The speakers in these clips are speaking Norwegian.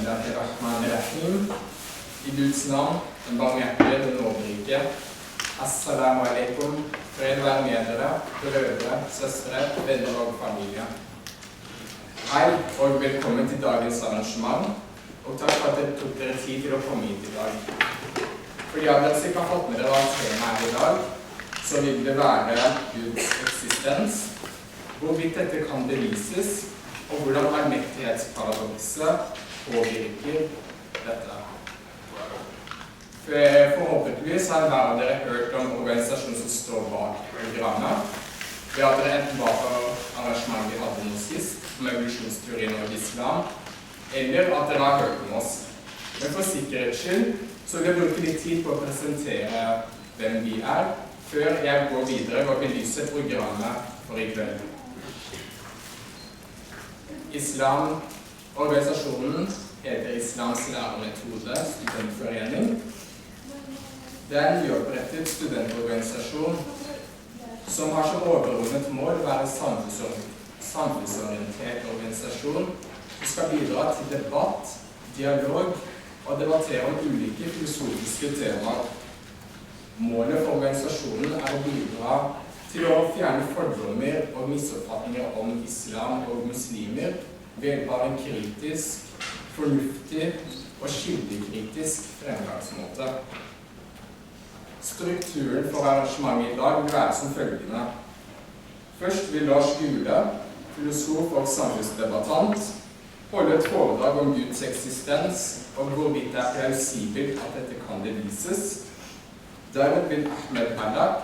Bismillahirrahmanirrahim. I Guds navn, den barmhjertige, den nåderike. Assalamu alaikum. Fred være med dere, brødre, søstre, venner og familie. Hei og velkommen til dagens arrangement, og takk for at dere tok dere tid til å komme hit i dag. For de av dere som ikke har fått med dere hva temaet er i dag, så vil det være Guds eksistens, hvorvidt dette kan bevises, og hvordan allmektighetsparadokset påvirker dette. Forhåpentligvis har hver av dere hørt om organisasjonen som står bak programmet, ved at dere enten var på arrangementet vi hadde nå sist, om evolusjonsteorien og islam, eller at dere har hørt om oss. Men for sikkerhets skyld så vil jeg bruke litt tid på å presentere hvem vi er, før jeg går videre og belyser programmet for i kveld. Organisasjonen heter Islams læremetode studentforening. Det er en nyopprettet studentorganisasjon som har som overordnet mål å være en samfunnsorientert organisasjon som skal bidra til debatt, dialog og debattere om ulike filosofiske temaer. Målet for organisasjonen er å bidra til å fjerne fordommer og misoppfatninger om islam og muslimer ved hjelp av en kritisk, fornuftig og kildekritisk fremgangsmåte. Strukturen for arrangementet i dag vil være som følgende. Først vil Lars Gule, filosof og samfunnsdebattant, holde et foredrag om Guds eksistens og hvorvidt det er plausibelt at dette kan bevises. Deretter vil Ahmed Halak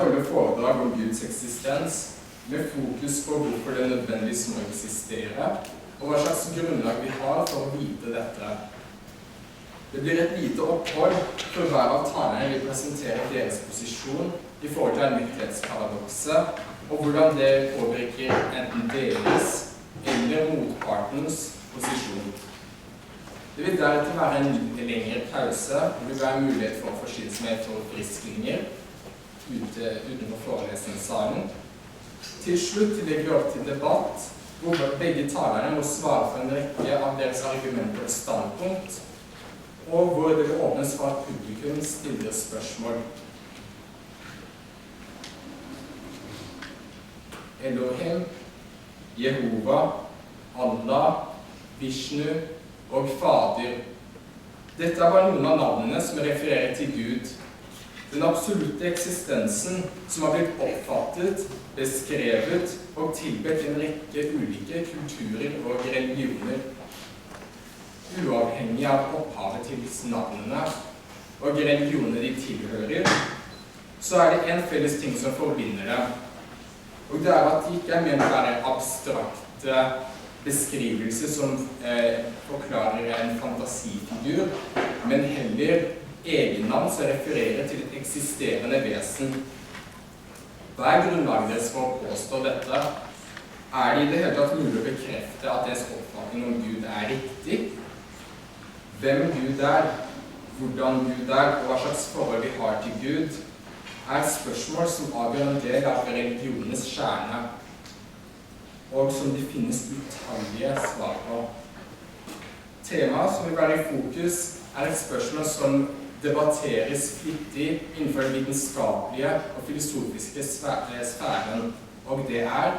holde foredrag om Guds eksistens med fokus på hvorfor det nødvendigvis må eksistere, og hva slags grunnlag vi har for å vite dette. Det blir et lite opphold for hver av talerne vil presentere deres posisjon i forhold til allmektighetsparadokset, og hvordan det påvirker enten deres eller motpartens posisjon. Det vil deretter være en lengre pause, hvor det vil være mulighet for forsynsomhet og frisklinger utenfor forelesningssalen. Til slutt legger vi opp til debatt, hvor begge talerne må svare for en rekke av deres argumenter og standpunkt, og hvor det vil åpnes for at publikum stiller spørsmål. Elohim, Jehova, Allah, Vishnu og Fader. Dette er bare noen av navnene som refererer til Gud. Den absolutte eksistensen som har blitt oppfattet, beskrevet og tilbedt en rekke ulike kulturer og religioner. Uavhengig av opphavet til disse navnene og religionene de tilhører, så er det en felles ting som forbinder dem. Og det er at de ikke er ment å være abstrakte beskrivelser som forklarer en fantasifigur, men heller egennavn som refererer til et eksisterende vesen. Hva er grunnlaget deres for å påstå dette? Er det i det hele tatt mulig å bekrefte at deres oppfatning om Gud er riktig? Hvem Gud er, hvordan Gud er, og hva slags forhold vi har til Gud, er spørsmål som avgjør en del av religionenes kjerne, og som det finnes utallige svar på. Temaet som vil være i fokus er et spørsmål som debatteres flittig innenfor den vitenskapelige og filosofiske sfæren, og det er: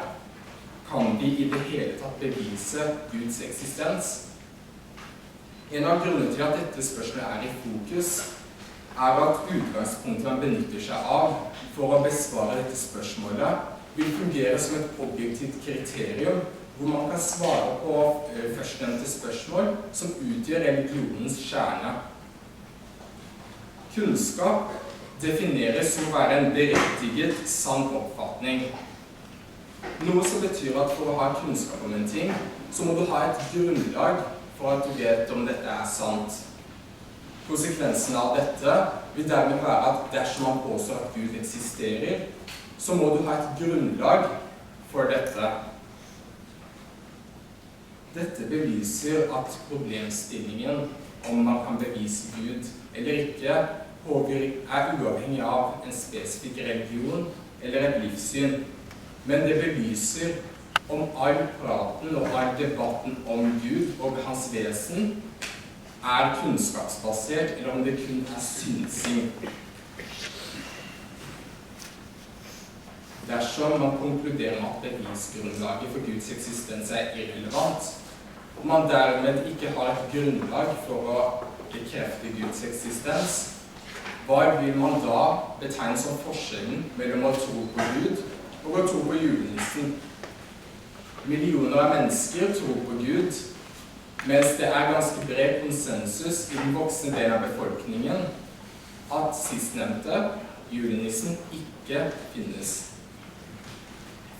kan vi i det hele tatt bevise Guds eksistens? En av grunnene til at dette spørsmålet er i fokus, er at utgangspunktet man benytter seg av for å besvare dette spørsmålet, vil fungere som et objektivt kriterium, hvor man kan svare på førstnevnte spørsmål som utgjør religionens kjerne. Kunnskap defineres som å være en berettiget, sann oppfatning. Noe som betyr at for å ha kunnskap om en ting, så må du ha et grunnlag for at du vet om dette er sant. Konsekvensen av dette vil dermed være at dersom man påstår at Gud eksisterer, så må du ha et grunnlag for dette. Dette belyser at problemstillingen om man kan bevise Gud eller ikke, er uavhengig av en spesifikk religion eller et livssyn. Men det belyser om all praten og all debatten om Gud og hans vesen er kunnskapsbasert, eller om det kun er synsing. Dersom man konkluderer med at bevisgrunnlaget for Guds eksistens er irrelevant, og man dermed ikke har et grunnlag for å bekrefte Guds eksistens, hva vil man da betegne som forskjellen mellom å tro på Gud og å tro på julenissen? Millioner av mennesker tror på Gud, mens det er ganske bred konsensus i den voksne delen av befolkningen at sistnevnte, julenissen, ikke finnes.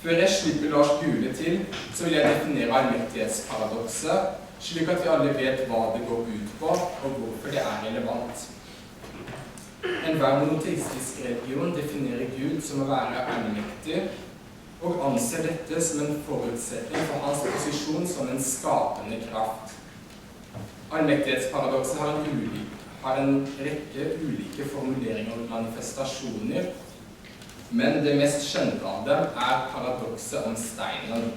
Før jeg slipper Lars Gule til, så vil jeg definere allmektighetsparadoxet, slik at vi alle vet hva det går ut på, og hvorfor det er relevant. Enhver monoteistisk religion definerer Gud som å være allmektig, og anser dette som en forutsetning for hans posisjon som en skapende kraft. Allmektighetsparadoxet har en rekke ulike formuleringer og manifestasjoner, men det mest kjente av dem er paradokset om steinen.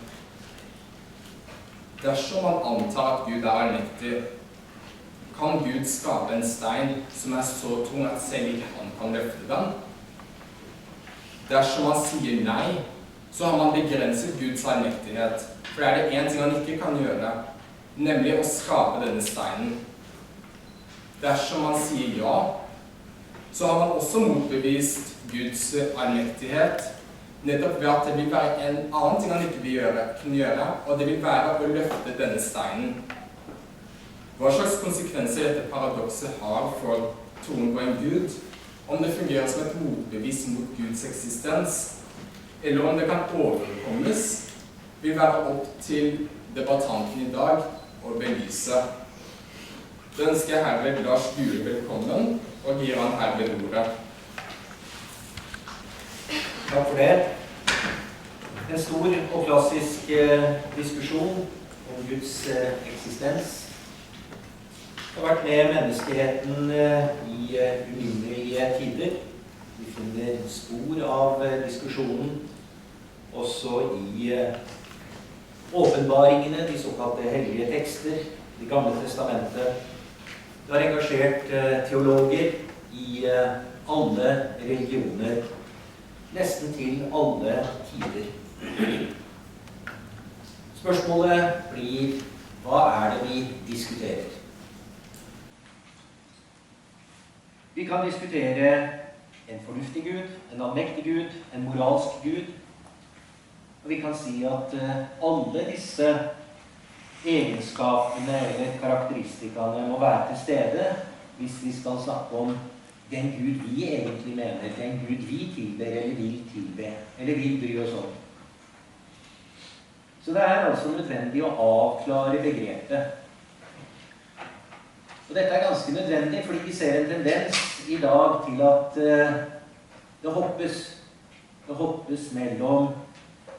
Dersom man antar at Gud er allmektig, kan Gud skape en stein som er så tung at selv ikke han kan løfte den? Dersom man sier nei, så har man begrenset Guds allmektighet, for det er det en ting han ikke kan gjøre, nemlig å skape denne steinen. Dersom man sier ja, så har man også motbevist Guds allmektighet, nettopp ved at det vil være en annen ting han ikke kunne gjøre, og det vil være å løfte denne steinen. Hva slags konsekvenser dette paradokset har for troen på en Gud, om det fungerer som et motbevis mot Guds eksistens, eller om det kan overkommes, vil være opp til debattanten i dag å belyse. Da ønsker jeg herved Lars Gule velkommen, og gir han herved ordet. Takk for det. En stor og klassisk diskusjon om Guds eksistens har vært med menneskeheten i uminnelige tider. Vi finner spor av diskusjonen også i åpenbaringene, de såkalte hellige tekster, Det gamle testamentet. Det har engasjert teologer i alle religioner, nesten til alle tider. Spørsmålet blir, hva er det vi diskuterer? Vi kan diskutere en fornuftig Gud, en allmektig Gud, en moralsk Gud. Og vi kan si at alle disse egenskapene eller karakteristikkene må være til stede hvis vi skal snakke om den Gud vi egentlig mener, den Gud vi tilber eller vil tilbe, eller vil bry oss om. Så det er altså nødvendig å avklare begrepet. Og dette er ganske nødvendig, fordi vi ser en tendens i dag til at det hoppes mellom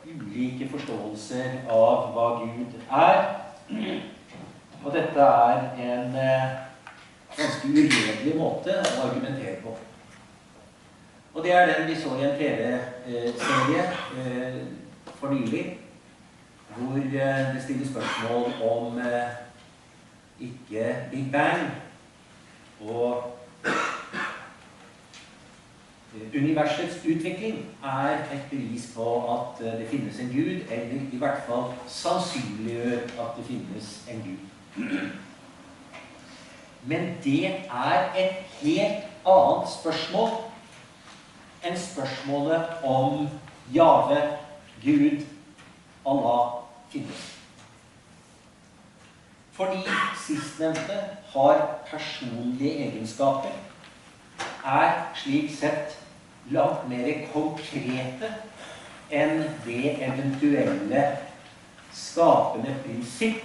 ulike forståelser av hva Gud er. Og dette er en ganske uredelig måte å argumentere på. Og det er den vi så i en TV-serie for nylig, hvor det stilles spørsmål om ikke Big Bang og universets utvikling er et bevis på at det finnes en Gud, eller i hvert fall sannsynliggjør at det finnes en Gud. Men det er et helt annet spørsmål enn spørsmålet om Jahve, Gud, Allah finnes. Fordi sistnevnte har personlige egenskaper, er slik sett langt mer konkrete enn det eventuelle skapende prinsipp,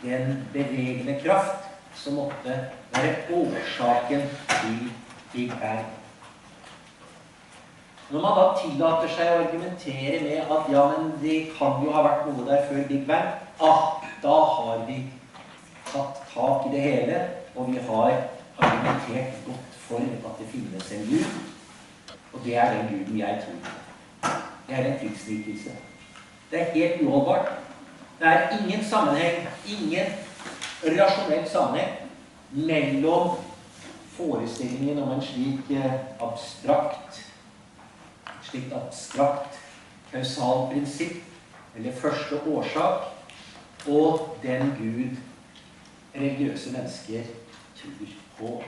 den bevegende kraft, som måtte være årsaken til Big Bang. Når man da tillater seg å argumentere med at ja, men det kan jo ha vært noe der før Big Bang, da har vi tatt tak i det hele, og vi har argumentert godt for at det finnes en Gud, og det er den Guden jeg tror på. Det er en tilsnikelse. Det er helt uholdbart. Det er ingen sammenheng, ingen rasjonell sammenheng mellom forestillingen om en slikt abstrakt kausal prinsipp, eller første årsak, og den Gud religiøse mennesker tror på.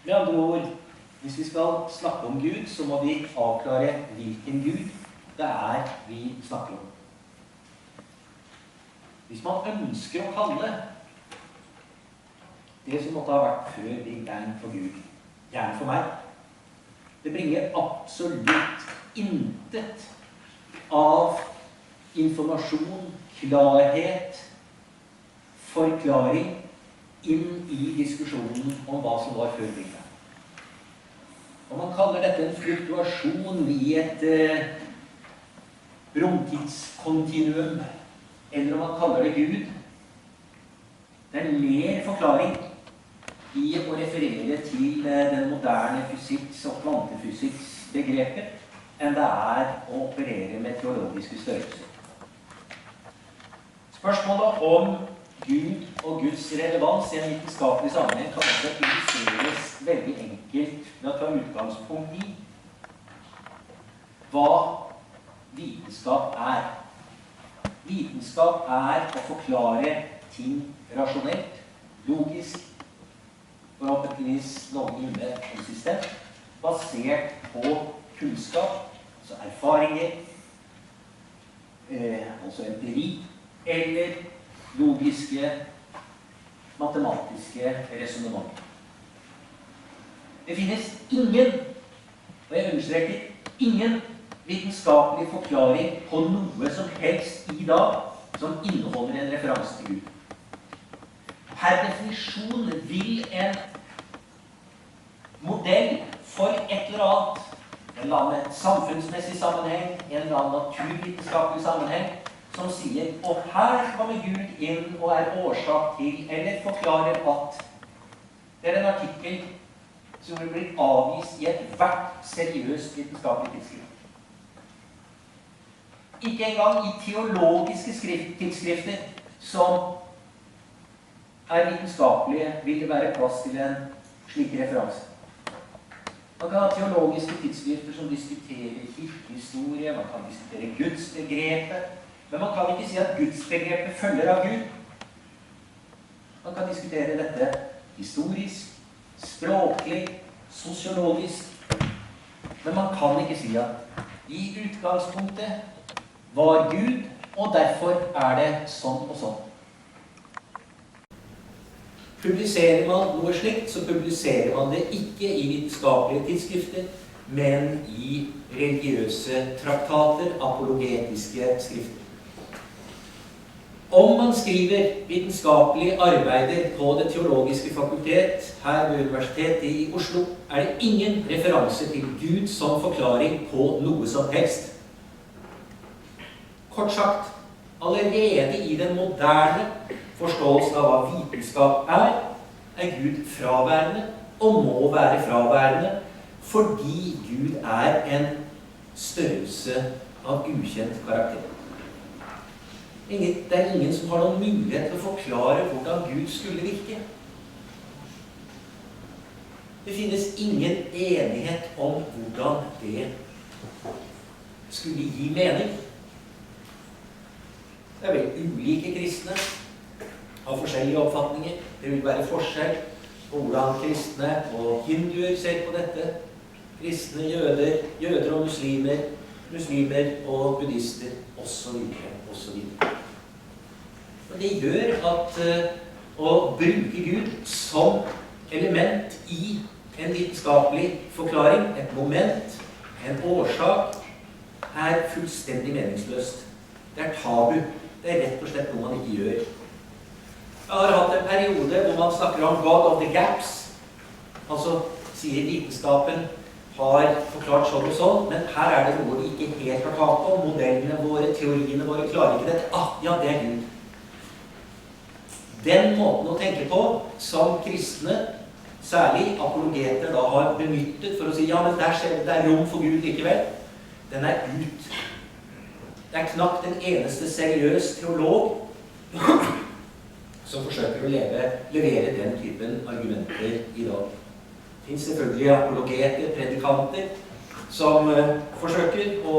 Med andre ord, hvis vi skal snakke om Gud, så må vi avklare hvilken Gud det er vi snakker om. Hvis man ønsker å kalle det som måtte ha vært før Big Bang for Gud, gjerne for meg, det bringer absolutt intet av informasjon, klarhet, forklaring inn i diskusjonen om hva som var før Big Bang. Om man kaller dette en fluktuasjon i et romtidskontinuum, eller om man kaller det Gud, det er mer forklaring i å referere til den moderne fysikks- og kvantefysikksbegreper enn det er å operere med teologiske størrelser. Spørsmålet om Gud og Guds relevans i en vitenskapelig sammenheng kan også illustreres veldig enkelt med å ta utgangspunkt i hva vitenskap er. Vitenskap er å forklare ting rasjonelt, logisk, forhåpentligvis noenlunde konsistent, basert på kunnskap, altså erfaringer, altså empiri, eller logiske, matematiske resonementer. Det finnes ingen, og jeg understreker ingen, vitenskapelig forklaring på noe som helst i dag som inneholder en referanse til Gud. Per definisjon vil en modell for et eller annet, en eller annen samfunnsmessig sammenheng, en eller annen naturvitenskapelig sammenheng, som sier, og her kommer Gud inn og er årsak til, eller forklarer at det er en artikkel som vil bli avvist i et hvert seriøst vitenskapelig tidsskrift. Ikke engang i teologiske tidsskrifter som er vitenskapelige vil det være plass til en slik referanse. Man kan ha teologiske tidsskrifter som diskuterer kirkehistorie, man kan diskutere gudsbegrepet, men man kan ikke si at gudsbegrepet følger av Gud. Man kan diskutere dette historisk, språklig, sosiologisk, men man kan ikke si at i utgangspunktet var Gud, og derfor er det sånn og sånn. Publiserer man noe slikt, så publiserer man det ikke i vitenskapelige tidsskrifter, men i religiøse traktater, apologetiske skrifter. Om man skriver vitenskapelige arbeider på Det teologiske fakultet her ved Universitetet i Oslo, er det ingen referanse til Gud som forklaring på noe som helst. Kort sagt, allerede i den moderne forståelsen av hva vitenskap er Gud fraværende og må være fraværende fordi Gud er en størrelse av ukjent karakter. Det er ingen som har noen mulighet til å forklare hvordan Gud skulle virke. Det finnes ingen enighet om hvordan det skulle gi mening. Det er vel ulike kristne av forskjellige oppfatninger. Det vil være forskjell på hvordan kristne og hinduer ser på dette. Kristne, jøder og muslimer, muslimer og buddhister, osv. osv. Og det gjør at å bruke Gud som element i en vitenskapelig forklaring, et moment, en årsak, er fullstendig meningsløst. Det er tabu. Det er rett og slett noe man ikke gjør. Jeg har hatt en periode hvor man snakker om God of the gaps. Altså sier vitenskapen har forklart sånn og sånn, men her er det noe vi ikke helt har tatt på. Modellene våre, teoriene våre klarer ikke det. Ja, det er Gud. Den måten å tenke på, som kristne, særlig apologeter, da har benyttet for å si, ja, men der ser det er rom for Gud likevel, den er ut. Det knapt en eneste seriøs teolog som forsøker å levere den typen argumenter i dag. Det finnes selvfølgelig apologeter, predikanter, som forsøker å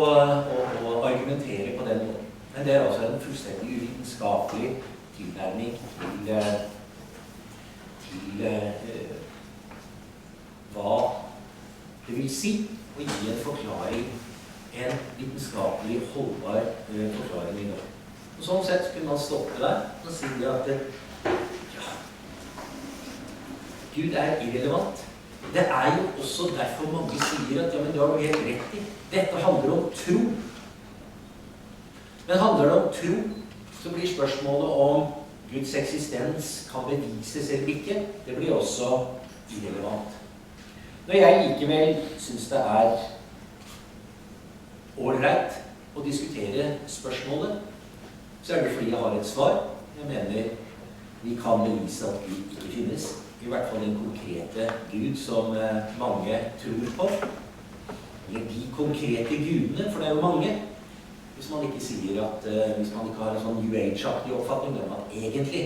argumentere på den måten. Men det altså en fullstendig uvitenskapelig tilnærming til hva det vil si å gi en forklaring, en vitenskapelig holdbar forklaring i dag. Og sånn sett kunne man stoppe der og si at Gud irrelevant. Det jo også derfor mange sier at ja, men det har du helt rett i. Dette handler om tro. Men handler det om tro, så blir spørsmålet om Guds eksistens kan bevises eller ikke. Det blir også irrelevant. Når jeg likevel synes det ålreit å diskutere spørsmålet, så det fordi jeg har et svar. Jeg mener vi kan bevise at Gud ikke finnes. I hvert fall den konkrete Gud som mange tror på. Eller de konkrete gudene, for det jo mange. Hvis man ikke sier at, hvis man ikke har en sånn New Age-aktig oppfatning om at egentlig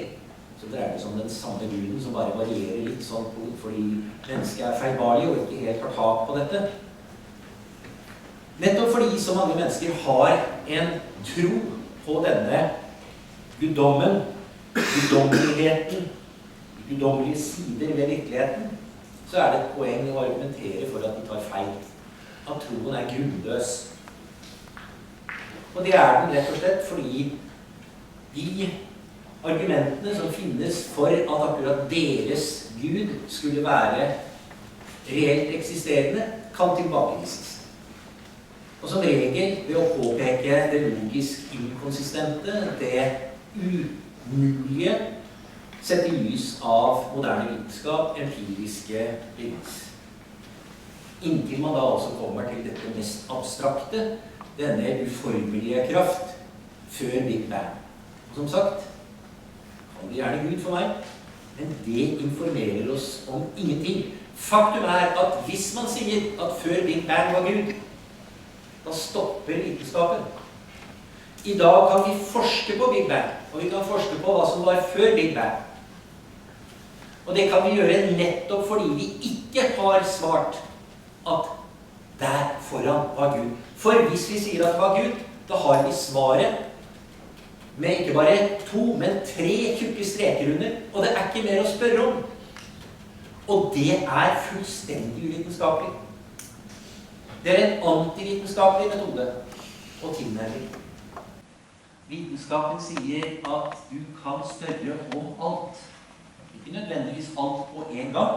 så dreier det seg om den samme guden som bare varierer litt sånn fordi mennesket feilbarlig og ikke helt har tak på dette. Nettopp fordi så mange mennesker har en tro på denne guddommen, guddommeligheten, guddommelige sider ved virkeligheten, så det et poeng å argumentere for at de tar feil. At troen grunnløs. Og det den rett og slett fordi de argumentene som finnes for at akkurat deres Gud skulle være reelt eksisterende, kan tilbakevises. Og som regel ved å påpeke det logisk inkonsistente, det umulige, sett i lys av moderne vitenskap, empiriske bevis. Inntil man da også kommer til dette mest abstrakte, denne uformelige kraft, før Big Bang. Og som sagt, kan det gjerne Gud for meg, men det informerer oss om ingenting. Faktum at hvis man sier at før Big Bang var Gud, da stopper vitenskapen. I dag kan vi forske på Big Bang, og vi kan forske på hva som var før Big Bang. Og det kan vi gjøre nettopp fordi vi ikke har svart at der foran var Gud. For hvis vi sier at det var Gud, da har vi svaret med ikke bare 2, men 3 tjukke streker under, og det ikke mer å spørre om. Og det fullstendig uvitenskapelig. Det en antivitenskapelig metode å tilnærme. Vitenskapen sier at du kan spørre om alt. Ikke nødvendigvis alt på en gang.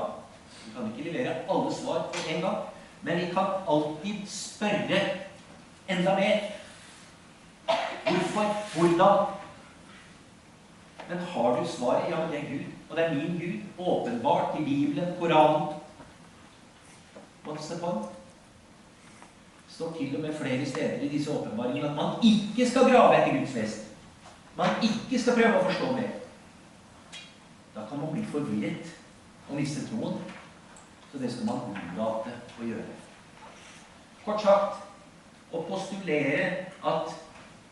Vi kan ikke levere alle svar på en gang. Men vi kan alltid spørre enda mer. Hvorfor? Hvordan? Men har du svaret? Ja, men det Gud. Og det min Gud. Åpenbart i Bibelen, Koranen. What's the point? Står til og med flere steder i disse åpenbaringene at man ikke skal grave etter Guds vesen. Man ikke skal prøve å forstå mer. Da kan man bli forvirret og miste troen. Så det skal man unnlate å gjøre. Kort sagt, å postulere at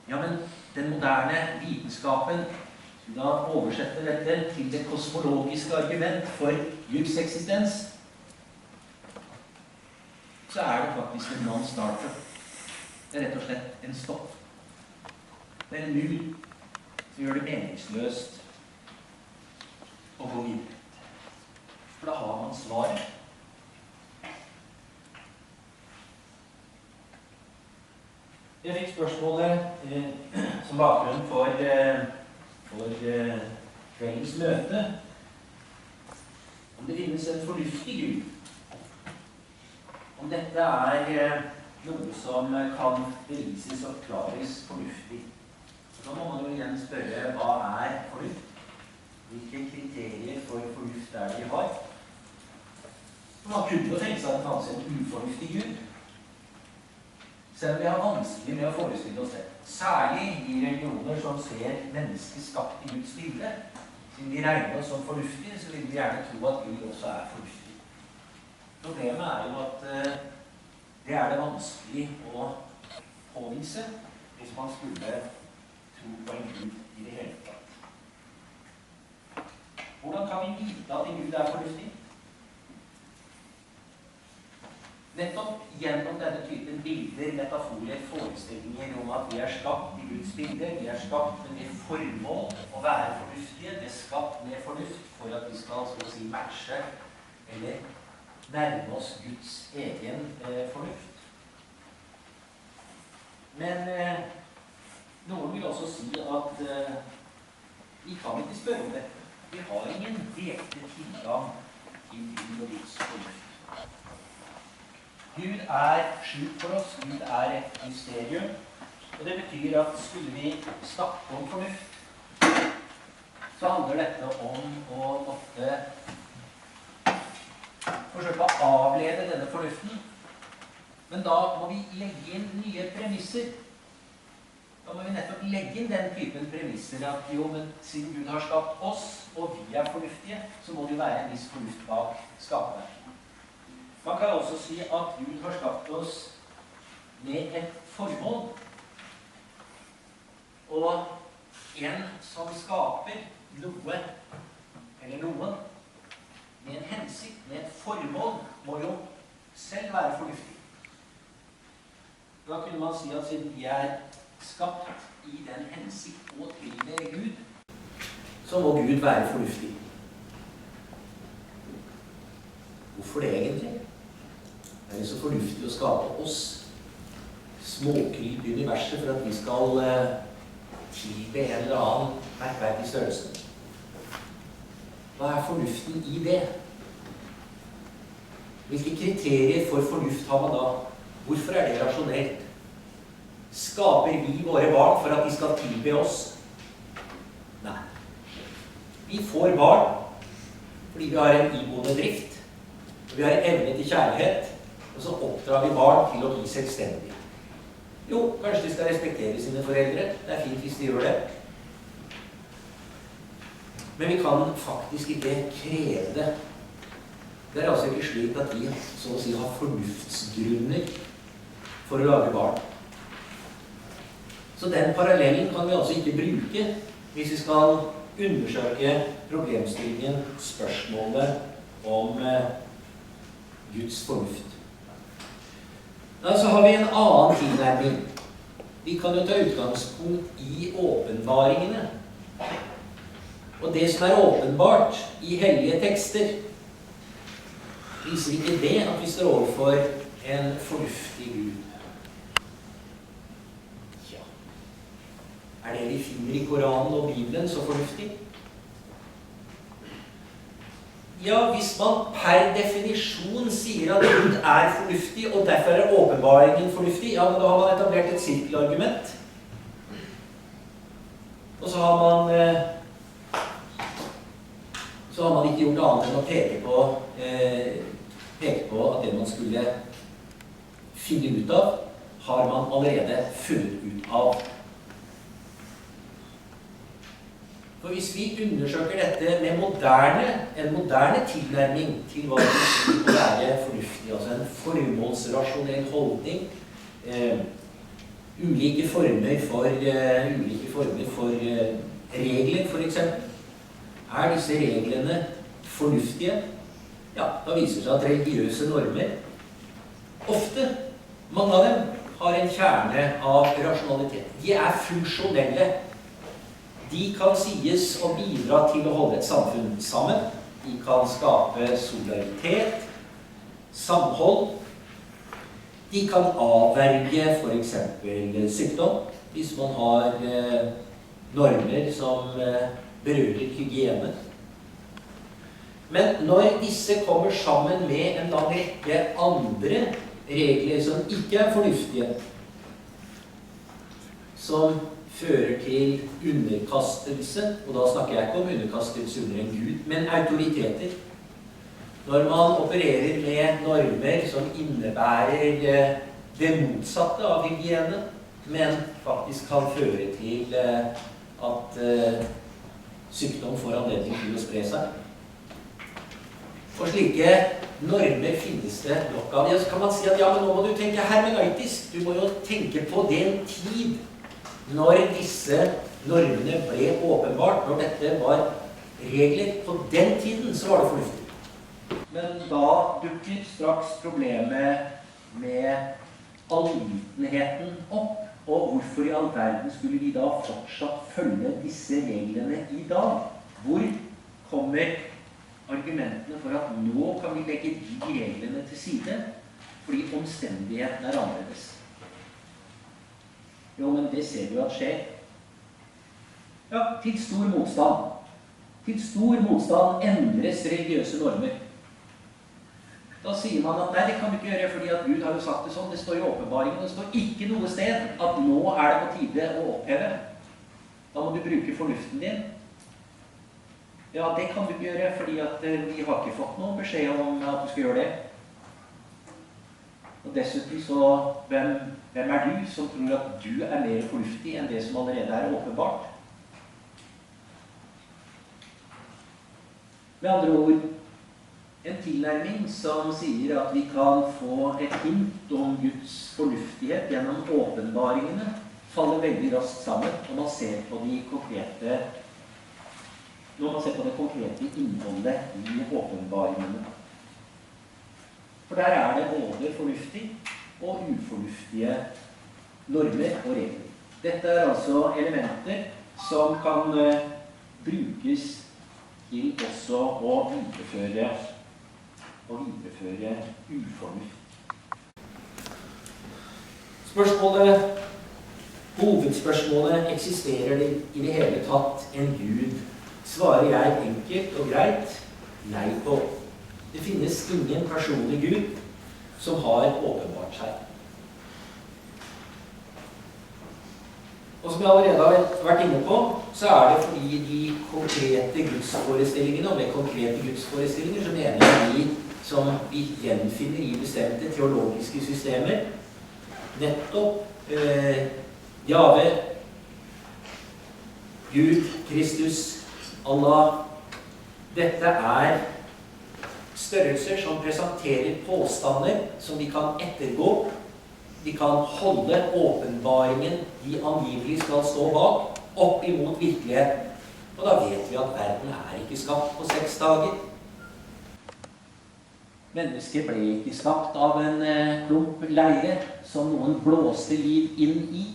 ja, men den moderne vitenskapen da oversetter dette til det kosmologiske argument for Guds eksistens, så det faktisk en non-starter. Det rett og slett en stopp. Det en mur som gjør det meningsløst å gå videre. For da har man svaret. Jeg fikk spørsmålet som bakgrunn for kveldens møte om det finnes en fornuftig Gud. Om dette noe som kan bevises og forklares fornuftig. Så må man jo igjen spørre hva fornuft? Hvilke kriterier for fornuft det vi har? Man kunne jo tenke seg at det fanns en ufornuftig Gud. Selv om vi har vanskelig med å forestille oss det. Særlig i religioner som ser mennesket skapt i Guds bilde. Siden vi regner oss som fornuftige, så vil vi gjerne tro at Gud også fornuftig. Problemet jo at det det vanskelig å påvise. hvis man skulle tro på en Gud i det hele tatt. Hvordan kan vi vite at en Gud er fornuftig? Nettopp gjennom denne typen bilder, metaforer, forestillinger om at vi er skapt i Guds bilde, vi er skapt med det formål å være fornuftige, vi er skapt med fornuft for at vi skal, så å si, matche eller nærme oss Guds egen fornuft. Men noen vil også si at vi kan ikke spørre om dette. Vi har ingen direkte tilgang til Gud og Guds fornuft. Gud er skjult for oss, Gud er et mysterium, og det betyr at skulle vi snakke om fornuft, så handler dette om å måtte forsøke å avlede denne fornuften, men da må vi legge inn nye premisser. Da må vi nettopp legge inn den typen premisser at jo, men siden Gud har skapt oss, og vi er fornuftige, så må det være en viss fornuft bak skapet. Man kan også si at Gud har skapt oss med et formål. Og en som skaper noe, eller noen, med en hensikt, med et formål, må jo selv være fornuftig. Da kunne man si at siden vi er skapt i den hensikt å tilbe Gud, så må Gud være fornuftig. Hvorfor det egentlig? Det er så fornuftig å skape oss småkryp i universet for at vi skal tilbe en eller annen merkverdig størrelse. Hva er fornuften i det? Hvilke kriterier for fornuft har man da? Hvorfor er det rasjonelt? Skaper vi våre barn for at de skal tilbe oss? Nei. Vi får barn fordi vi har en iboende drift, og vi har evne til kjærlighet, og så oppdrar vi barn til å bli selvstendige. Jo, kanskje de skal respektere sine foreldre. Det er fint hvis de gjør det. Men vi kan faktisk ikke kreve det. Det er altså ikke slik at vi så å si har fornuftsgrunner for å lage barn. Så den parallellen kan vi altså ikke bruke hvis vi skal undersøke problemstillingen, spørsmålet om Guds fornuft. Da så har vi en annen tilnærming. Vi kan jo ta utgangspunkt i åpenbaringene. Og det som er åpenbart i hellige tekster, viser ikke det at vi står overfor en fornuftig Gud. Ja. Er det vi finner i Koranen og Bibelen så fornuftig? Ja, hvis man per definisjon sier at Gud er fornuftig, og derfor er åpenbaringen fornuftig, ja, men da har man etablert et sirkelargument. Og så har man ikke gjort annet enn å peke på at det man skulle finne ut av, har man allerede funnet ut av. For hvis vi undersøker dette med en moderne tilnærming til hva det betyr å være fornuftig, altså en formålsrasjonell holdning, ulike former for regler, for eksempel. Er disse reglene fornuftige? Ja, da viser det seg at religiøse normer, ofte, mange av dem, har en kjerne av rasjonalitet. De er funksjonelle. De kan sies å bidra til å holde et samfunn sammen. De kan skape solidaritet, samhold. De kan avverge for eksempel sykdom, hvis man har normer som berører hygiene. Men når disse kommer sammen med en lang rekke andre regler som ikke er fornuftige, som fører til underkastelse, og da snakker jeg ikke om underkastelse under en Gud, men autoriteter. Når man opererer med normer som innebærer det motsatte av hygiene, men faktisk kan føre til at sykdom får anledning til å spre seg. Og slike normer finnes det nok av. Så kan man si at ja, men nå må du tenke hermeneutisk. Du må jo tenke på den tid når disse normene ble åpenbart, når dette var regler på den tiden, så var det fornuftig. Men da dukker straks problemet med allvitenheten opp, og hvorfor i all verden skulle vi da fortsatt følge disse reglene i dag? Hvor kommer argumentene for at nå kan vi legge de reglene til side, fordi omstendighetene er annerledes? Jo, men det ser vi jo at skjer. Ja, til stor motstand. Til stor motstand endres religiøse normer. Da sier man at nei, det kan du ikke gjøre, fordi at Gud har jo sagt det sånn. Det står i åpenbaringen, det står ikke noe sted at nå er det på tide å oppheve. Da må du bruke fornuften din. Ja, det kan du ikke gjøre, fordi at vi har ikke fått noen beskjed om at du skal gjøre det. Og dessuten så, hvem er du som tror at du er mer fornuftig enn det som allerede er åpenbart? Med andre ord, en tilnærming som sier at vi kan få et hint om Guds fornuftighet gjennom åpenbaringene, faller veldig raskt sammen når man ser på det konkrete innholdet i åpenbaringene. For der er det både fornuftig og ufornuftige normer og regler. Dette er altså elementer som kan brukes til også å videreføre ufornuft. Hovedspørsmålet, eksisterer det i det hele tatt en Gud? Svarer jeg enkelt og greit nei på. Det finnes ingen personlig Gud som har åpenbart seg. Og som jeg allerede har vært inne på, så er det fordi de konkrete gudsforestillingene, og med konkrete gudsforestillinger så mener jeg de som vi gjenfinner i bestemte teologiske systemer, nettopp Jahve, Gud, Kristus, Allah. Dette er størrelser som presenterer påstander som vi kan ettergå. Vi kan holde åpenbaringen de angivelig skal stå bak, opp imot virkeligheten. Og da vet vi at verden er ikke skapt på 6 dager. Mennesket ble ikke skapt av en klump leire som noen blåste liv inn i.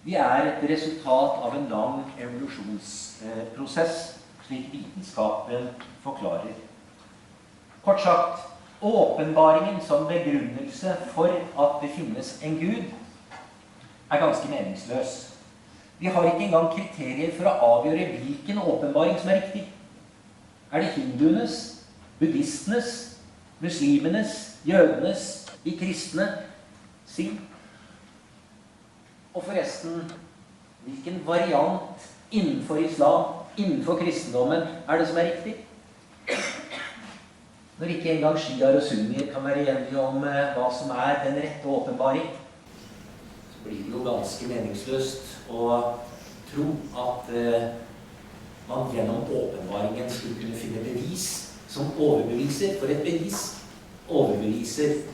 Vi er et resultat av en lang evolusjonsprosess, slik vitenskapen forklarer. Kort sagt, åpenbaringen som begrunnelse for at det finnes en Gud, er ganske meningsløs. Vi har ikke engang kriterier for å avgjøre hvilken åpenbaring som er riktig. Er det hinduenes, buddhistenes, muslimenes, jødenes, de kristne? Si. Og forresten, hvilken variant innenfor islam, innenfor kristendommen, er det som er riktig? Når ikke engang shiaer og sunnier kan være enige om hva som er den rette åpenbaring, så blir det jo ganske meningsløst å tro at man gjennom åpenbaringen skulle kunne finne bevis som overbeviser, for et bevis overbeviser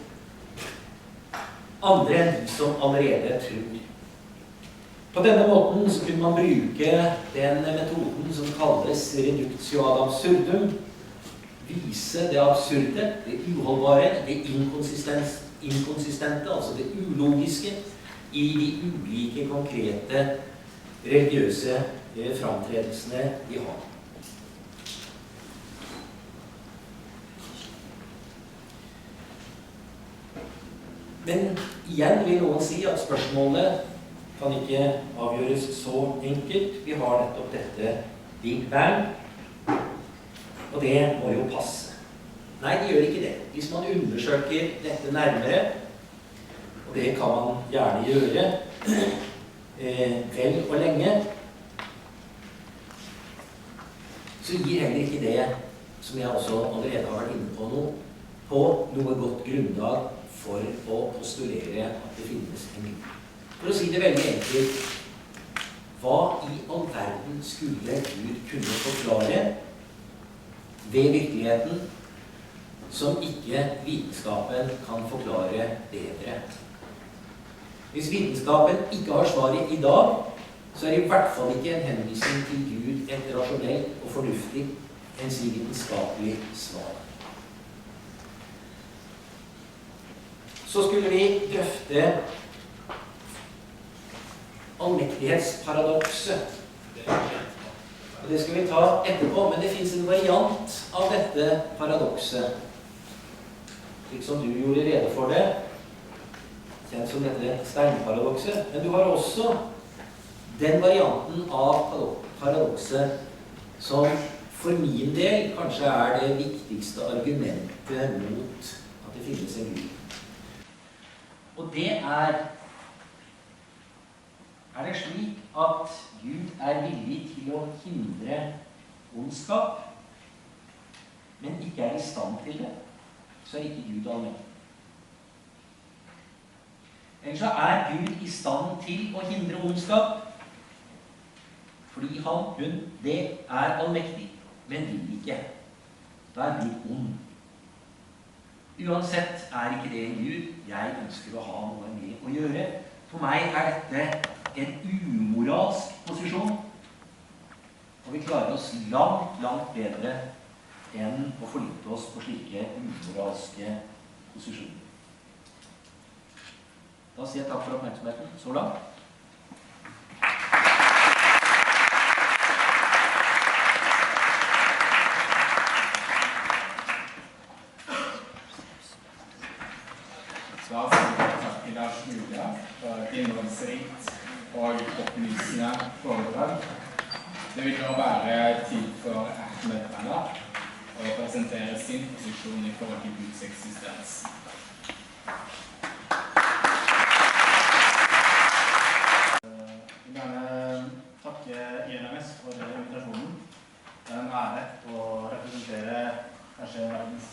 andre enn de som allerede tror. På denne måten så kunne man bruke den metoden som kalles reductio ad absurdum, vise det absurde, det uholdbare, det inkonsistente, altså det ulogiske, i de ulike konkrete religiøse framtredelsene vi har. Men igjen vil noen si at spørsmålet kan ikke avgjøres så enkelt. Vi har nettopp dette Big Bang, og det må jo passe. Nei, det gjør ikke det. Hvis man undersøker dette nærmere, og det kan man gjerne gjøre vel og lenge, så gir heller ikke det, som jeg også allerede har vært inne på nå, på noe godt grunnlag for å postulere at det finnes en Gud. For å si det veldig enkelt, hva i all verden skulle Gud kunne forklare ved virkeligheten som ikke vitenskapen kan forklare bedre? Hvis vitenskapen ikke har svaret i dag, så er det i hvert fall ikke en henvisning til Gud et rasjonelt og fornuftig, enn si vitenskapelig svar. Så skulle vi drøfte allmektighetsparadoxet. Og det skal vi ta etterpå, men det finnes en variant av dette paradokset, slik som du gjorde rede for det, kjent som dette steinparadokset. Men du har også den varianten av paradokset som for min del kanskje er det viktigste argumentet mot at det finnes en Gud. Og det er det slik at Gud er villig til å hindre ondskap, men ikke er i stand til det, så er ikke Gud allmektig. Eller så er Gud i stand til å hindre ondskap, fordi hun, det er allmektig, men vil ikke. Da er Gud ond. Uansett er ikke det en Gud jeg ønsker å ha noe med å gjøre. For meg er dette en umoralsk posisjon, og vi klarer oss langt, langt bedre enn å forlite oss på slike umoralske posisjoner. Da sier jeg takk for oppmerksomheten så langt. Da sier jeg takk til Lars Julia for et innholdsrikt og opplysende foredrag. Det vil nå være tid for Ahmed Allah å presentere sin posisjon i forhold til Guds eksistens. Jeg vil gjerne takke INMS for invitasjonen. Det er en ære å representere kanskje verdens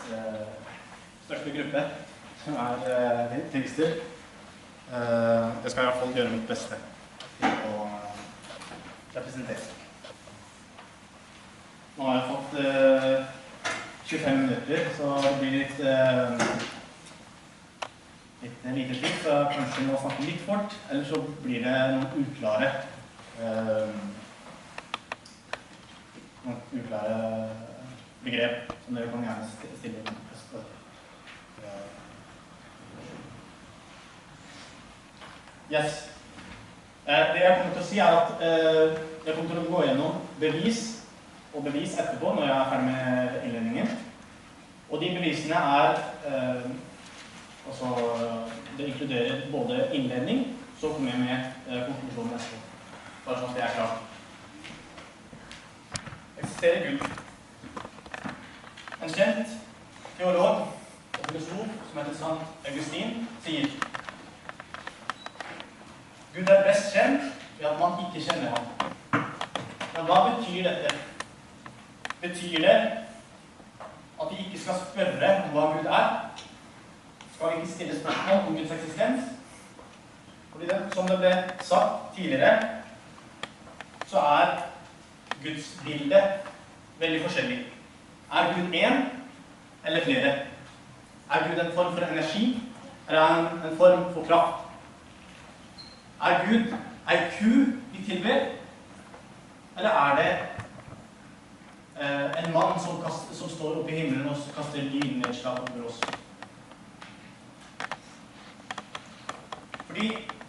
største gruppe, som er teister. Jeg skal i hvert fall gjøre mitt beste til å representere. Nå har jeg fått 25 minutter, så det blir litt lite slikt, så kanskje må snakke litt fort, eller så blir det noen uklare begrep som dere kan gjerne stille spørsmål. Yes. Det jeg kommer til å si er at jeg kommer til å gå gjennom bevis og bevis etterpå når jeg er ferdig med innledningen. Og de bevisene er det inkluderer både innledning, så kommer jeg med konklusjonen etterpå. Bare sånn at det er klart. Eksisterer Gud. En kjent teolog og filosof som heter Sant Augustin sier: Gud er best kjent ved at man ikke kjenner ham. Men hva betyr dette? Betyr det at vi ikke skal spørre om hva Gud er? Skal vi ikke stille spørsmål om Guds eksistens? Fordi det, som det ble sagt tidligere, så er Guds bilde veldig forskjellig. Er Gud en eller flere? Er Gud en form for energi, eller er han en form for kraft? Er Gud ei ku vi tilber, eller er det en mann som står oppe i himmelen og kaster lynnedslag over oss? Fordi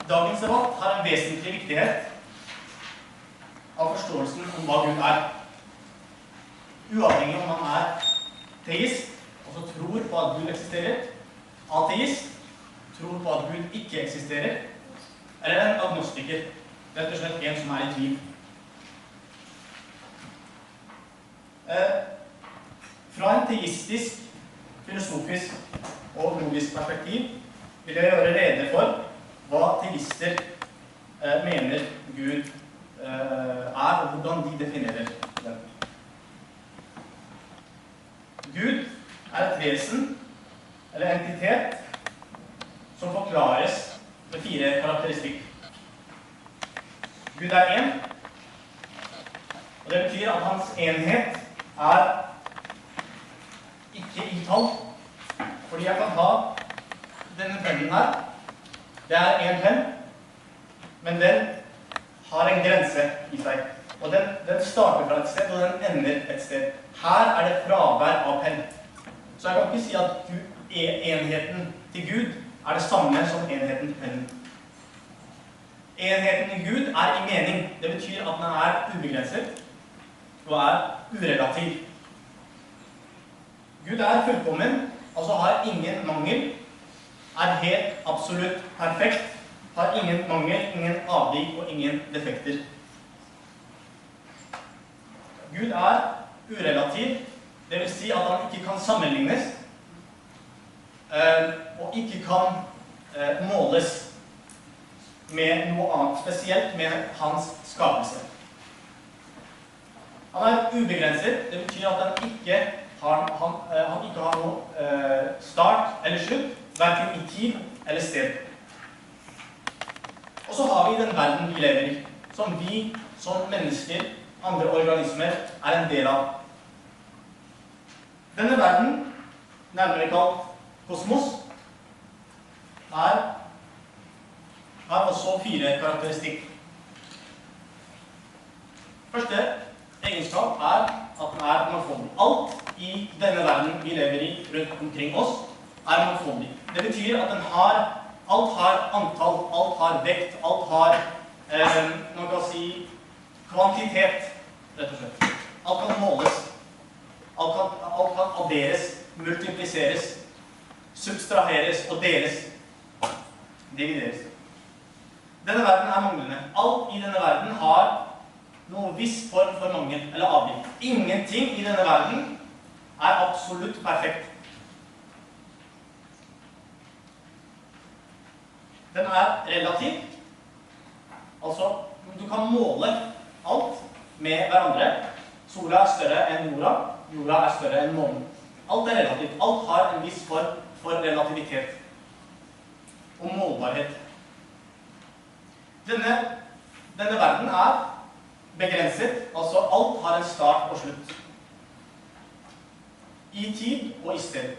dagens debatt har en vesentlig viktighet av forståelsen om hva Gud er. Uavhengig om man er teist, altså tror på at Gud eksisterer, ateist, tror på at Gud ikke eksisterer, eller en agnostiker, rett og slett en som er i tvil. Fra en teistisk, filosofisk og logisk perspektiv vil jeg gjøre rede for hva teister mener Gud er, og hvordan de definerer den. Gud er et vesen, eller entitet, som forklares med 4 karakteristikker. Gud er en, og det betyr at hans enhet er ikke i tall. Fordi jeg kan ha denne pennen her, Det er en penn, men den har en grense i seg. Og den starter fra et sted, og den ender et sted. Her er det fravær av penn. Så jeg kan ikke si at enheten til Gud er det samme som enheten til pennen. Enheten til Gud er i mening. Det betyr at den er ubegrenset og er urelativ. Gud er fullkommen, altså har ingen mangel, er helt absolutt perfekt, har ingen mangel, ingen avvik og ingen defekter. Gud er urelativ, det vil si at han ikke kan sammenlignes, og ikke kan måles med noe annet, spesielt med hans skapelse. Han er ubegrenset, det betyr at han ikke har noe start eller slutt, hverken i tid eller sted. Og så har vi den verden vi lever i, som vi som mennesker, andre organismer, er en del av. Denne verden, nærmere kalt kosmos, har også 4 karakteristikker. Første egenskap er at den er mangfoldig. Alt i denne verden vi lever i rundt omkring oss er mangfoldig. Det betyr at alt har antall, alt har vekt, alt har, man kan si, kvantitet, rett og slett. Alt kan måles, alt kan adderes, multipliseres, substraheres og deles, divideres. Denne verden er manglende. Alt i denne verden har noe viss form for mangel eller avvik. Ingenting i denne verden er absolutt perfekt. Den er relativ. Altså, du kan måle alt med hverandre. Sola er større enn jorda. Jorda er større enn månen. Alt er relativt. Alt har en viss form for relativitet og målbarhet. Denne verden er begrenset, altså alt har en start og slutt. I tid og i sted.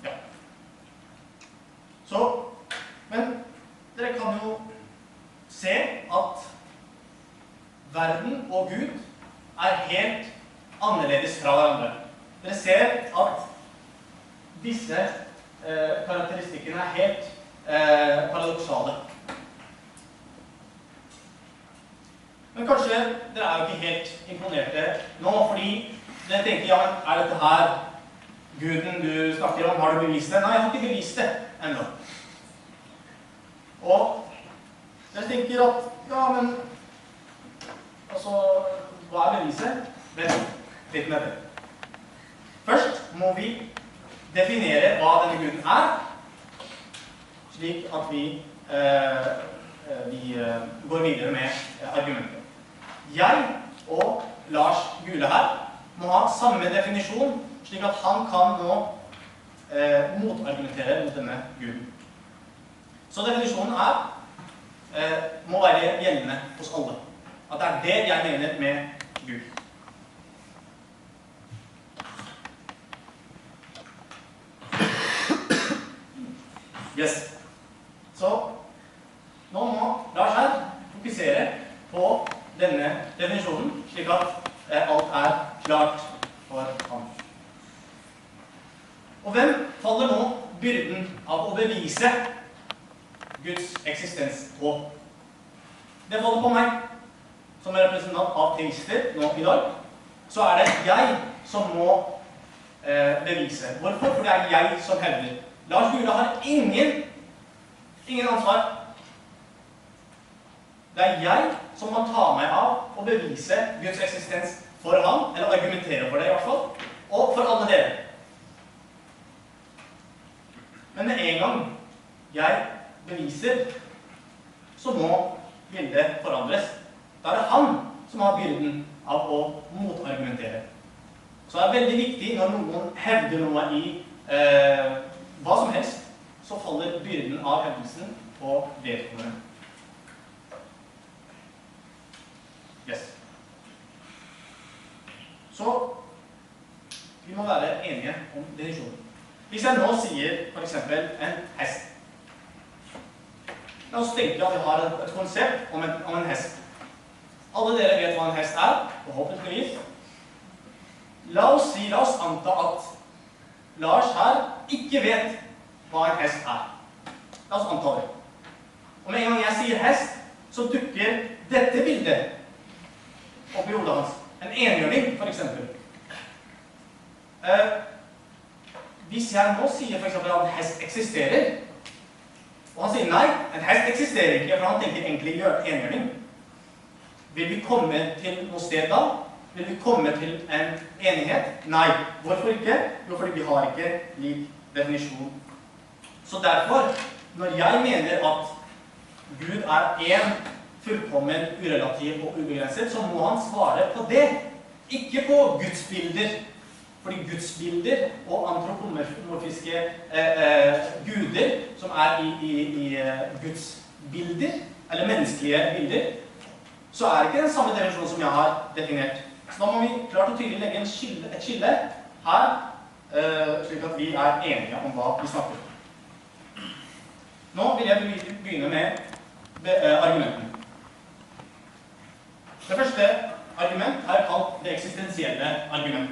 Ja. Men dere kan jo se at verden og Gud er helt annerledes fra hverandre. Dere ser at disse karakteristikkene er helt paradoksale. Men kanskje dere er jo ikke helt imponerte nå, fordi dere tenker, ja, men er dette her Guden du snakker om, har du bevist det? Nei, jeg har ikke bevist det ennå. Og dere tenker at, ja, men altså, hva er beviset? Vent litt med det. Først må vi definere hva denne Guden er, slik at vi går videre med argumentet. Jeg og Lars Gule her må ha samme definisjon, slik at han kan nå motargumentere mot denne Guden. Så definisjonen må være gjeldende hos alle. At det er det jeg mener med Gud. Yes. Så nå må Lars her fokusere på denne definisjonen, slik at alt er klart for ham. Og hvem faller nå byrden av å bevise Guds eksistens på? Det faller på meg. Som er representant av teister nå i dag, så er det jeg som må bevise. Hvorfor? For det er jeg som hevder. Lars Gule har ingen ansvar. Det er jeg som må ta meg av og bevise Guds eksistens for ham, eller argumentere for det i hvert fall, og for alle dere. Men med en gang jeg beviser, så må bildet forandres. Da er det han som har byrden av å motargumentere. Så det er veldig viktig når noen hevder noe i hva som helst, så faller byrden av hevdelsen på vedkommende. Yes. Så vi må være enige om definisjonen. Hvis jeg nå sier for eksempel en hest. La oss tenke at vi har et konsept om en hest. Alle dere vet hva en hest er, forhåpentligvis. La oss anta at Lars her ikke vet hva en hest er. La oss anta det. Og med en gang jeg sier hest, så dukker dette bildet opp i hodet hans. En enhjørning, for eksempel. Hvis jeg nå sier for eksempel at en hest eksisterer, og han sier nei, en hest eksisterer ikke, for han tenker egentlig enhjørning. Vil vi komme til noe sted da? Vil vi komme til en enighet? Nei. Hvorfor ikke? Jo, fordi vi har ikke lik definisjon. Så derfor, når jeg mener at Gud er en fullkommen, urelativ og ubegrenset, så må han svare på det. Ikke på gudsbilder. Fordi gudsbilder og antropomorfiske guder, som er i gudsbilder, eller menneskelige bilder, så er det ikke den samme definisjonen som jeg har definert. Så da må vi klart og tydelig legge et skille her, slik at vi er enige om hva vi snakker om. Nå vil jeg begynne med argumentene. Det første argument er kalt det eksistensielle argument.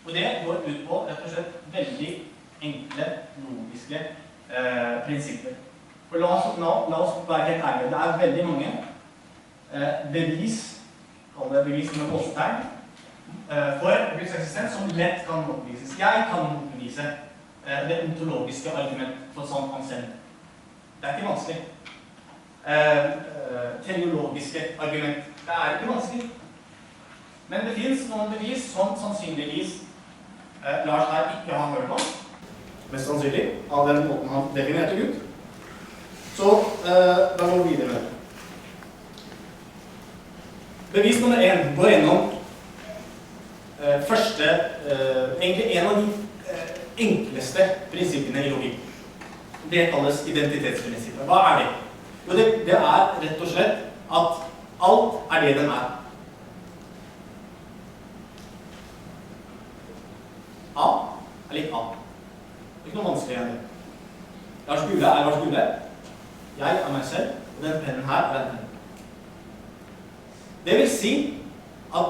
Og det går ut på rett og slett veldig enkle, logiske prinsipper. For la oss være helt ærlige. Det er veldig mange bevis, kall det bevis med gåsetegn, for Guds eksistens som lett kan motbevises. Jeg kan motbevise det ontologiske argument for sånn ansett. Det er ikke vanskelig. Teleologiske argument. Det er ikke vanskelig. Men det finnes noen bevis som sannsynligvis Lars her ikke har hørt om, mest sannsynlig, av den måten han definerte Gud. Så da går vi videre med det. Bevis nummer 1 går gjennom egentlig en av de enkleste prinsippene i logikk. Det kalles identitetsprinsippet. Hva er det? Jo, det er rett og slett at alt er det den er. A er lik A. Det er ikke noe vanskelig enn det. Lars Gule er Lars Gule. Jeg er meg selv, og den pennen her er den pennen. Det vil si at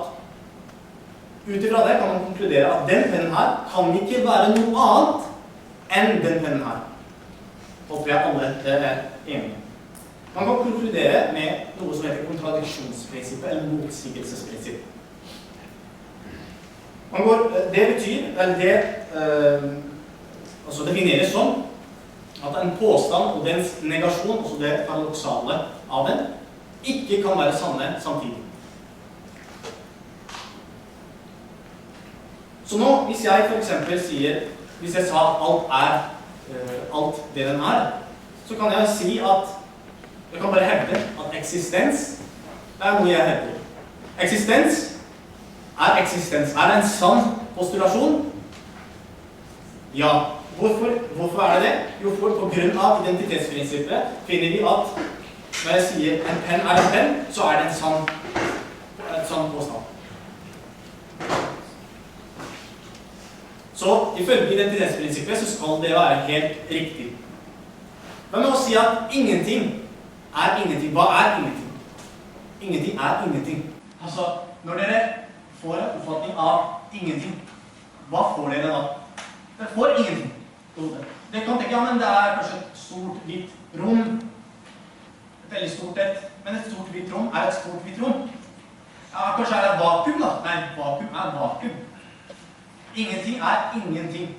utifra det kan man konkludere at den pennen her kan ikke være noe annet enn den pennen her. Håper jeg alle er enige. Man kan konkludere med noe som heter kontradiksjonsprinsippet, eller motsigelsesprinsippet. Det betyr, eller det defineres sånn, at en påstand og dens negasjon, også det paradoksale av den, ikke kan være sanne samtidig. Så nå, hvis jeg for eksempel sier, hvis jeg sa at alt er alt det den er, så kan jeg si at jeg kan bare hevde at eksistens er noe jeg hevder. Eksistens er eksistens. Er det en sann postulasjon? Ja. Hvorfor er det det? Jo, på grunn av identitetsprinsippet finner vi at når jeg sier en penn er en penn, så er det en sann påstand. Så ifølge identitetsprinsippet så skal det være helt riktig. Hva med å si at ingenting er ingenting? Hva er ingenting? Ingenting er ingenting. Altså, når dere får en oppfatning av ingenting, hva får dere da? Dere får ingenting. Dere kan tenke, ja, men det er kanskje et stort, hvitt rom. Et veldig stort et. Men et stort, hvitt rom er et stort, hvitt rom. Ja, kanskje er det vakuum da? Nei, vakuum er vakuum. Ingenting er ingenting.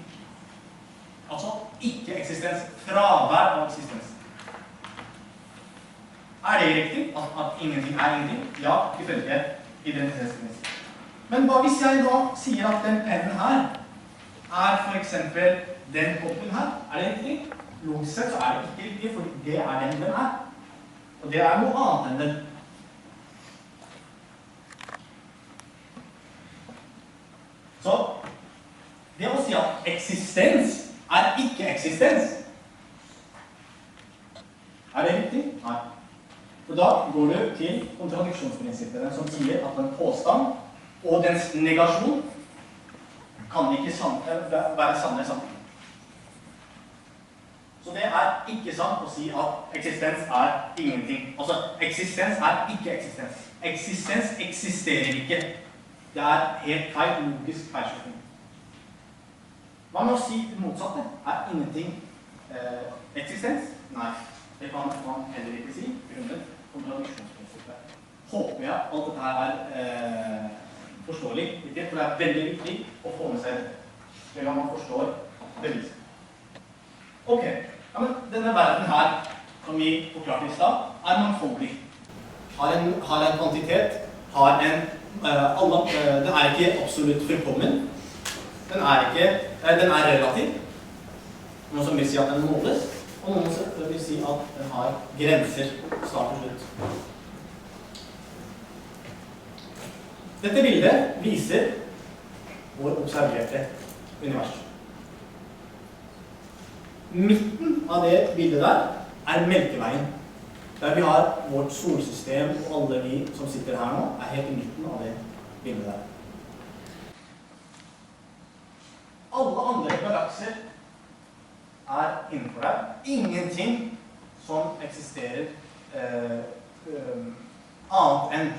Altså, ikke-eksistens. Fravær av eksistens. Er det riktig at ingenting er ingenting? Ja, ifølge identitetsprinsippet. Men hva hvis jeg da sier at den pennen her er for eksempel den koppen her? Er det riktig? Logisk sett så er det ikke riktig, fordi det er den den er. Og det er noe annet enn den. Så det å si at eksistens er ikke-eksistens. Er det riktig? Nei. For da går du til kontradiksjonsprinsippet, den som sier at en påstand og dens negasjon kan ikke være sanne samtidig. Så det er ikke sant å si at eksistens er ingenting. Altså, eksistens er ikke eksistens. Eksistens eksisterer ikke. Det er helt feil, logisk feilslutning. Hva med å si det motsatte? Er ingenting eksistens? Nei, det kan man heller ikke si, grunnet kontradiksjonsprinsippet. Håper jeg alt dette her er forståelig, for det er veldig viktig å få med seg det, slik at man forstår beviset. Ok. Ja, men denne verden her, som vi forklarte i stad, er mangfoldig. Har en kvantitet, den er ikke absolutt fullkommen. Den er relativ. Noen som vil si at den måles, og noen som vil si at den har grenser, start og slutt. Dette bildet viser vår observerte univers. Midten av det bildet der er Melkeveien. Der vi har vårt solsystem, og alle vi som sitter her nå, er helt i midten av det bildet der. Alle andre galakser er innenfor der. Ingenting som eksisterer annet enn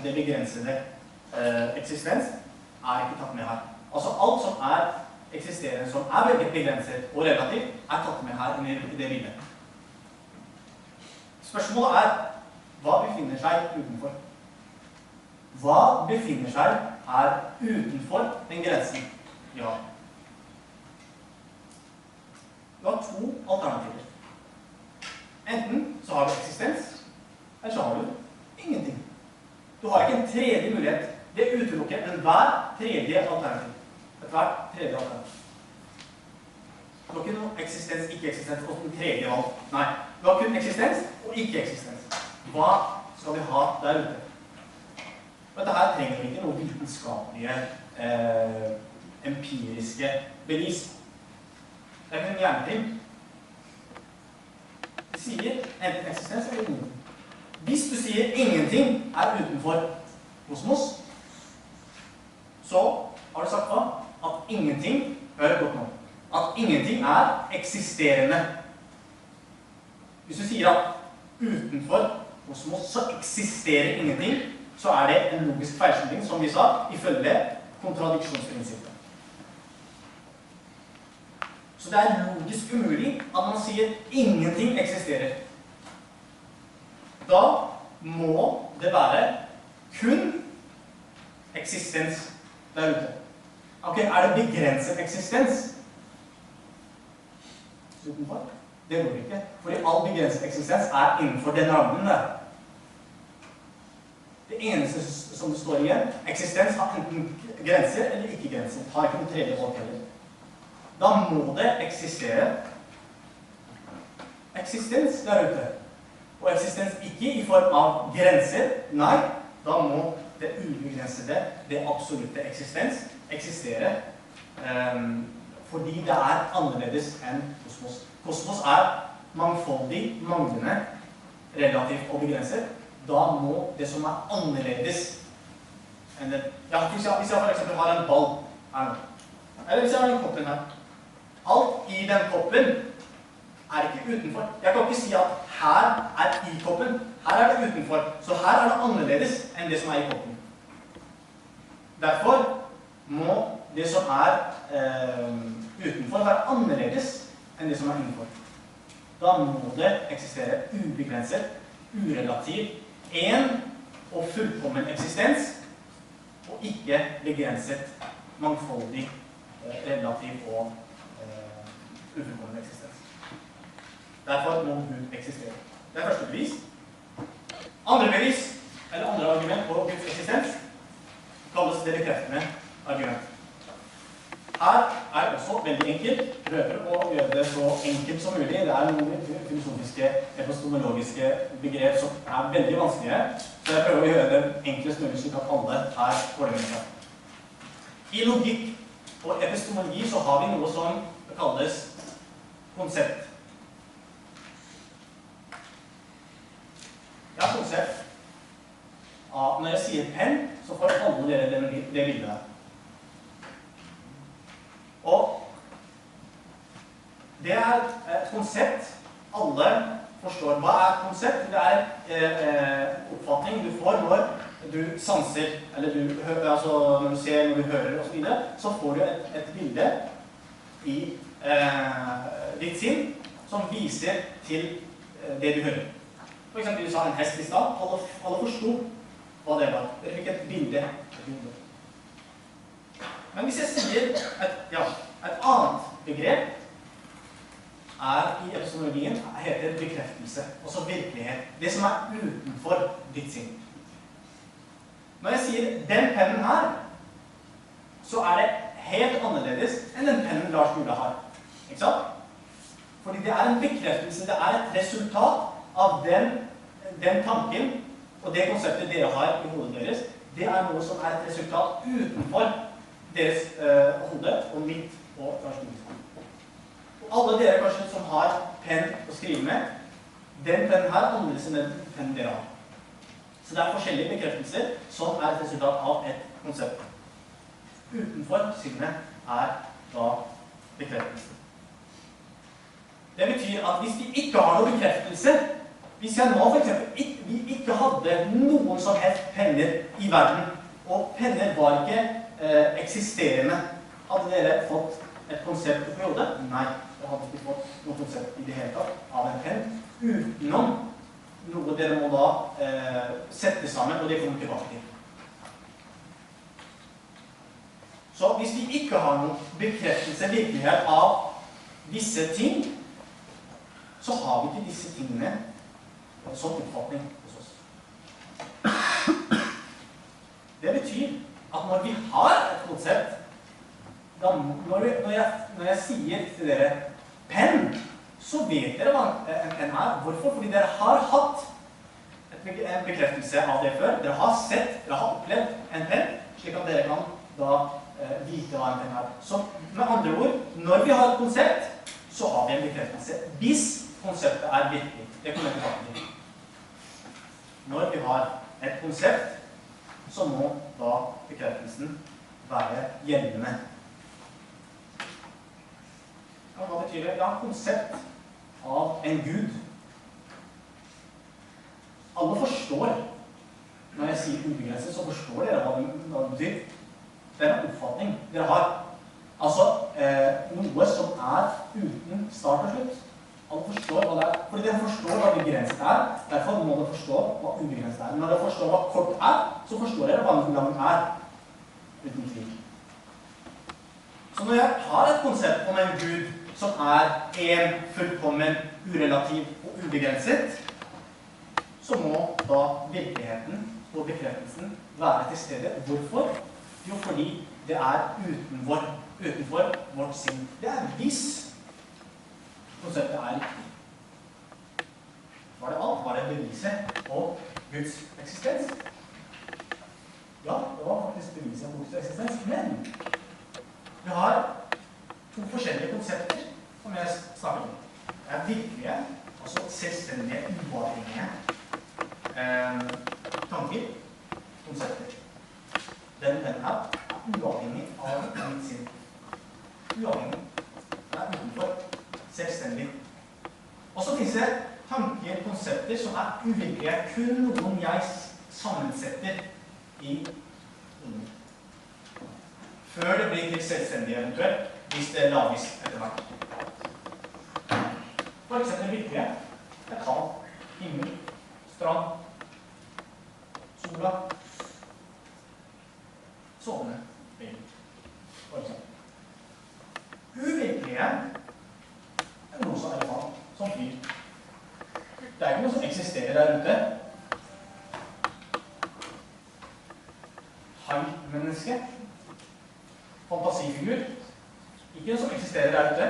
det begrensede eksistens er ikke tatt med her. Altså alt som er eksisterende, som er veldig begrenset og relativt, er tatt med her i det bildet. Spørsmålet er, hva befinner seg utenfor? Hva befinner seg her utenfor den grensen? Ja. Du har to alternativer. Enten så har du eksistens, eller så har du ingenting. Du har ikke en tredje mulighet. Det utelukker enhver tredje alternativ. Hvert tredje alternativ. Du har ikke noe eksistens, ikke-eksistens og en tredje valg. Nei, du har kun eksistens og ikke-eksistens. Hva skal vi ha der ute? Dette her trenger vi ikke noe vitenskapelige, empiriske bevis. Det er ikke en hjerneting. Det sier enten eksistens eller ingenting. Hvis du sier ingenting er utenfor kosmos, så har du sagt hva? At ingenting, hør godt nå, at ingenting er eksisterende. Hvis du sier at utenfor kosmos så eksisterer ingenting, så er det en logisk feilslutning, som vi sa, ifølge kontradiksjonsprinsippet. Så det er logisk umulig at man sier ingenting eksisterer. Da må det være kun eksistens der ute. Ok, er det begrenset eksistens? Utenfor? Det går ikke. Fordi all begrenset eksistens er innenfor den rammen der. Det eneste som det står igjen, eksistens har enten grenser eller ikke grenser. Har ikke noen tredje valg heller. Da må det eksistere eksistens der ute. Og eksistens ikke i form av grenser. Nei, da må det ubegrensede, det absolutte eksistens, eksistere, fordi det er annerledes enn kosmos. Kosmos er mangfoldig, manglende, relativt og begrenset. Da må det som er annerledes enn det. Ja, hvis jeg for eksempel har en ball her nå, eller hvis jeg har en koppen her. Alt i den koppen er ikke utenfor. Jeg kan ikke si at her er i koppen, her er det utenfor. Så her er det annerledes enn det som er i koppen. Derfor må det som er utenfor være annerledes enn det som er innenfor. Da må det eksistere ubegrenset, urelativ, en og fullkommen eksistens, og ikke begrenset, mangfoldig, relativ og ufullkommen eksistens. Derfor må Gud eksistere. Det er første bevis. Andre bevis, eller andre argument på Guds eksistens, kalles det bekreftende argument. Her er også veldig enkelt. Prøver å gjøre det så enkelt som mulig. Det er noen filosofiske, epistemologiske begrep som er veldig vanskelige. Så jeg prøver å gjøre det enklest mulig slik at alle er fordelte. I logikk og epistemologi så har vi noe som kalles konsept. Jeg har konsept. Når jeg sier penn, så får alle dere det bildet her. konsept alle forstår. Hva er konsept? Det er oppfatning du får når du sanser, eller altså når du ser, når du hører og så videre, så får du et bilde i ditt sinn som viser til det du hører. For eksempel, du sa en hest i stad. Alle forstod hva det var. Dere fikk et bilde. Men hvis jeg sier et annet begrep i epistemologien heter bekreftelse, altså virkelighet. Det som er utenfor ditt sinn. Når jeg sier den pennen her, så er det helt annerledes enn den pennen Lars Gula har. Ikke sant? Fordi det er en bekreftelse, det er et resultat av den tanken og det konseptet dere har i hodet deres. Det er noe som er et resultat utenfor deres hode og mitt og Lars Gula. Og alle dere kanskje som har penn å skrive med, den pennen her er annerledes enn den pennen dere har. Så det er forskjellige bekreftelser som er et resultat av et konsept. Utenfor sinnet er da bekreftelsen. Det betyr at hvis vi ikke har noen bekreftelse, hvis jeg nå for eksempel vi ikke hadde noen som helst penner i verden, og penner var ikke eksisterende, hadde dere fått et konsept på hodet? Nei, dere hadde ikke fått noe konsept i det hele tatt av en penn, utenom noe dere må da sette sammen, og det kommer tilbake til. Så hvis vi ikke har noen bekreftelse, virkelighet av disse ting, så har vi ikke disse tingene som oppfatning hos oss. Det betyr at når vi har et konsept, når jeg sier til dere penn, så vet dere hva en penn er. Hvorfor? Fordi dere har hatt en bekreftelse av det før. Dere har sett, dere har opplevd en penn, slik at dere kan da vite hva en penn er. Så med andre ord, når vi har et konsept, så har vi en bekreftelse. Hvis konseptet er virkelig. Det kommer jeg tilbake til. Når vi har et konsept, så må da bekreftelsen være gjeldende. Ja, hva betyr det? Ja, konsept av en Gud. Alle forstår, når jeg sier ubegrenset, så forstår dere hva det betyr. Det er en oppfatning dere har. Altså, noe som er uten start og slutt. Alle forstår hva det er. Fordi dere forstår hva begrenset er, derfor må dere forstå hva ubegrenset er. Når dere forstår hva kort er, så forstår dere hva lang er. Uten tvil. Så når jeg har et konsept om en Gud som er en fullkommen, urelativ og ubegrenset, så må da virkeligheten og bekreftelsen være til stede. Hvorfor? Jo, fordi det er utenfor vårt sinn. Det er hvis konseptet er riktig. Var det alt? Var det beviset på Guds eksistens? Ja, det var faktisk beviset på Guds eksistens, men vi har to forskjellige konsepter som jeg snakker om. Det er virkelige, altså selvstendige, uavhengige tanker, konsepter. Den pennen her er uavhengig av mitt sinn. Uavhengig. Det er utenfor. Selvstendig. Og så finnes det tanker, konsepter som er uvirkelige, kun noen jeg sammensetter i noen. Før det blir til selvstendig eventuelt, hvis det lages etter hvert. For eksempel virkelige. Det er kald, himmel, strand, sola, sovende, bil. For eksempel. Uvirkelige noe som er faen, som flyr. Det er ikke noe som eksisterer der ute. Hai-menneske. Fantasifigur. Ikke noe som eksisterer der ute.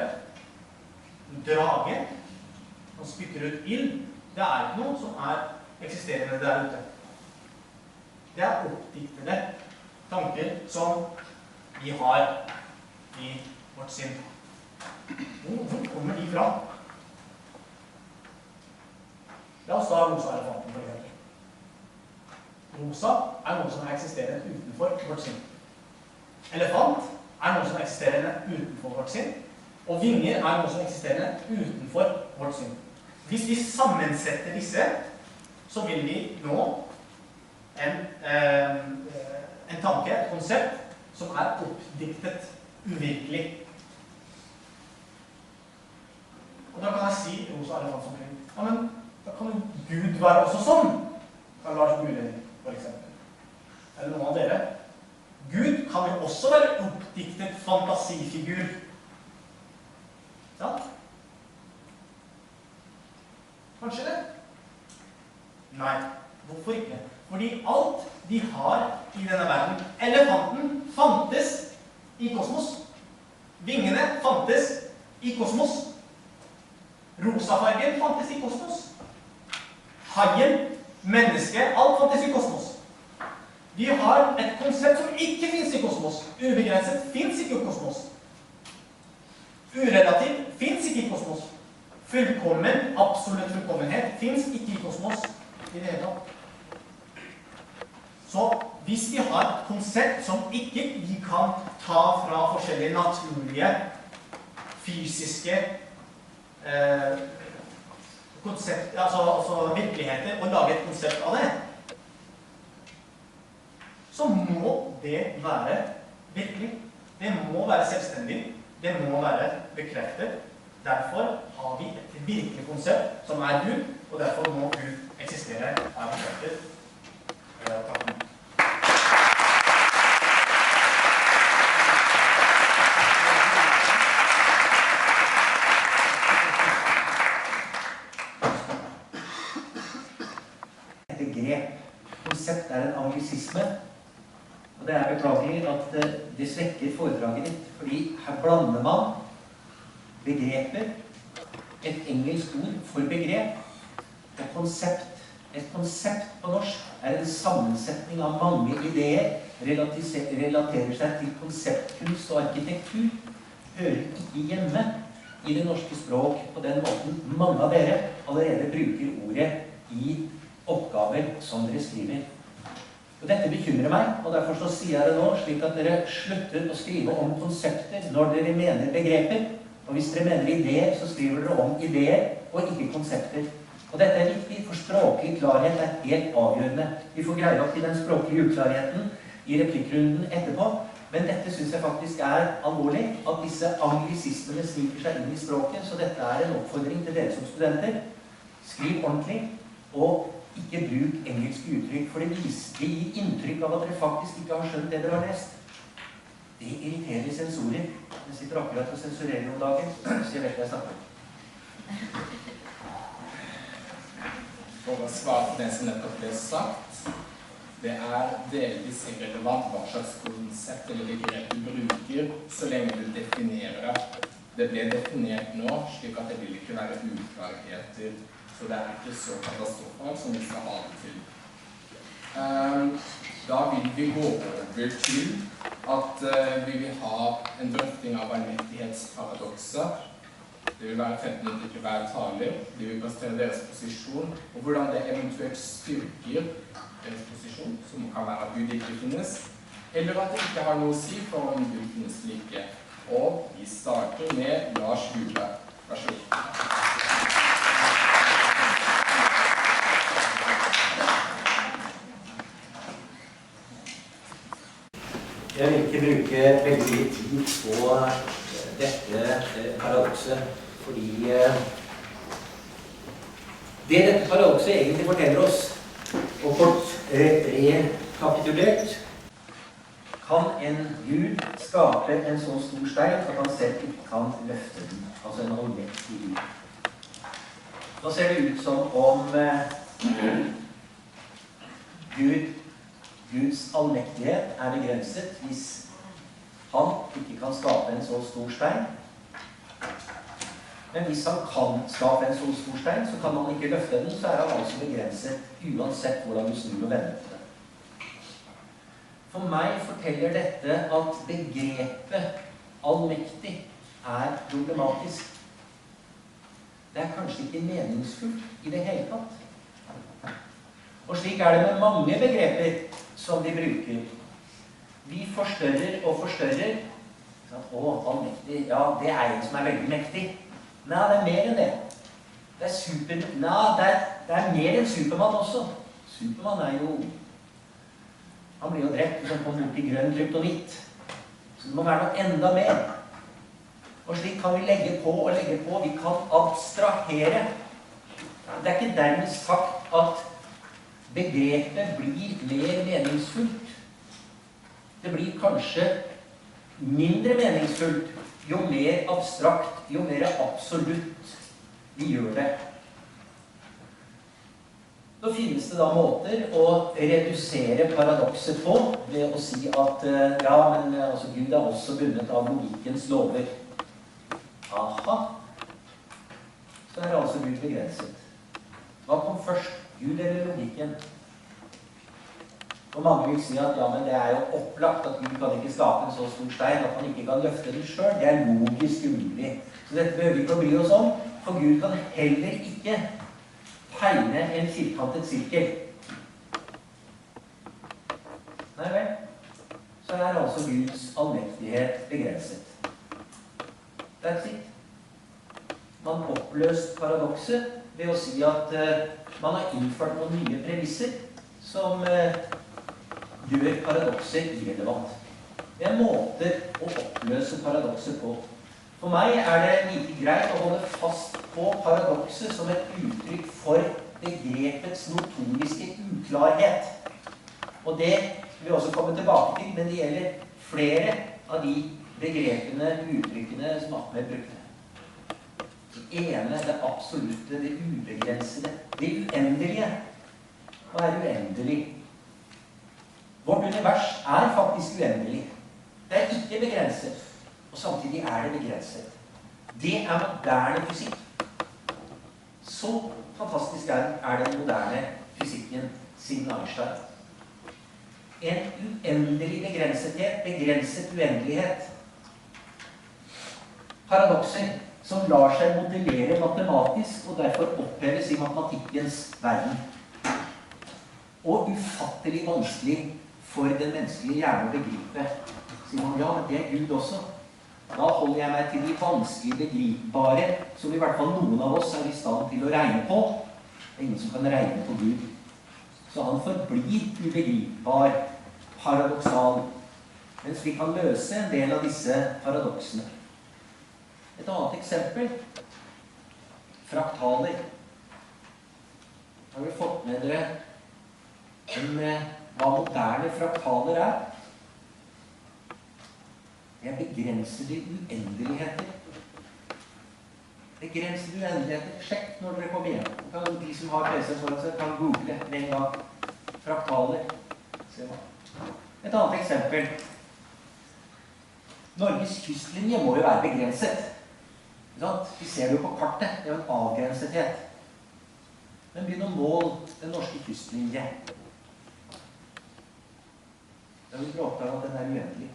Drage. Som spytter ut ild. Det er ikke noe som er eksisterende der ute. Det er oppdiktede tanker som vi har i vårt sinn. Hvor kommer de fra? La oss ta rosa-elefanten for eksempel. Rosa er noe som eksisterer utenfor vårt sinn. Elefant er noe som eksisterer utenfor vårt sinn. Og vinger er noe som eksisterer utenfor vårt syn. Hvis vi sammensetter disse, så vil vi nå en tanke, et konsept, som er oppdiktet, uvirkelig. Og da kan jeg si, Rosa er det noen som blir, ja, men da kan jo Gud være også sånn. Kan Lars Gulleri, for eksempel. Eller noen av dere. Gud kan jo også være oppdiktet fantasifigur. Sant? Kanskje det? Nei. Hvorfor ikke? Fordi alt de har i denne verden, elefanten fantes i kosmos. Vingene fantes i kosmos. Rosafargen fantes i kosmos. Haien, menneske, alt fantes i kosmos. Vi har et konsept som ikke finnes i kosmos. Ubegrenset finnes ikke i kosmos. Urelativ finnes ikke i kosmos. Fullkommen, absolutt fullkommenhet finnes ikke i kosmos i det hele tatt. Så hvis vi har et konsept som ikke vi kan ta fra forskjellige naturlige, fysiske konsept, altså virkeligheter, og lage et konsept av det, så må det være virkelig. Det må være selvstendig. Det må være bekreftet. Derfor har vi et virkelig konsept som er Gud, og derfor må Gud eksistere, er bekreftet. Takk. Konsept er en anglisisme, og det er beklagelig at det svekker foredraget ditt, fordi her blander man begreper, et engelsk ord for begrep, og konsept. Et konsept på norsk er en sammensetning av mange ideer, relaterer seg til konseptkunst og arkitektur, hører ikke hjemme i det norske språk på den måten mange av dere allerede bruker ordet i oppgaver som dere skriver. Og dette bekymrer meg, og derfor så sier jeg det nå, slik at dere slutter å skrive om konsepter når dere mener begreper. Og hvis dere mener ideer, så skriver dere om ideer og ikke konsepter. Og dette er viktig, for språklig klarhet er helt avgjørende. Vi får greie opp til den språklige uklarheten i replikkrunden etterpå, men dette synes jeg faktisk er alvorlig, at disse anglisistene sniker seg inn i språket, så dette er en oppfordring til dere som studenter. Skriv ordentlig, og ikke bruk engelske uttrykk, for det gir inntrykk av at dere faktisk ikke har skjønt det dere har lest. Det irriterer sensorer. Jeg sitter akkurat og sensurerer noen dager, så jeg vet hva jeg snakker om. For å svare på det som nettopp ble sagt, det er delvis irrelevant hva slags konsept eller begrep du bruker, så lenge du definerer det. Det ble definert nå, slik at det vil ikke være uklarheter. Så det er ikke så katastrofalt som vi skal ha det til. Da vil vi gå over til at vi vil ha en drøfting av allmektighetsparadoxer. Det vil være 15 minutter til hver taler. De vil presentere deres posisjon, og hvordan det eventuelt styrker deres posisjon, som kan være at Gud ikke finnes, eller at det ikke har noe å si for om Gud finnes eller ikke. Og vi starter med Lars Gule. Vær så god. Jeg vil ikke bruke veldig mye tid på dette paradokset, fordi det dette paradokset egentlig forteller oss, og kort rekapitulert, kan en Gud skape en så stor stein at han selv ikke kan løfte den, altså en allmektig Gud. Nå ser det ut som om Guds allmektighet er begrenset hvis han ikke kan skape en så stor stein. Men hvis han kan skape en så stor stein, så kan han ikke løfte den, så er han altså begrenset uansett hvordan du snur og vender på det. For meg forteller dette at begrepet allmektig er problematisk. Det er kanskje ikke meningsfullt i det hele tatt. Og slik er det med mange begreper som de bruker. Vi forstørrer og forstørrer. Å, allmektig, ja, det er en som er veldig mektig. Nei, det er mer enn det. Det er super... Nei, det er mer enn Supermann også. Supermann er jo... Han blir jo drept hvis han kommer bort i grønn kryptonitt. Så det må være noe enda mer. Og slik kan vi legge på og legge på. Vi kan abstrahere. Det er ikke dermed sagt at begrepet blir mer meningsfullt. Det blir kanskje mindre meningsfullt jo mer abstrakt, jo mer absolutt vi gjør det. Så finnes det da måter å redusere paradokset på ved å si at ja, men altså, Gud er også bundet av logikkens lover. Aha. Så er altså Gud begrenset. Hva kom først? Gud eller logikken? Og mange vil si at ja, men det er jo opplagt at Gud kan ikke skape en så stor stein at han ikke kan løfte den selv. Det er logisk umulig. Så dette behøver vi ikke å bry oss om, for Gud kan heller ikke tegne en firkantet sirkel. Nei vel, så er altså Guds allmektighet begrenset. That's it. Man oppløst paradokset ved å si at man har innført noen nye premisser som gjør paradokset irrelevant. Det er måter å oppløse paradokset på. For meg er det like greit å holde fast på paradokset som et uttrykk for begrepets notoriske uklarhet. Og det vil vi også komme tilbake til, men det gjelder flere av de begrepene, uttrykkene som Ahmed brukte. Det ene, det absolutte, det ubegrensede, det uendelige. Hva er uendelig? Vårt univers er faktisk uendelig. Det er ikke begrenset, og samtidig er det begrenset. Det er moderne fysikk. Så fantastisk er den moderne fysikken siden Einstein. En uendelig begrensethet, begrenset uendelighet. Paradokser som lar seg modellere matematisk og derfor oppheves i matematikkens verden. Og ufattelig vanskelig for den menneskelige hjerne å begripe. Sier man, ja, men det er Gud også. Da holder jeg meg til de vanskelig begripbare, som i hvert fall noen av oss er i stand til å regne på. Det er ingen som kan regne på Gud. Så han forblir ubegripbar, paradoksal, mens vi kan løse en del av disse paradoksene. Et annet eksempel, fraktaler. Har vi fått med dere hva moderne fraktaler er? Det er begrensede uendeligheter. Begrensede uendeligheter. Sjekk når dere kommer hjem. De som har PC foran seg, kan google med en gang. Fraktaler. Et annet eksempel. Norges kystlinje må jo være begrenset. Vi ser det jo på kartet. Det er jo en avgrensethet. Men begynn å måle den norske kystlinje. Da vil dere oppdage at den er uendelig.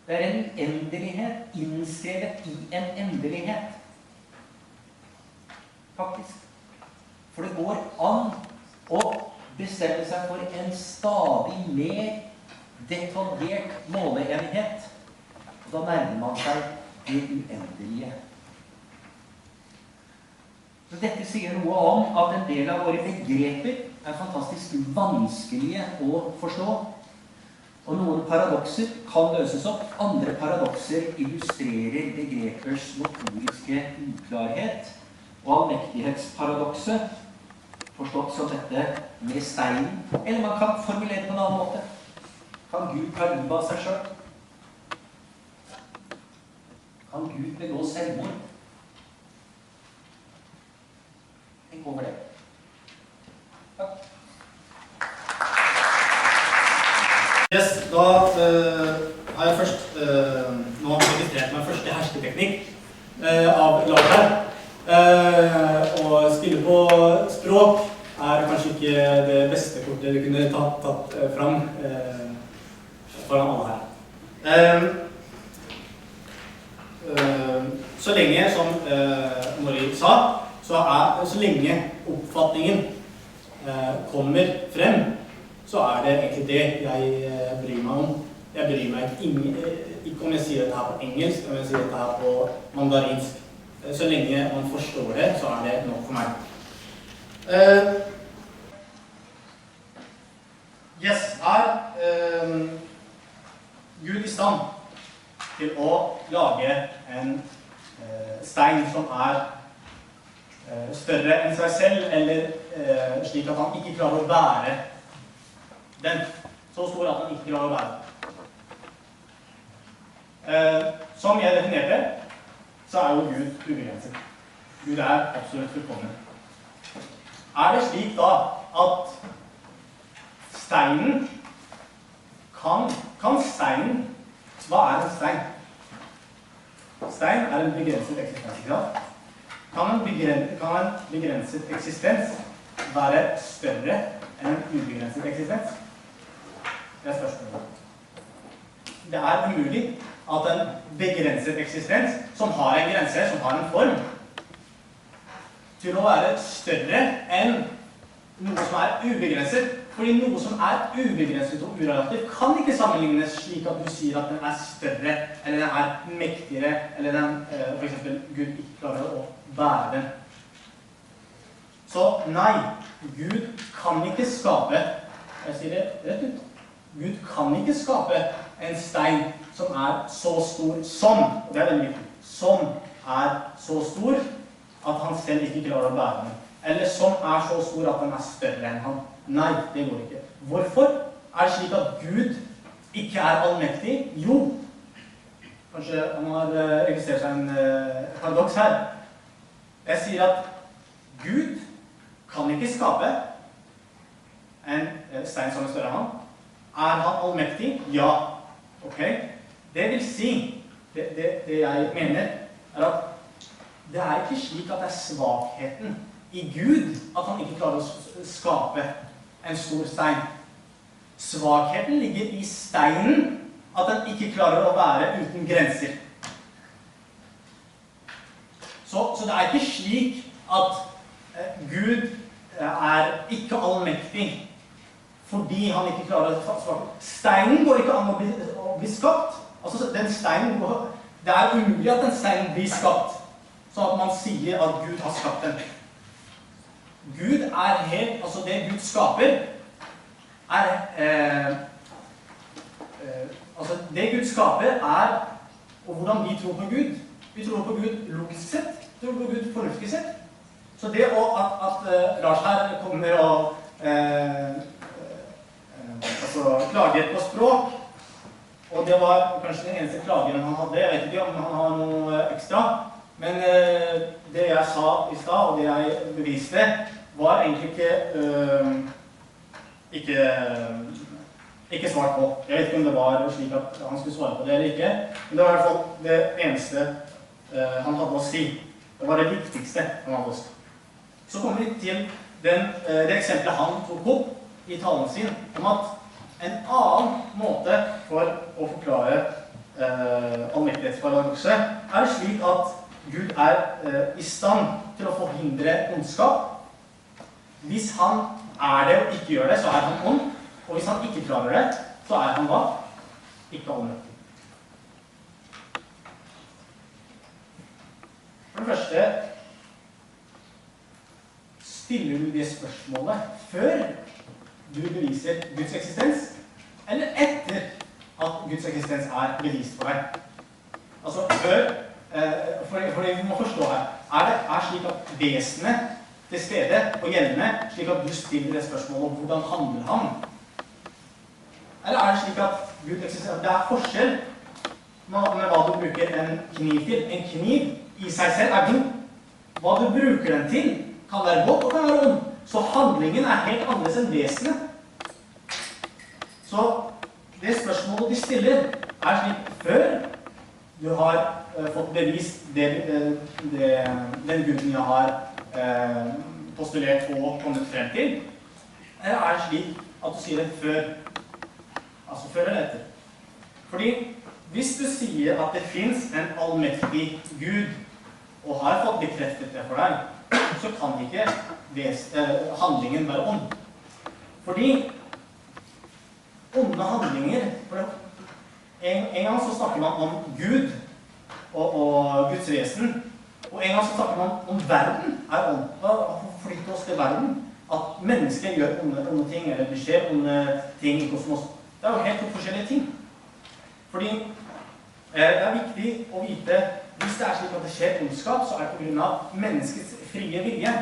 Det er en uendelighet innskrevet i en endelighet. Faktisk. For det går an å bestemme seg for en stadig mer detaljert måleenighet. Og da nærmer man seg det uendelige. Så dette sier noe om at en del av våre begreper er fantastisk vanskelige å forstå. Og noen paradokser kan løses opp. Andre paradokser illustrerer begrepers notoriske uklarhet. Og allmektighetsparadokset, forstått som dette med steinen. Eller man kan formulere på en annen måte. Kan Gud ta livet av seg selv? Kan Gud begå selvmord? Tenk over det. Takk. Yes, da har jeg først nå registrert meg første hersketeknikk av Lars her. Å spille på språk er kanskje ikke det beste kortet du kunne tatt fram foran alle her. Så lenge, som Marie sa, så lenge oppfatningen kommer frem, så er det egentlig det jeg bryr meg om. Jeg bryr meg ikke om jeg sier dette her på engelsk, om jeg sier dette her på mandarinsk. Så lenge man forstår det, så er det nok for meg. Gud i stand til å lage en stein som er større enn seg selv, eller slik at han ikke klarer å bære den. Så stor at han ikke klarer å bære den. Som jeg definerte, så er jo Gud ubegrenset. Gud er absolutt fullkommen. Er det slik da at steinen kan steinen, hva er en stein? Stein er en begrenset eksistensgrad. Kan en begrenset eksistens være større enn en ubegrenset eksistens? Det er spørsmålet. Det er umulig at en begrenset eksistens, som har en grense, som har en form, til å være større enn noe som er ubegrenset. Fordi noe som er ubegrenset og urelativt kan ikke sammenlignes slik at du sier at den er større, eller den er mektigere, eller den, for eksempel, Gud ikke klarer å bære den. Så nei, Gud kan ikke skape, jeg sier det rett ut, Gud kan ikke skape en stein som er så stor som, og det er veldig viktig, som er så stor at han selv ikke klarer å bære den. Eller som er så stor at den er større enn han. Nei, det går ikke. Hvorfor er det slik at Gud ikke er allmektig? Jo, kanskje han har registrert seg en paradoks her. Jeg sier at Gud kan ikke skape en stein som er større enn han. Er han allmektig? Ja. Ok. Det vil si, det jeg mener, er at det er ikke slik at det er svakheten i Gud at han ikke klarer å skape en stor stein. Svakheten ligger i steinen, at den ikke klarer å være uten grenser. Så det er ikke slik at Gud er ikke allmektig fordi han ikke klarer å skape. Steinen går ikke an å bli skapt. Altså, den steinen det er umulig at den steinen blir skapt, sånn at man sier at Gud har skapt den. Gud er helt, altså det Gud skaper, altså det Gud skaper og hvordan vi tror på Gud. Vi tror på Gud logisk sett, vi tror på Gud fornuftig sett. Så det at Lars her kommer og klager på språk, og det var kanskje den eneste klagen han hadde, jeg vet ikke om han har noe ekstra, men det jeg sa i stad, og det jeg beviste, var egentlig ikke svart på. Jeg vet ikke om det var slik at han skulle svare på det eller ikke, men det var i hvert fall det eneste han hadde å si. Det var det viktigste han hadde å si. Så kommer vi til det eksempelet han tok opp i talen sin, om at en annen måte for å forklare allmektighetsparadoxet er slik at Gud er i stand til å forhindre ondskap. Hvis han er det og ikke gjør det, så er han ond. Og hvis han ikke klarer det, så er han hva? Ikke allmektig. For det første, stiller du det spørsmålet før du beviser Guds eksistens, eller etter at Guds eksistens er bevist for deg? Altså før, for det vi må forstå her, er slik at vesenet til stede og gjeldende, slik at du stiller det spørsmålet om hvordan handler han? Eller er det slik at Gud eksisterer? Det er forskjell med hva du bruker en kniv til. En kniv i seg selv er god. Hva du bruker den til kan være godt og kan være ond. Så handlingen er helt annerledes enn vesenet. Så det spørsmålet de stiller er slik før du har fått bevist den guden jeg har postulert og kommet frem til, eller er det slik at du sier det før, altså før eller etter? Fordi hvis du sier at det finnes en allmektig Gud og har fått bekreftet det for deg, så kan ikke handlingen være ond. Fordi onde handlinger, en gang så snakker man om Gud og Guds vesen, Og en gang så snakker man om verden er ånd. Da forflytter oss til verden. At mennesker gjør onde ting, eller det skjer onde ting i kosmos. Det er jo helt to forskjellige ting. Fordi det er viktig å vite, hvis det er slik at det skjer ondskap, så er det på grunn av menneskets frie vilje.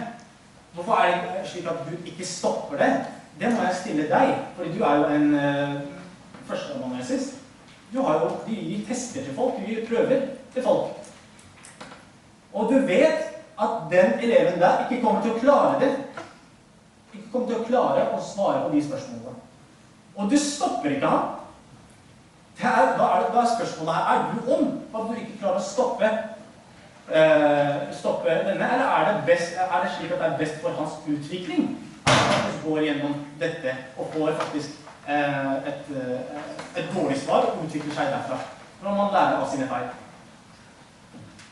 Hvorfor er det slik at Gud ikke stopper det? Det må jeg stille deg, fordi du er jo en førsteamanuensis. Du gir tester til folk, du gir prøver til folk. Og du vet at den eleven der ikke kommer til å klare det. Ikke kommer til å klare å svare på de spørsmålene. Og du stopper ikke han. Hva er spørsmålet her? Er du om at du ikke klarer å stoppe denne, eller er det slik at det er best for hans utvikling at han går gjennom dette og får faktisk et dårlig svar og utvikler seg derfra, når man lærer av sine feil.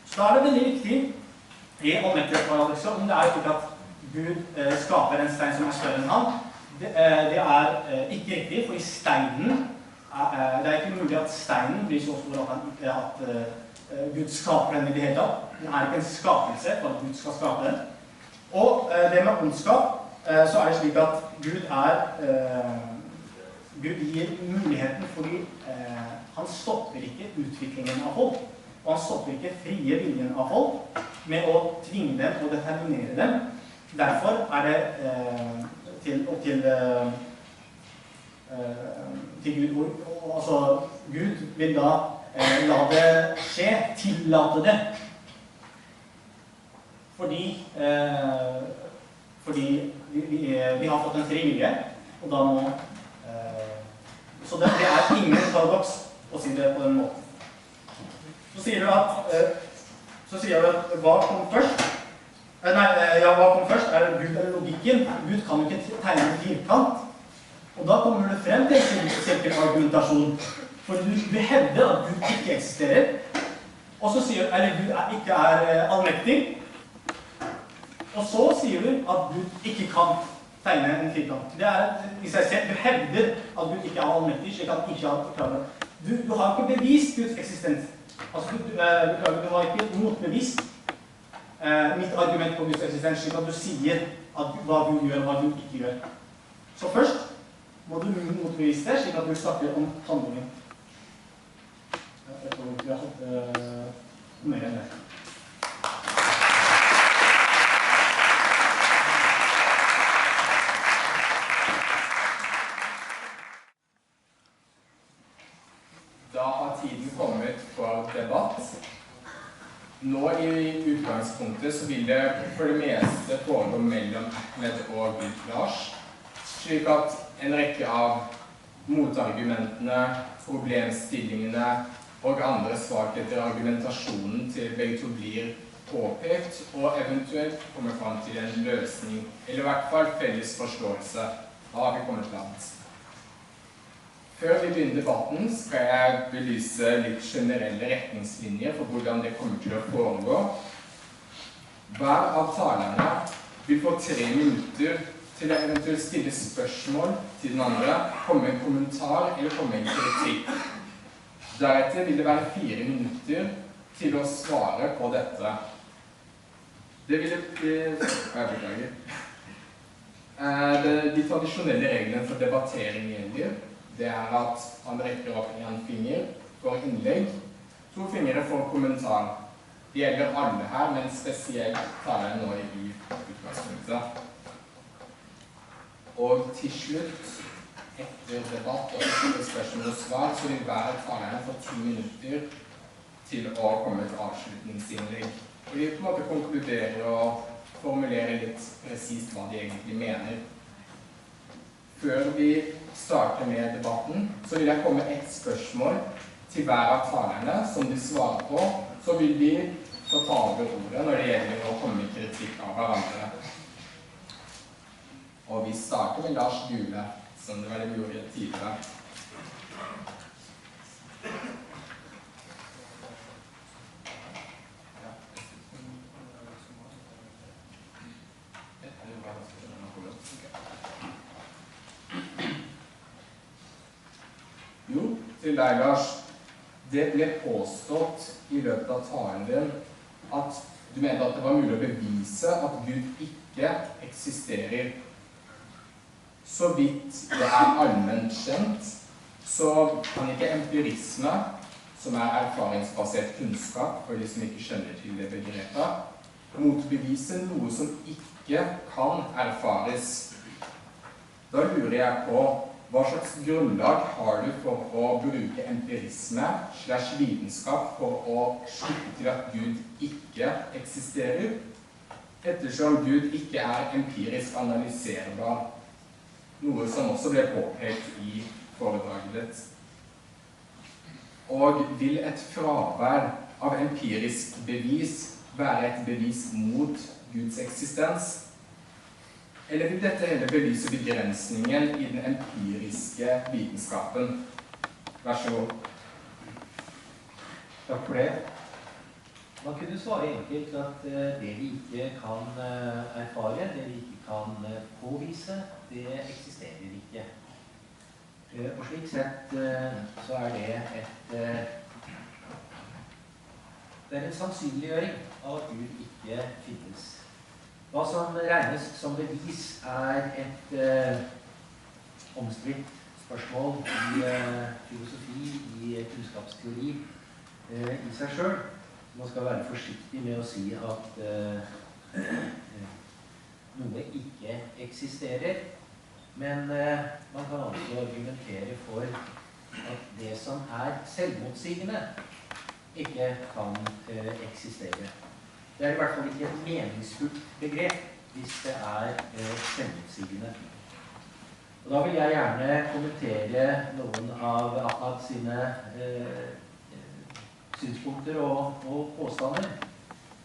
Så da er det veldig viktig i allmektighetsparadokset, om det er slik at Gud skaper en stein som er større enn han. Det er ikke riktig, fordi steinen, det er ikke mulig at steinen blir så stor at Gud skaper den i det hele tatt. Den er ikke en skapelse for at Gud skal skape den. Og det med ondskap, så er det slik at Gud gir muligheten fordi han stopper ikke utviklingen av folk, og han stopper ikke frie viljen av folk med å tvinge dem og determinere dem. Derfor er det til Gud, altså Gud vil da la det skje, tillate det. Fordi vi har fått en fri vilje, og da må så det er ingen paradoks å si det på den måten. Så sier du at hva kom først? Hva kom først? Er det Gud eller logikken? Gud kan jo ikke tegne en firkant. Og da kommer du frem til en sirkelargumentasjon. For du hevder at Gud ikke eksisterer, og så sier du at Gud ikke er allmektig. Og så sier du at Gud ikke kan tegne en firkant. Det er i seg selv. Du hevder at Gud ikke er allmektig, slik at han ikke har klaret. Du har ikke bevist Guds eksistens. Altså, du har ikke motbevist mitt argument på Guds eksistens, slik at du sier at hva Gud gjør, og hva Gud ikke gjør. Så først må du motbevise det, slik at du snakker om handlingen. Jeg tror ikke vi har fått mer enn det. Da har tiden kommet for debatt. Nå i utgangspunktet så vil det for det meste foregå mellom Ahmed og Lars, slik at en rekke av motargumentene, problemstillingene og andre svakheter i argumentasjonen til begge to blir påpekt, og eventuelt kommer fram til en løsning, eller i hvert fall felles forståelse. Da har vi kommet langt. Før vi begynner debatten skal jeg belyse litt generelle retningslinjer for hvordan det kommer til å foregå. Hver av talerne vil få 3 minutter til å eventuelt stille spørsmål til den andre, komme med en kommentar eller komme med en kritikk. Deretter vil det være 4 minutter til å svare på dette. Det vil de tradisjonelle reglene for debattering gjelder. Det er at han rekker opp 1 finger for innlegg, 2 fingre for kommentar. Det gjelder alle her, men spesielt tar jeg nå i utgangspunktet. Og til slutt, etter debatt og etter spørsmål og svar, så vil hver talerne få 10 minutter til å komme til avslutningsinnlegg. Og de på en måte konkluderer og formulerer litt presist hva de egentlig mener. Før vi starter med debatten, så vil jeg komme med et spørsmål til hver av talerne som de svarer på, så vil de få ta over ordet når det gjelder å komme med kritikk av hverandre. Og vi starter med Lars Gule, som det var det vi gjorde tidligere. Jo, til deg, Lars. Det ble påstått i løpet av talen din at du mente at det var mulig å bevise at Gud ikke eksisterer. Så vidt det er allment kjent, så kan ikke empirisme, som er erfaringsbasert kunnskap for de som ikke kjenner til det begrepet, motbevise noe som ikke kan erfares. Da lurer jeg på, hva slags grunnlag har du for å bruke empirisme slash vitenskap for å slutte til at Gud ikke eksisterer, ettersom Gud ikke er empirisk analyserbar, noe som også ble påpekt i foredraget ditt. Og vil et fravær av empirisk bevis være et bevis mot Guds eksistens? Eller vil dette heller belyse begrensningen i den empiriske vitenskapen? Vær så god. Takk for det. Man kunne svare enkelt at det vi ikke kan erfare, det vi ikke kan påvise, det eksisterer ikke. Og slik sett så er det en sannsynliggjøring av at Gud ikke finnes. Hva som regnes som bevis er et omstridt spørsmål i filosofi, i kunnskapsteori i seg selv. Man skal være forsiktig med å si at noe ikke eksisterer, men man kan altså argumentere for at det som er selvmotsigende, ikke kan eksistere. Det er i hvert fall ikke et meningsfullt begrep hvis det er selvmotsigende. Og da vil jeg gjerne kommentere noen av Ahmad sine synspunkter og påstander.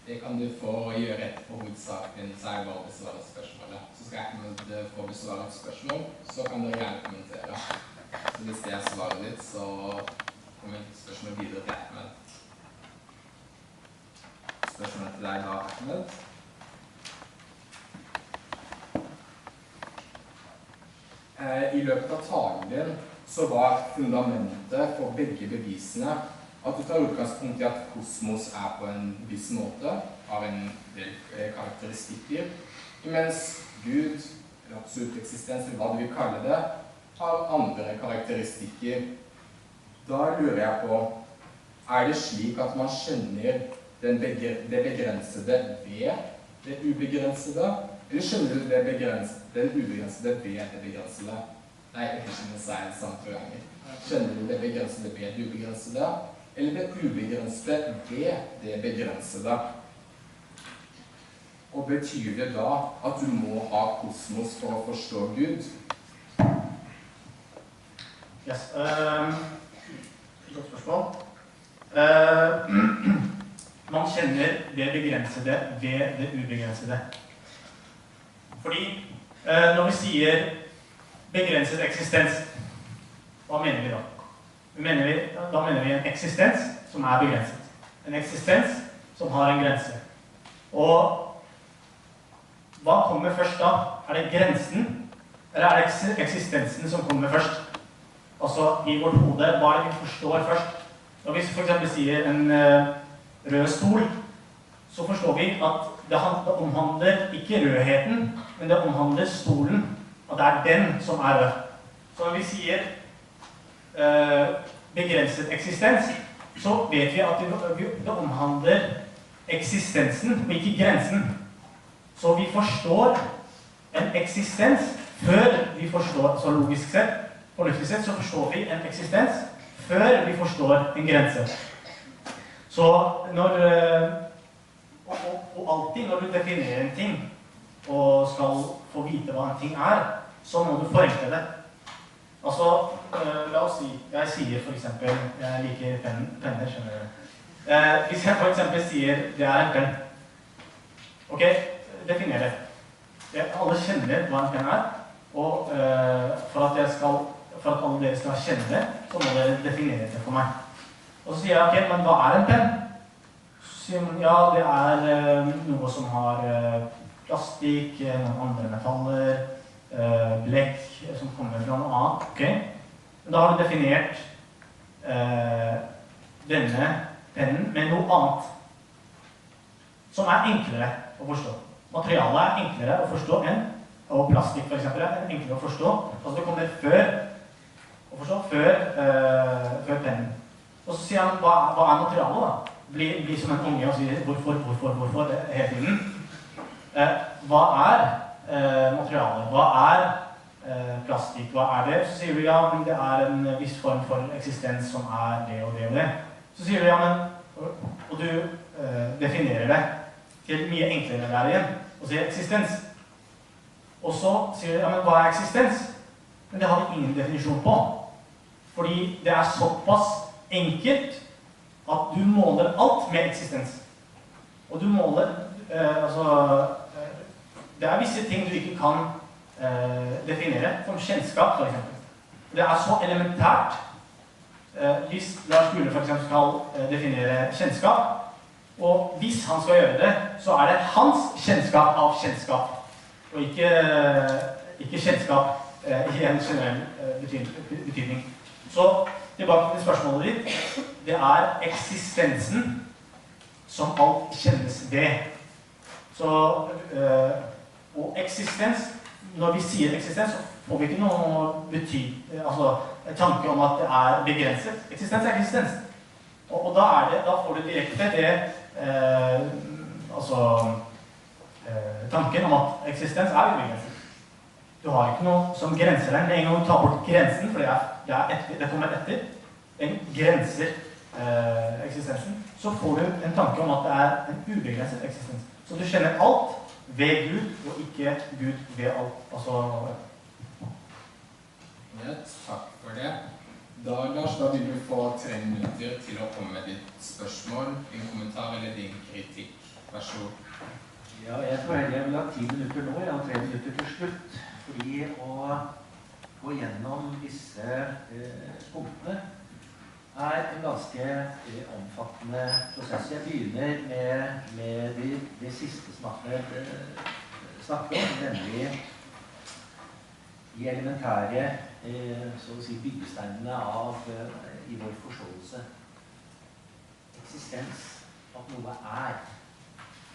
Det kan du få gjøre etter hovedsaken, så jeg bare besvare spørsmålet. Så skal jeg få besvare et spørsmål, så kan dere gjerne kommentere. Så hvis det er svaret ditt, så kommer spørsmålet videre til Ahmed. Spørsmålet til deg da, Ahmed. I løpet av talen din så var fundamentet for begge bevisene at du tar utgangspunkt i at kosmos er på en viss måte, av en del karakteristikker, mens Gud, eller absolutt eksistens, eller hva du vil kalle det, har andre karakteristikker. Da lurer jeg på, er det slik at man skjønner det begrensede ved det ubegrensede, eller skjønner du den ubegrensede ved det begrensede? Nei, jeg kan ikke si det samme for ganger. Skjønner du det begrensede ved det ubegrensede, eller det ubegrensede ved det begrensede? Og betyr det da at du må ha kosmos for å forstå Gud? Yes. Godt spørsmål. Man kjenner det begrensede ved det ubegrensede. Fordi når vi sier begrenset eksistens, hva mener vi da? Da mener vi en eksistens som er begrenset. En eksistens som har en grense. Og hva kommer først da? Er det grensen, eller er det eksistensen som kommer først? Altså i vårt hode, hva er det vi forstår først? Når vi for eksempel sier en rød stol, så forstår vi at det omhandler ikke rødheten, men det omhandler stolen, at det er den som er rød. Så når vi sier begrenset eksistens, så vet vi at det omhandler eksistensen, og ikke grensen. Så vi forstår en eksistens før vi forstår, så logisk sett, fornuftig sett, så forstår vi en eksistens før vi forstår en grense. Så når, og alltid når du definerer en ting, og skal få vite hva en ting er, så må du forenkle det. Altså, la oss si, jeg sier for eksempel, jeg liker penner, skjønner du. Hvis jeg for eksempel sier, det er en penn. Ok, definer det. Alle kjenner hva en penn er, og for at alle dere skal kjenne det, så må dere definere det for meg. Og så sier jeg, ok, men hva er en penn? Så sier man, ja, det er noe som har plastikk, noen andre metaller, blekk som kommer fra noe annet, ok? Men da har du definert denne pennen med noe annet. som enklere å forstå. Materialet enklere å forstå enn, og plastikk for eksempel enklere å forstå. Altså det kommer før pennen. Og så sier han, hva materialet da? Blir som en unge og sier hvorfor hele tiden. Hva materialet? Hva plastikk? Hva det? Så sier vi, ja, men det en viss form for eksistens som det og det og det. Så sier vi, ja, men, og du definerer det til mye enklere der igjen, og sier eksistens. Og så sier vi, ja, men hva eksistens? Men det har vi ingen definisjon på. Fordi det såpass enkelt at du måler alt med eksistens. Og du måler, det visse ting du ikke kan definere, som kjennskap for eksempel. Det så elementært. Hvis Lars Gule for eksempel skal definere kjennskap, og hvis han skal gjøre det, så det hans kjennskap av kjennskap, og ikke kjennskap i en generell betydning. Så tilbake til spørsmålet ditt. Det eksistensen som alt kjennes ved. Så, og eksistens, når vi sier eksistens, så får vi ikke noe tanke om at det begrenset. Eksistens eksistens. Og da får du direkte tanken om at eksistens ubegrenset. Du har ikke noe som grenser deg. Med en gang du tar bort grensen, for det kommer etter, den grenser eksistensen, så får du en tanke om at det en ubegrenset eksistens. Så du kjenner alt ved Gud, og ikke Gud ved alt. Ja, takk for det. Lars, da vil du få 3 minutter til å komme med ditt spørsmål, din kommentar eller din kritikk. Vær så god. Ja, jeg tror jeg vil ha 10 minutter nå, jeg har 3 minutter til slutt. Fordi å gå gjennom disse punktene en ganske omfattende prosess. Jeg begynner med det siste som Ahmed snakket om, nemlig de elementære så å si byggesteinene i vår forståelse. Eksistens, at noe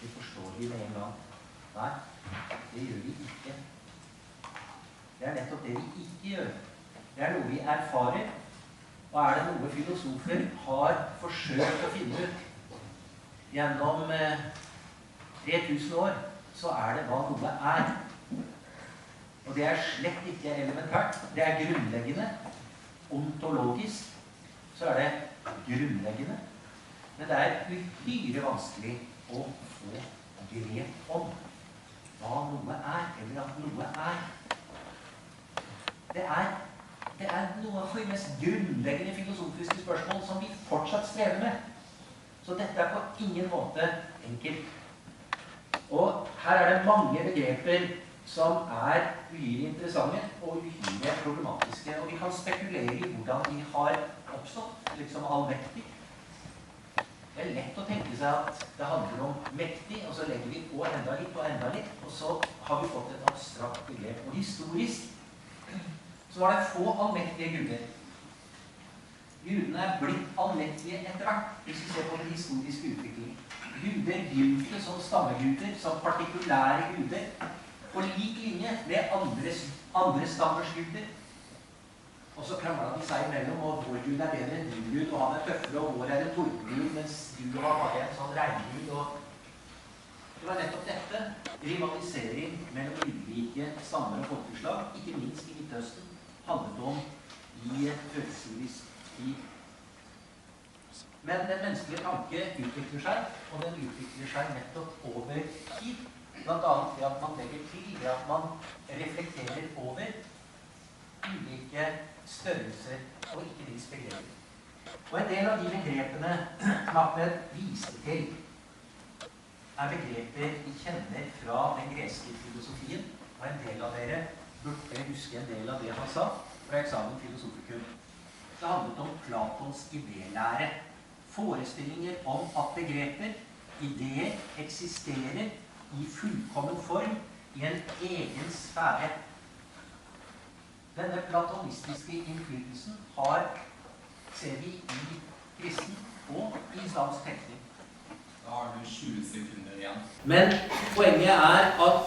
det forstår vi med en gang. Nei, det gjør vi ikke. Det nettopp det vi ikke gjør. Det noe vi erfarer, og det noe filosofer har forsøkt å finne ut gjennom 3000 år, så det hva noe Og det slett ikke elementært. Det grunnleggende. Ontologisk så det grunnleggende. Men det uhyre vanskelig å få grep om hva noe eller at noe Det noe av de mest grunnleggende filosofiske spørsmål som vi fortsatt strever med. Så dette på ingen måte enkelt. Og her det mange begreper som uhyre interessante og uhyre problematiske. Og vi kan spekulere i hvordan de har oppstått, liksom allmektig. Det lett å tenke seg at det handler om mektig, og så legger vi på enda litt, og så har vi fått et abstrakt begrep. Og historisk så var det få allmektige guder. Gudene blitt allmektige etter hvert, hvis vi ser på den historiske utviklingen. Guder begynte som stammeguder, som partikulære guder, på lik linje med andre stammers guder. Og så kranglet de seg imellom, og vår Gud bedre enn din Gud, og han tøffere, og vår en torpegud, mens du har bare en sånn regngud. Det var nettopp dette, rivalisering mellom ulike stammer og folkeslag, ikke minst i Midtøsten, handlet om i førhistorisk tid. Men den menneskelige tanke utvikler seg, og den utvikler seg nettopp over tid. Blant annet ved at man legger til, ved at man reflekterer over ulike størrelser og ikke minst begreper. Og en del av de begrepene Ahmed viste til, begreper vi kjenner fra den greske filosofien, og en del av dere burde huske en del av det han sa fra eksamen filosofikum. Det handlet om Platons idélære. Forestillinger om at begreper, ideer, eksisterer i fullkommen form i en egen sfære. Denne platonistiske innflytelsen ser vi i kristen og i islamsk tenkning. Da har du 20 sekunder igjen. Men poenget er at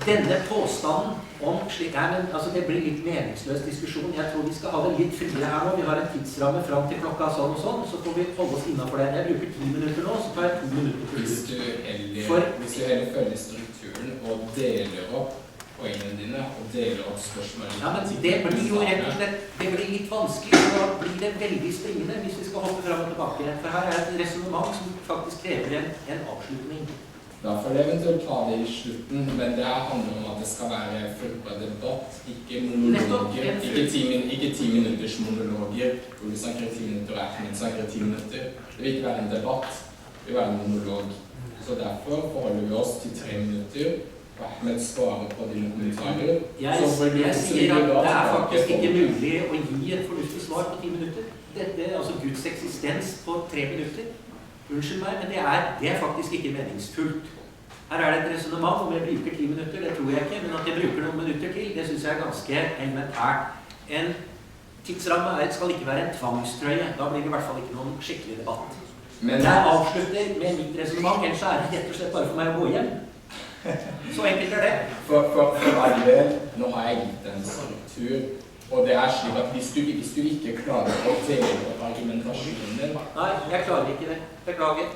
denne påstanden om slik her, men altså det blir litt meningsløs diskusjon. Jeg tror vi skal ha det litt friere her nå. Vi har en tidsramme fram til klokka sånn og sånn, så får vi holde oss innenfor det. Jeg bruker 10 minutter nå, så tar jeg 2 minutter til Hvis slutt. du heller følger strukturen og deler opp poengene dine, og deler opp spørsmålene. Ja, men det blir jo rett og slett, det blir litt vanskelig, så da blir det veldig springende hvis vi skal hoppe fram og tilbake. For her er et resonemang som faktisk krever en avslutning. Da får du eventuelt ta det i slutten, men det her handler om at det skal være fullbart debatt, ikke monologer, ikke 10 minutters monologer, hvor du snakker i 10 minutter og Ahmed snakker i 10 minutter. Det vil ikke være en debatt, det vil være en monolog. Så derfor forholder vi oss til 3 minutter, og Ahmed svarer på dine kommentarer. Jeg sier at det er faktisk ikke mulig å gi et fornuftig svar på 10 minutter. Dette, altså Guds eksistens på 3 minutter. Unnskyld meg, men det er faktisk ikke meningsfullt. Her er det et resonemang om jeg bruker 10 minutter, det tror jeg ikke, men at jeg bruker noen minutter til, det synes jeg er ganske elementært. En tidsramme skal ikke være en tvangstrøye, da blir det i hvert fall ikke noen skikkelig debatt. Men jeg avslutter med mitt resonemang, ellers er det rett og slett bare for meg å gå hjem. Så enkelt er det. For all del, nå har jeg gitt en struktur, og det er slik at hvis du ikke klarer å dele opp argumentasjonen din... Nei, jeg klarer ikke det. Beklager.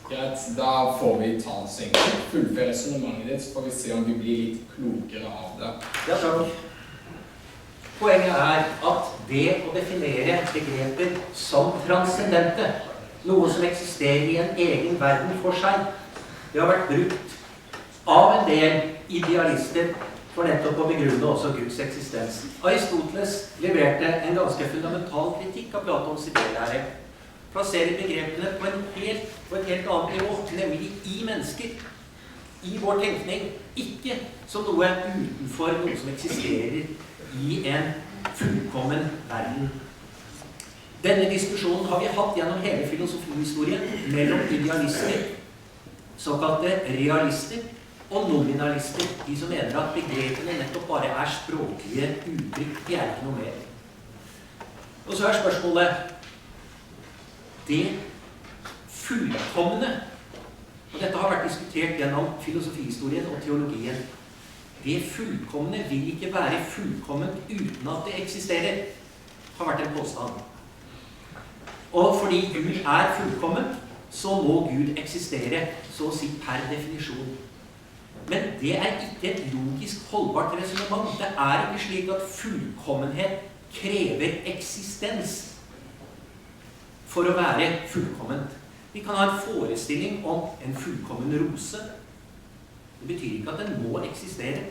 Greit, da får vi ta oss egentlig fullføre resonemanget ditt, så får vi se om vi blir litt klokere av det. Ja, takk. Poenget er at det å definere begreper som transcendente, noe som eksisterer i en egen verden for seg, det har vært brukt av en del idealister for nettopp å begrunne også Guds eksistens. Aristoteles leverte en ganske fundamental kritikk av Platons idélære. Plasserer begrepene på et helt annet nivå, nemlig i mennesker, i vår tenkning, ikke som noe utenfor noe som eksisterer i en fullkommen verden. Denne diskusjonen har vi hatt gjennom hele filosofihistorien mellom idealister, såkalte realister, og nominalister, de som mener at begrepene nettopp bare er språklige uttrykk, de er ikke noe mer. Og så er spørsmålet det fullkomne, og dette har vært diskutert gjennom filosofihistorien og teologien, det fullkomne vil ikke være fullkomment uten at det eksisterer, har vært en påstand. Og fordi Gud er fullkommen, så må Gud eksistere, så å si per definisjon. Men det er ikke et logisk holdbart resonemang. Det er ikke slik at fullkommenhet krever eksistens for å være fullkomment. Vi kan ha en forestilling om en fullkommen rose. Det betyr ikke at den må eksistere.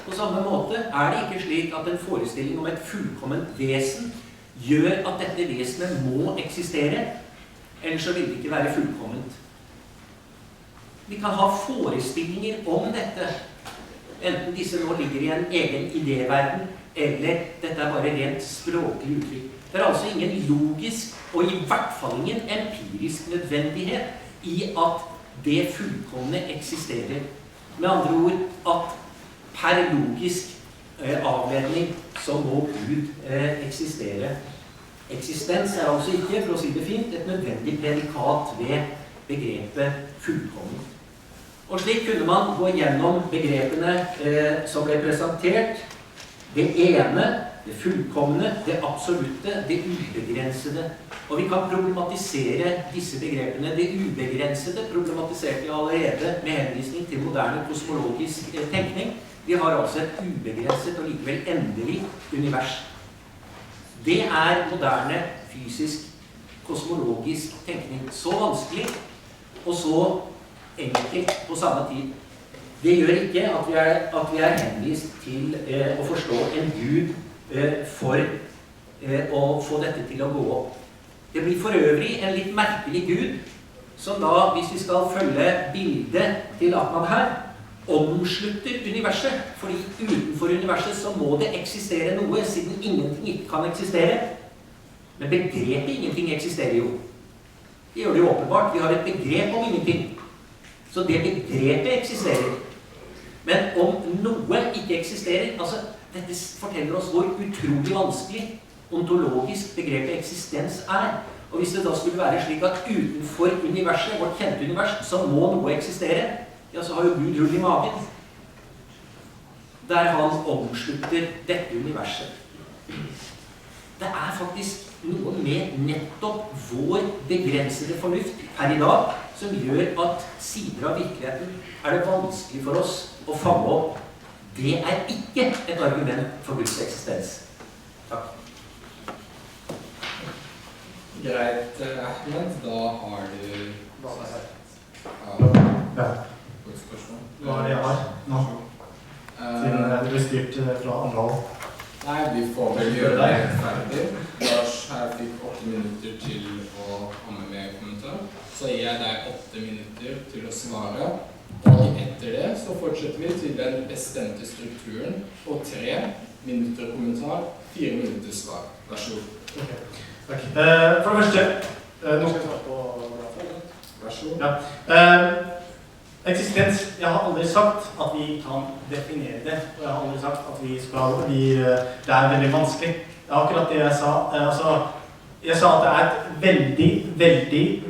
På samme måte er det ikke slik at en forestilling om et fullkomment vesen gjør at dette vesenet må eksistere, ellers så vil det ikke være fullkomment. Vi kan ha forestillinger om dette, enten disse nå ligger i en egen idéverden, eller dette er bare rent språklig uttrykk. Det er altså ingen logisk, og i hvert fall ingen empirisk nødvendighet i at det fullkomne eksisterer. Med andre ord, at per logisk avledning så må Gud eksistere. Eksistens er altså ikke, for å si det fint, et nødvendig predikat ved begrepet fullkommen. Og slik kunne man gå gjennom begrepene som ble presentert. Det ene, det fullkomne, det absolutte, det ubegrensede. Og vi kan problematisere disse begrepene. Det ubegrensede problematiserte jeg allerede med henvisning til moderne kosmologisk tenkning. Vi har altså et ubegrenset og likevel endelig univers. Det er moderne fysisk kosmologisk tenkning. Så vanskelig og så enkelt på samme tid. Det gjør ikke at vi er henvist til å forstå en Gud for å få dette til å gå opp. Det blir for øvrig en litt merkelig Gud, som da, hvis vi skal følge bildet til Atman her, omslutter universet. Fordi utenfor universet så må det eksistere noe, siden ingenting ikke kan eksistere. Men begrepet ingenting eksisterer jo. Det gjør det jo åpenbart. Vi har et begrep om ingenting. Så det begrepet eksisterer. Men om noe ikke eksisterer, altså dette forteller oss hvor utrolig vanskelig ontologisk begrepet eksistens er. Og hvis det da skulle være slik at utenfor universet, vårt kjente univers, så må noe eksistere, ja, så har jo Gud hull i magen. Der han omslutter dette universet. Det er faktisk noe med nettopp vår begrensede fornuft her i dag, som gjør at sider av virkeligheten er det vanskelig for oss å fange opp. Det er ikke et argument for Guds eksistens. Takk. Greit, Ahmed. Da har du et spørsmål. Hva er det jeg har nå? Siden det blir styrt fra andre hold. Nei, vi får vel gjøre det ferdig. Lars her fikk 8 minutter til å komme med kommentar. Så gir jeg deg 8 minutter til å svare. Og etter det så fortsetter vi til den bestemte strukturen. Og 3 minutter kommentar, 4 minutter svar. Vær så god. Okay. Takk. For det første, nå skal jeg svare på Vær så god. Ja. Eksistens, jeg har aldri sagt at vi kan definere det, og jeg har aldri sagt at det er veldig vanskelig. Det er akkurat det jeg sa. Jeg sa at det er et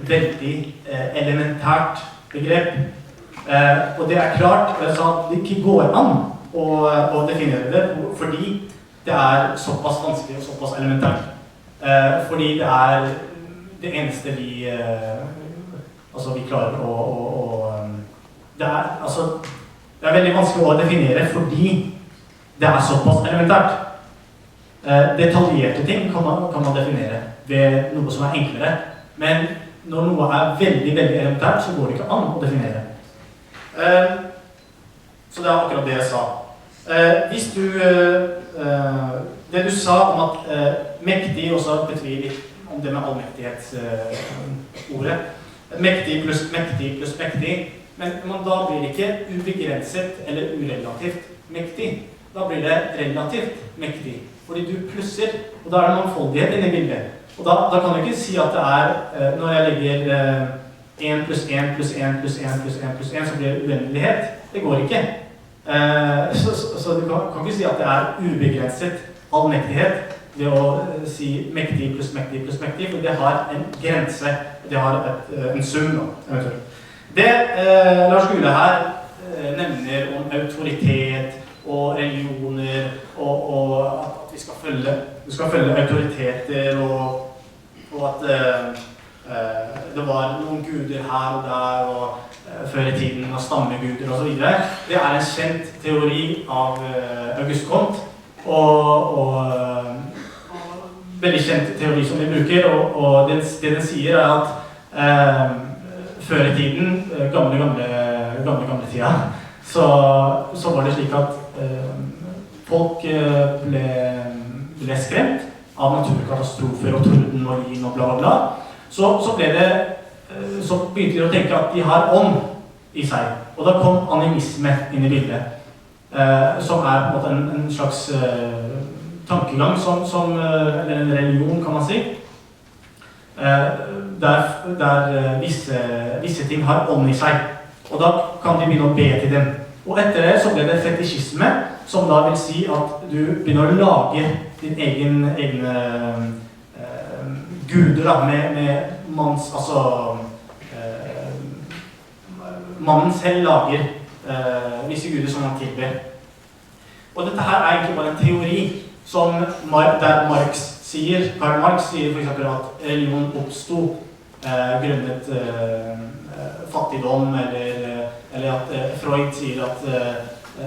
veldig elementært begrep. Og det er klart, og jeg sa at det ikke går an å definere det, fordi det er såpass vanskelig og såpass elementært. Fordi det er det eneste vi klarer å det er veldig vanskelig å definere fordi det er såpass elementært. Detaljerte ting kan man definere ved noe som er enklere. Men når noe er veldig elementært, så går det ikke an å definere. Så det er akkurat det jeg sa. Hvis det du sa om at mektig også betyr litt om det med allmektighetsordet. Mektig pluss mektig. Men da blir det ikke ubegrenset eller urelativt mektig. Da blir det relativt mektig. Fordi du plusser, og da er det mangfoldighet inne i bildet. Og da kan du ikke si at det er, når jeg legger 1 pluss 1 pluss 1 pluss 1 pluss 1 pluss 1, så blir det uendelighet. Det går ikke. Så du kan ikke si at det er ubegrenset allmektighet ved å si mektig pluss mektig pluss mektig, for det har en grense, det har en sum da, eventuelt. Det Lars Gule her nevner om autoritet og religioner og at vi skal følge autoriteter og at det var noen guder her og der og før i tiden og stammeguder og så videre. Det er en kjent teori av Auguste Comte og veldig kjent teori som vi bruker, og det den sier er at før i tiden, gamle tida, så var det slik at folk ble skremt av naturkatastrofer og torden og lyn og bla bla bla. Så begynte de å tenke at de har ånd i seg, og da kom animisme inn i bildet, som er på en måte en slags tankegang, eller en religion kan man si, der visse ting har ånd i seg, og da kan de begynne å be til dem. Og etter det så ble det fetisjisme, som da vil si at du begynner å lage din egne guder da, med mannen selv lager visse guder som han tilber. Og dette her er egentlig bare en teori som der Karl Marx sier for eksempel at religion oppstod grunnet fattigdom, eller at Freud sier at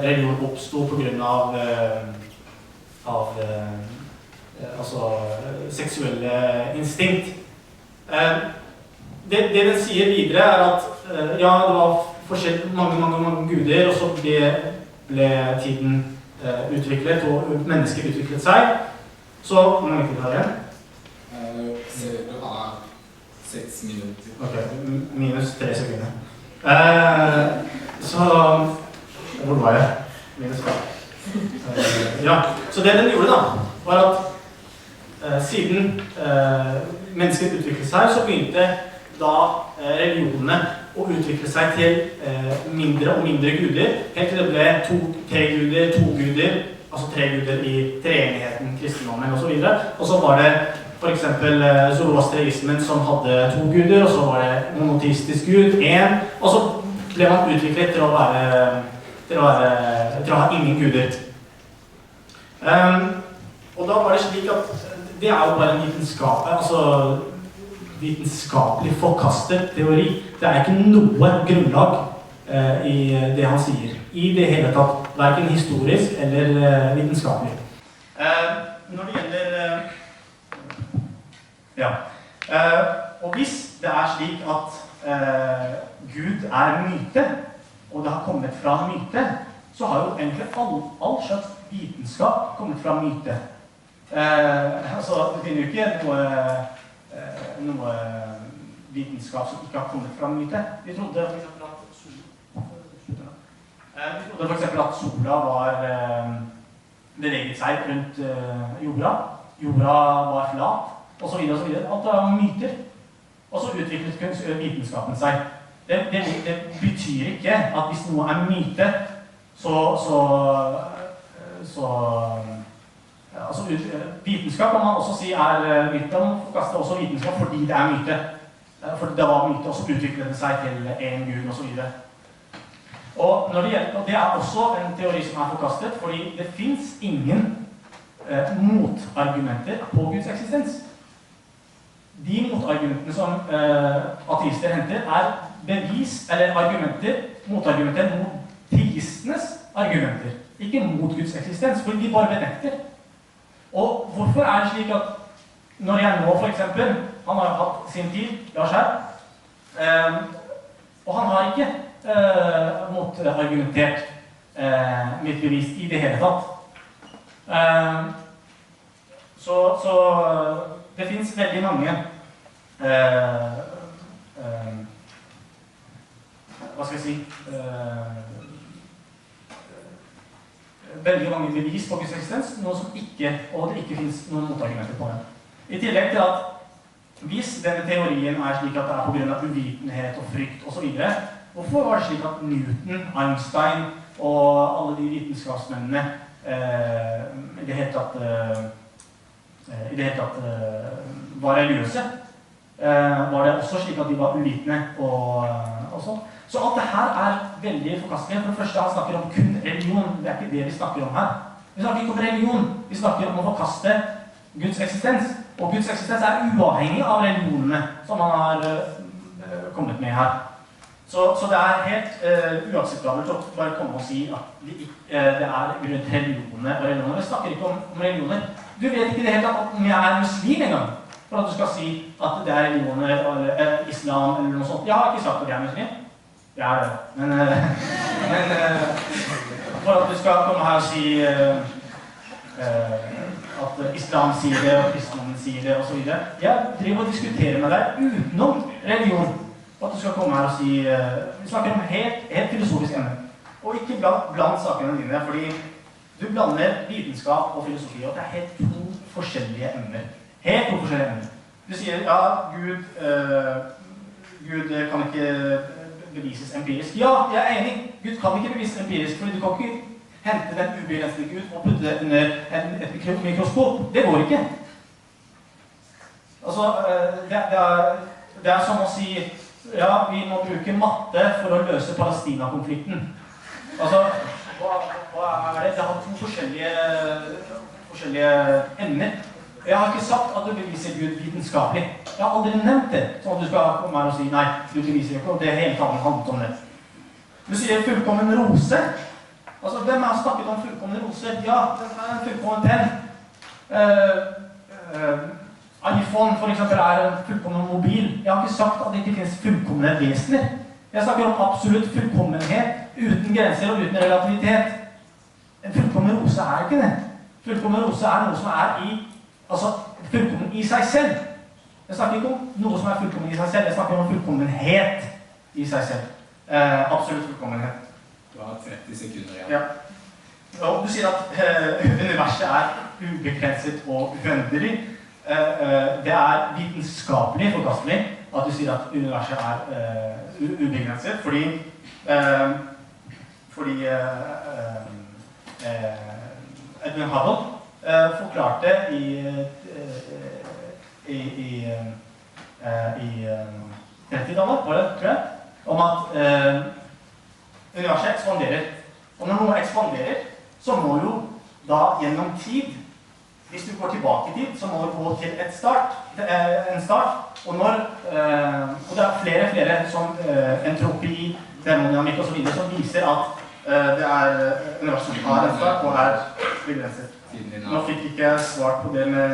religion oppstod på grunn av seksuelle instinkt. Det den sier videre er at ja, det var mange guder, og så ble tiden utviklet, og mennesker utviklet seg. Så, hvor mange tid har jeg? Du har 6 minutter. Ok, minus 3 sekunder. Så, hvor var jeg? Minus 5. Ja, så det den gjorde da, var at siden mennesker utviklet seg, så begynte da religionene å utvikle seg til mindre og mindre guder, helt til det ble 2 guder, altså 3 guder i treenigheten, kristendommen og så videre. Og så var det for eksempel zoroastrianismen som hadde 2 guder, og så var det monoteistisk gud, 1, og så ble man utviklet til å ha ingen guder. Og da var det slik at det er jo bare en vitenskapelig forkastet teori. Det er ikke noe grunnlag i det han sier, i det hele tatt, hverken historisk eller vitenskapelig. Når det gjelder og hvis det er slik at Gud er myte, og det har kommet fra myte, så har jo egentlig all slags vitenskap kommet fra myte. Altså, det finner jo ikke noe vitenskap som ikke har kommet fra myte. Vi trodde for eksempel at sola var beveget seg rundt jorda. Jorda var flat, og så videre og så videre. Alt var myter. Og så utviklet vitenskapen seg. Det betyr ikke at hvis noe er myte, altså vitenskap kan man også si er myte, man forkaster også vitenskap fordi det er myte. For det var myte, og så utviklet det seg til en gud og så videre. Og det er også en teori som er forkastet, fordi det finnes ingen motargumenter på Guds eksistens. De motargumentene som ateister henter er bevis, eller motargumenter mot teistenes argumenter. Ikke mot Guds eksistens, fordi de bare benekter. Og hvorfor er det slik at når jeg nå for eksempel, han har hatt sin tid, Lars her, og han har ikke motargumentert mitt bevis i det hele tatt. Så det finnes veldig mange hva skal jeg si veldig mange bevis på Guds eksistens, noe som ikke, og det ikke finnes noen motargumenter på det. I tillegg til at hvis denne teorien er slik at det er på grunn av uvitenhet og frykt og så videre, hvorfor var det slik at Newton, Einstein og alle de vitenskapsmennene i det hele tatt var religiøse? Var det også slik at de var uvitende og sånn? Så alt det her er veldig forkastelig. For det første, han snakker om kun religion. Det er ikke det vi snakker om her. Vi snakker ikke om religion. Vi snakker om å forkaste Guds eksistens. Og Guds eksistens er uavhengig av religionene som han har kommet med her. Så det er helt uakseptabelt å bare komme og si at det er rundt religionene og religioner. Vi snakker ikke om religioner. Du vet ikke det helt om jeg er muslim engang, for at du skal si at det er religioner eller islam eller noe sånt. Jeg har ikke sagt at jeg er muslim. Jeg er det. Men for at du skal komme her og si at islam sier det, og kristendommen sier det, og så videre. Jeg driver og diskuterer med deg utenom religion. For at du skal komme her og si vi snakker om helt filosofisk emne. Og ikke blant sakene dine, fordi du blander vitenskap og filosofi, og det er helt to forskjellige emner. Helt to forskjellige emner. Du sier, ja, Gud kan ikke bevises empirisk. Ja, jeg er enig. Gud kan ikke bevises empirisk, fordi du kan ikke hente den ubegrensede Gud og putte det under et mikroskop. Det går ikke. Altså, det er som å si, ja, vi må bruke matte for å løse Palestina-konflikten. Altså, hva er det? Det har to forskjellige emner. Jeg har ikke sagt at du beviser Gud vitenskapelig. Jeg har aldri nevnt det, sånn at du skal komme her og si nei, du beviser ikke, og det hele tatt handlet om det. Du sier fullkommen rose. Altså, hvem har snakket om fullkommen rose? Ja, det er en fullkommen penn. iPhone for eksempel er en fullkommen mobil. Jeg har ikke sagt at det ikke finnes fullkomne vesener. Jeg snakker om absolutt fullkommenhet, uten grenser og uten relativitet. En fullkommen rose er ikke det. Fullkommen rose er noe som er fullkommen i seg selv. Jeg snakker ikke om noe som er fullkommen i seg selv, jeg snakker om fullkommenhet i seg selv. Absolutt fullkommenhet. Du har 30 sekunder igjen. Ja. Og du sier at universet er ubegrenset og uendelig. Det er vitenskapelig forkastelig at du sier at universet er ubegrenset, fordi Edwin Hubble forklarte 30-tallet, var det, tror jeg, om at universet ekspanderer. Og når noe ekspanderer, så må jo da gjennom tid, hvis du går tilbake i tid, så må du gå til en start. Og det er flere som entropi, termodynamikk og så videre, som viser at universet har en start og er begrenset. Nå fikk ikke jeg svart på det med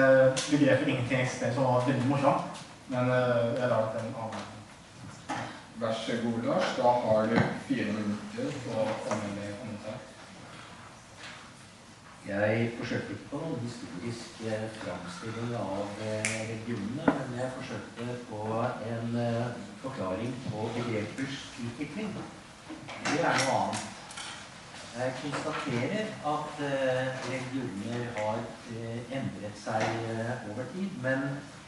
begrepet ingenting eksisterer, som var veldig morsomt, men jeg lar det til en annen. Vær så god, Lars. Da har du 4 minutter på å komme med kommentar. Jeg forsøkte ikke på noen historisk framstilling av religionene, men jeg forsøkte på en forklaring på begrepers utvikling. Det er noe annet. Jeg konstaterer at religioner har endret seg over tid, men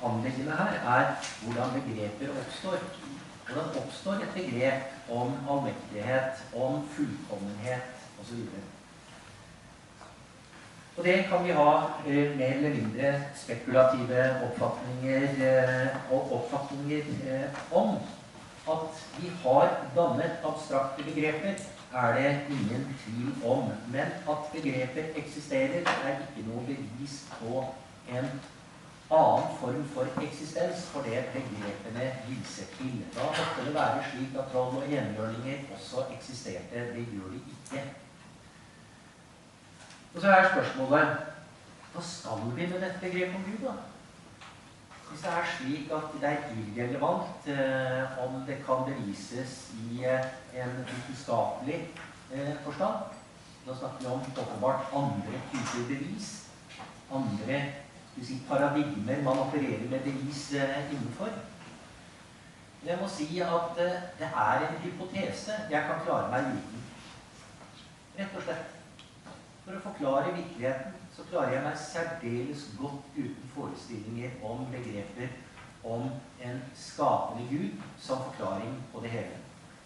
anliggende her er hvordan begreper oppstår. Hvordan oppstår et begrep om allmektighet, om fullkommenhet osv. Og det kan vi ha mer eller mindre spekulative oppfatninger om. At vi har dannet abstrakte begreper, er det ingen tvil om. Men at begreper eksisterer, er ikke noe bevis på en annen form for eksistens for det begrepene viser til. Da måtte det være slik at troll og enhjørninger også eksisterte. Det gjør de ikke. Og så er spørsmålet, hva skal vi med dette begrepet om Gud da? Hvis det er slik at det er irrelevant om det kan bevises i en vitenskapelig forstand, da snakker vi om åpenbart andre typer bevis, andre paradigmer man opererer med bevis innenfor. Jeg må si at det er en hypotese jeg kan klare meg uten. Rett og slett. For å forklare virkeligheten, så klarer jeg meg særdeles godt uten forestillinger om begreper om en skapende Gud som forklaring på det hele.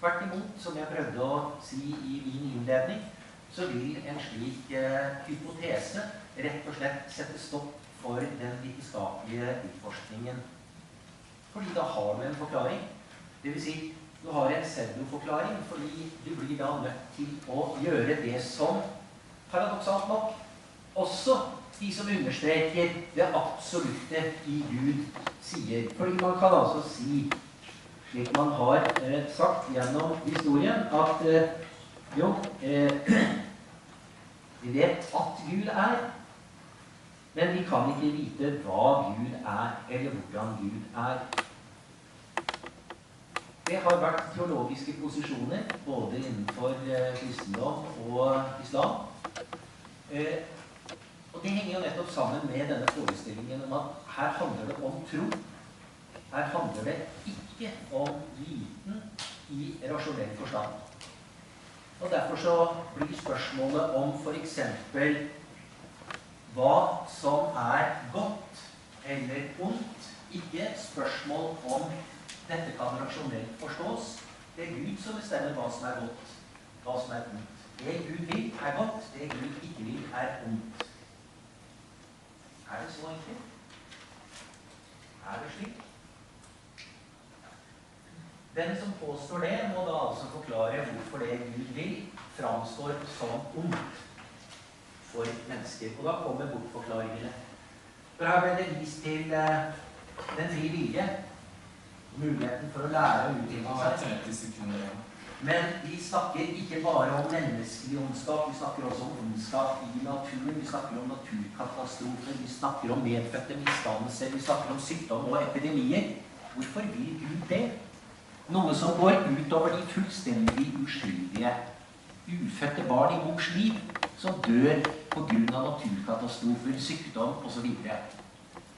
Tvert imot, som jeg prøvde å si i min innledning, så vil en slik hypotese rett og slett sette stopp for den vitenskapelige utforskningen. Fordi da har du en forklaring. Det vil si, du har en pseudoforklaring, fordi du blir da nødt til å gjøre det som paradoksalt nok, også de som understreker det absolutte i Gud sier. Fordi man kan altså si, slik man har sagt gjennom historien, at vi vet at Gud er, men vi kan ikke vite hva Gud er, eller hvordan Gud er. Det har vært teologiske posisjoner, både innenfor kristendom og islam. Og det henger jo nettopp sammen med denne forestillingen om at her handler det om tro. Her handler det ikke om viten i rasjonell forstand. Og derfor så blir spørsmålet om for eksempel hva som er godt eller ondt, ikke spørsmål om dette kan rasjonelt forstås. Det er Gud som bestemmer hva som er godt, hva som er ondt. Det Gud vil er godt, det Gud ikke vil er ondt. Er det så enkelt? Er det slik? Den som påstår det, må da altså forklare hvorfor det Gud vil framstår som ondt for mennesker. Og da kommer bortforklaringene. For her ble det vist til den frie vilje, muligheten for å lære og utvikle seg. 30 sekunder, ja. Men vi snakker ikke bare om menneskelig ondskap, vi snakker også om ondskap i naturen, vi snakker om naturkatastrofer, vi snakker om medfødte misdannelser, vi snakker om sykdom og epidemier. Hvorfor vil Gud det? Noe som går utover de fullstendig uskyldige, ufødte barn i mors liv, som dør på grunn av naturkatastrofer, sykdom osv.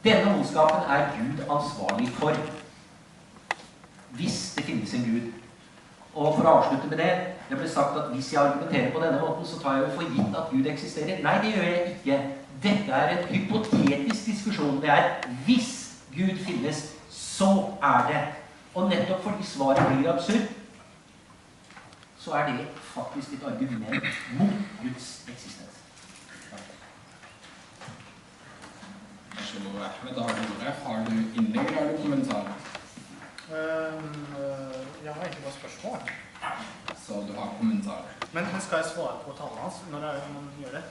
Denne ondskapen er Gud ansvarlig for, hvis det finnes en Gud. Og for å avslutte med det, det ble sagt at hvis jeg argumenterer på denne måten, så tar jeg jo for gitt at Gud eksisterer. Nei, det gjør jeg ikke. Dette er en hypotetisk diskusjon. Det er hvis Gud finnes, så er det. Og nettopp fordi svaret blir absurd, så er det faktisk et argument mot Guds eksistens. så god, Ahmed, da har du ordet. Har du innlegg, eller har du kommentar? Jeg har egentlig bare spørsmål. Så du har kommentar. Men skal jeg svare på talen hans? Når er det man gjør det?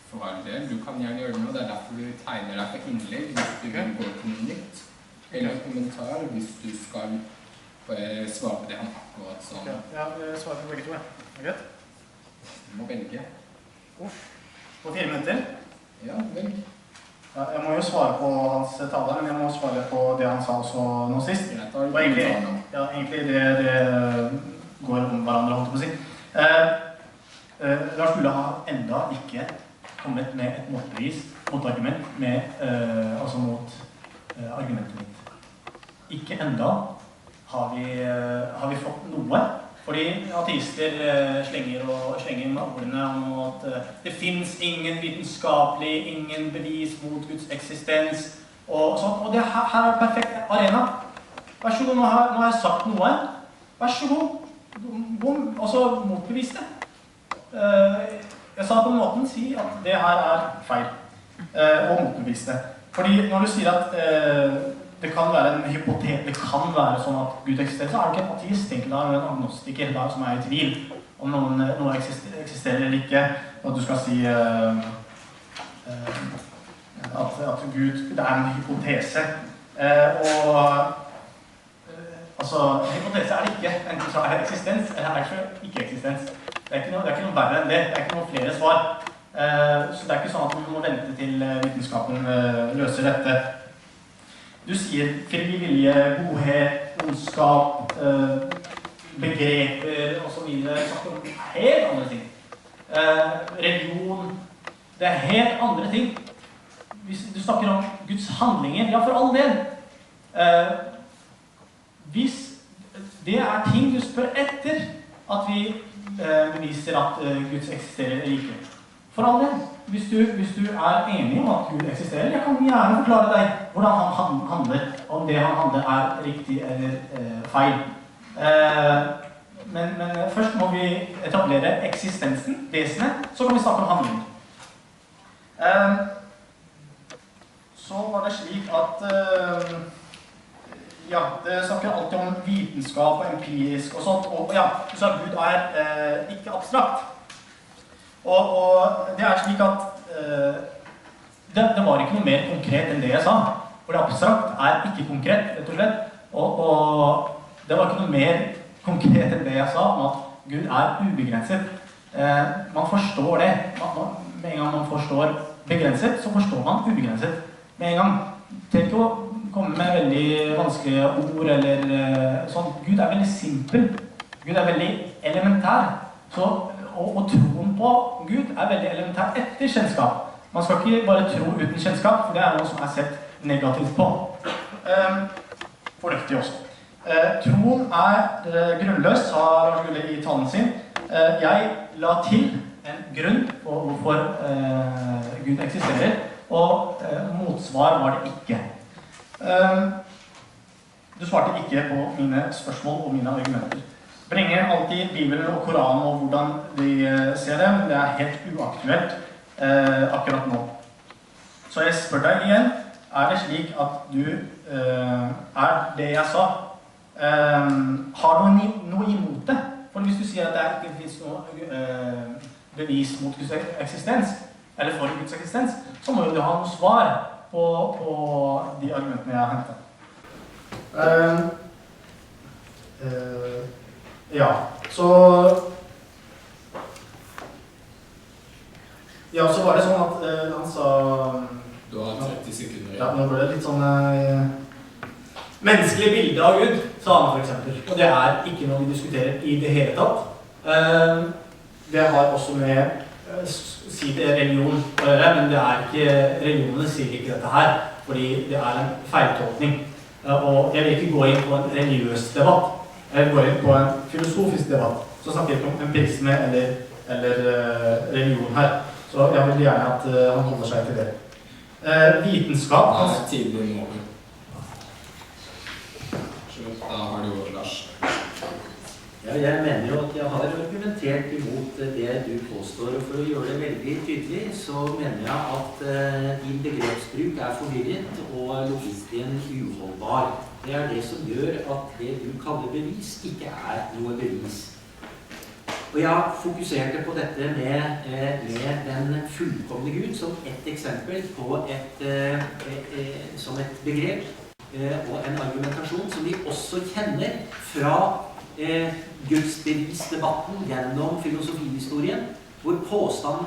For all del, du kan gjerne gjøre det nå. Det er derfor du tegner deg for innlegg hvis du vil gå til noe nytt. Eller kommentar hvis du skal svare på det han akkurat sa. Ja, jeg svarer på begge to, ja. Er det greit? Du må velge. På 4 minutter? Ja, velg. Ja, jeg må jo svare på hans tale, men jeg må svare på det han sa også nå sist. Greit, da har du Og egentlig, kommentar nå. ja, egentlig det går om hverandre, holdt jeg på å si. Lars Mulla har enda ikke kommet med et motargument altså mot argumentet mitt. Ikke enda har vi fått noe, fordi ateister slenger med ordene om at det finnes ingen ingen bevis mot Guds eksistens, og sånn, og det her er en perfekt arena. Vær så god, nå har jeg sagt noe. Vær så god, og så motbevis det. Jeg sa på en måte si at det her er feil, og motbevis det. Fordi når du sier at det kan være en hypotet, det kan være sånn at Gud eksisterer, så er det ikke en ateist, egentlig, da er det en agnostiker da, som er i tvil om noe eksisterer eller ikke, og du skal si at Gud, det er en hypotese. Altså, hypotese er det ikke, enten så er det eksistens, eller er det ikke eksistens. Det er ikke noe verre enn det, det er ikke noe flere svar. Så det er ikke sånn at man må vente til vitenskapen løser dette. Du sier fri vilje, godhet, ondskap, begreper og så videre. Snakker om helt andre ting. Religion, det er helt andre ting. Hvis du snakker om Guds handlinger, ja for all del. Hvis det er ting du spør etter at vi beviser at Gud eksisterer eller ikke. For all del, hvis du er enig om at Gud eksisterer, jeg kan gjerne forklare deg hvordan han handler, om det han handler er riktig eller feil. Men først må vi etablere eksistensen, vesenet, så kan vi snakke om handling. Så var det slik at ja, det snakker alltid om vitenskap og empirisk og sånt, og ja, så Gud er ikke abstrakt. Og det er slik at det var ikke noe mer konkret enn det jeg sa. For det abstrakt er ikke konkret, rett og slett. Og det var ikke noe mer konkret enn det jeg sa, om at Gud er ubegrenset. Man forstår det. Med en gang man forstår begrenset, så forstår man ubegrenset. Med en gang. Tenk å komme med veldig vanskelige ord eller sånn. Gud er veldig simpel. Gud er veldig elementær. Og troen på Gud er veldig elementær etter kjennskap. Man skal ikke bare tro uten kjennskap, for det er noe som er sett negativt på. Fornuftig også. Troen er grunnløs, sa Lars Mulla i talen sin. Jeg la til en grunn på hvorfor Gud eksisterer, og motsvar var det ikke. Du svarte ikke på mine spørsmål og mine argumenter. Bringer alltid Bibelen og Koranen og hvordan de ser det, men det er helt uaktuelt akkurat nå. Så jeg spør deg igjen, er det slik at du er det jeg sa? Har du noe imot det? For hvis du sier at det ikke finnes noe bevis mot Guds eksistens, eller for Guds eksistens, så må du ha noe svar på de argumentene jeg har hentet. Ja, så var det sånn at han sa Du har 30 sekunder. Ja, nå ble det litt sånn menneskelig bilde av Gud, sa han for eksempel. Og det er ikke noe vi diskuterer i det hele tatt. Det har også med si det religion å gjøre, men det er ikke, religionene sier ikke dette her, fordi det er en feiltolkning. Og jeg vil ikke gå inn på en religiøs debatt. Jeg går inn på en filosofisk debatt, så snakker jeg ikke om empirisme eller religion her. Så jeg vil gjerne at han holder seg til det. Vitenskap... Da er tiden over. Da har du ordet, Lars. Ja, jeg mener jo at jeg har argumentert imot det du påstår, og for å gjøre det veldig tydelig, så mener jeg at din begrepsbruk er forvirret og logikken uholdbar. Det er det som gjør at det du kaller bevis, ikke er noe bevis. Og jeg fokuserte på dette med den fullkomne Gud som et eksempel på som et begrep og en argumentasjon som vi også kjenner fra gudsbevisdebatten gjennom filosofihistorien, hvor påstanden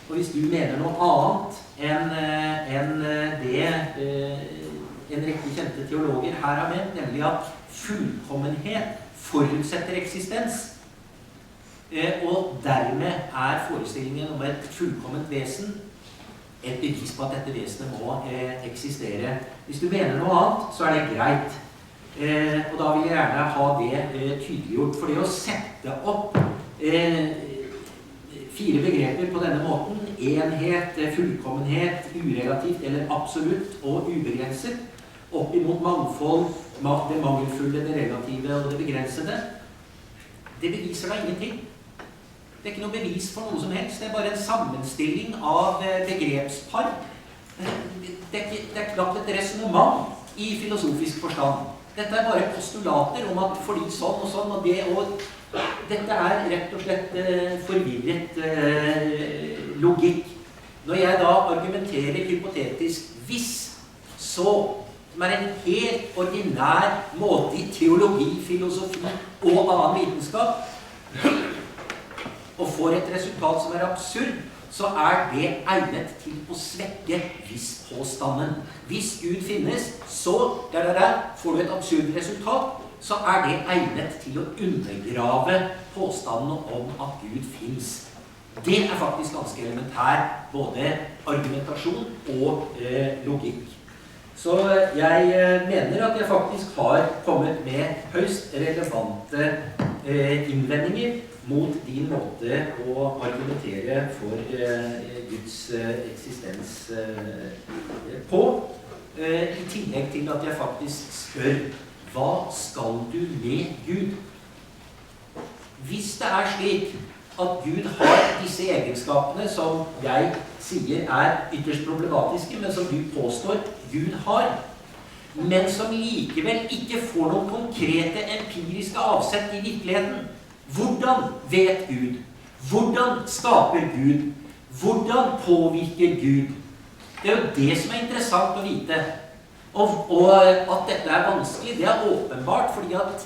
og hvis du mener noe annet enn det en rekke kjente teologer her har ment, nemlig at fullkommenhet forutsetter eksistens, og dermed forestillingen om et fullkomment vesen et bevis på at dette vesenet må eksistere. Hvis du mener noe annet, så det greit. Og da vil jeg gjerne ha det tydeliggjort, for det å sette opp 4 begreper på denne måten, enhet, fullkommenhet, urelativt eller absolutt og ubegrenset, opp imot mangfold, det mangelfulle, det relative og det begrensede, det beviser da ingenting. Det ikke noe bevis for noe som helst, det bare en sammenstilling av begrepspar. Det knapt et resonemang i filosofisk forstand. Dette bare postulater om at fordi sånn og sånn og det, og dette rett og slett forvirret logikk. Når jeg da argumenterer hypotetisk hvis, så, som en helt ordinær måte i teologi, filosofi og annen vitenskap, og får et resultat som absurd, så det egnet til å svekke hvis-påstanden. Hvis Gud finnes, så får du et absurd resultat, så det egnet til å undergrave påstanden om at Gud finnes. Det faktisk ganske elementær, både argumentasjon og logikk. Så jeg mener at jeg faktisk har kommet med høyst relevante innvendinger mot din måte å argumentere for Guds eksistens på, i tillegg til at jeg faktisk spør, hva skal du med Gud? Hvis det slik at Gud har disse egenskapene som jeg sier ytterst problematiske, men som du påstår Gud har, men som likevel ikke får noen konkrete empiriske avsett i virkeligheten, hvordan vet Gud? Hvordan skaper Gud? Hvordan påvirker Gud? Det jo det som interessant å vite. Og at dette vanskelig, det åpenbart, fordi at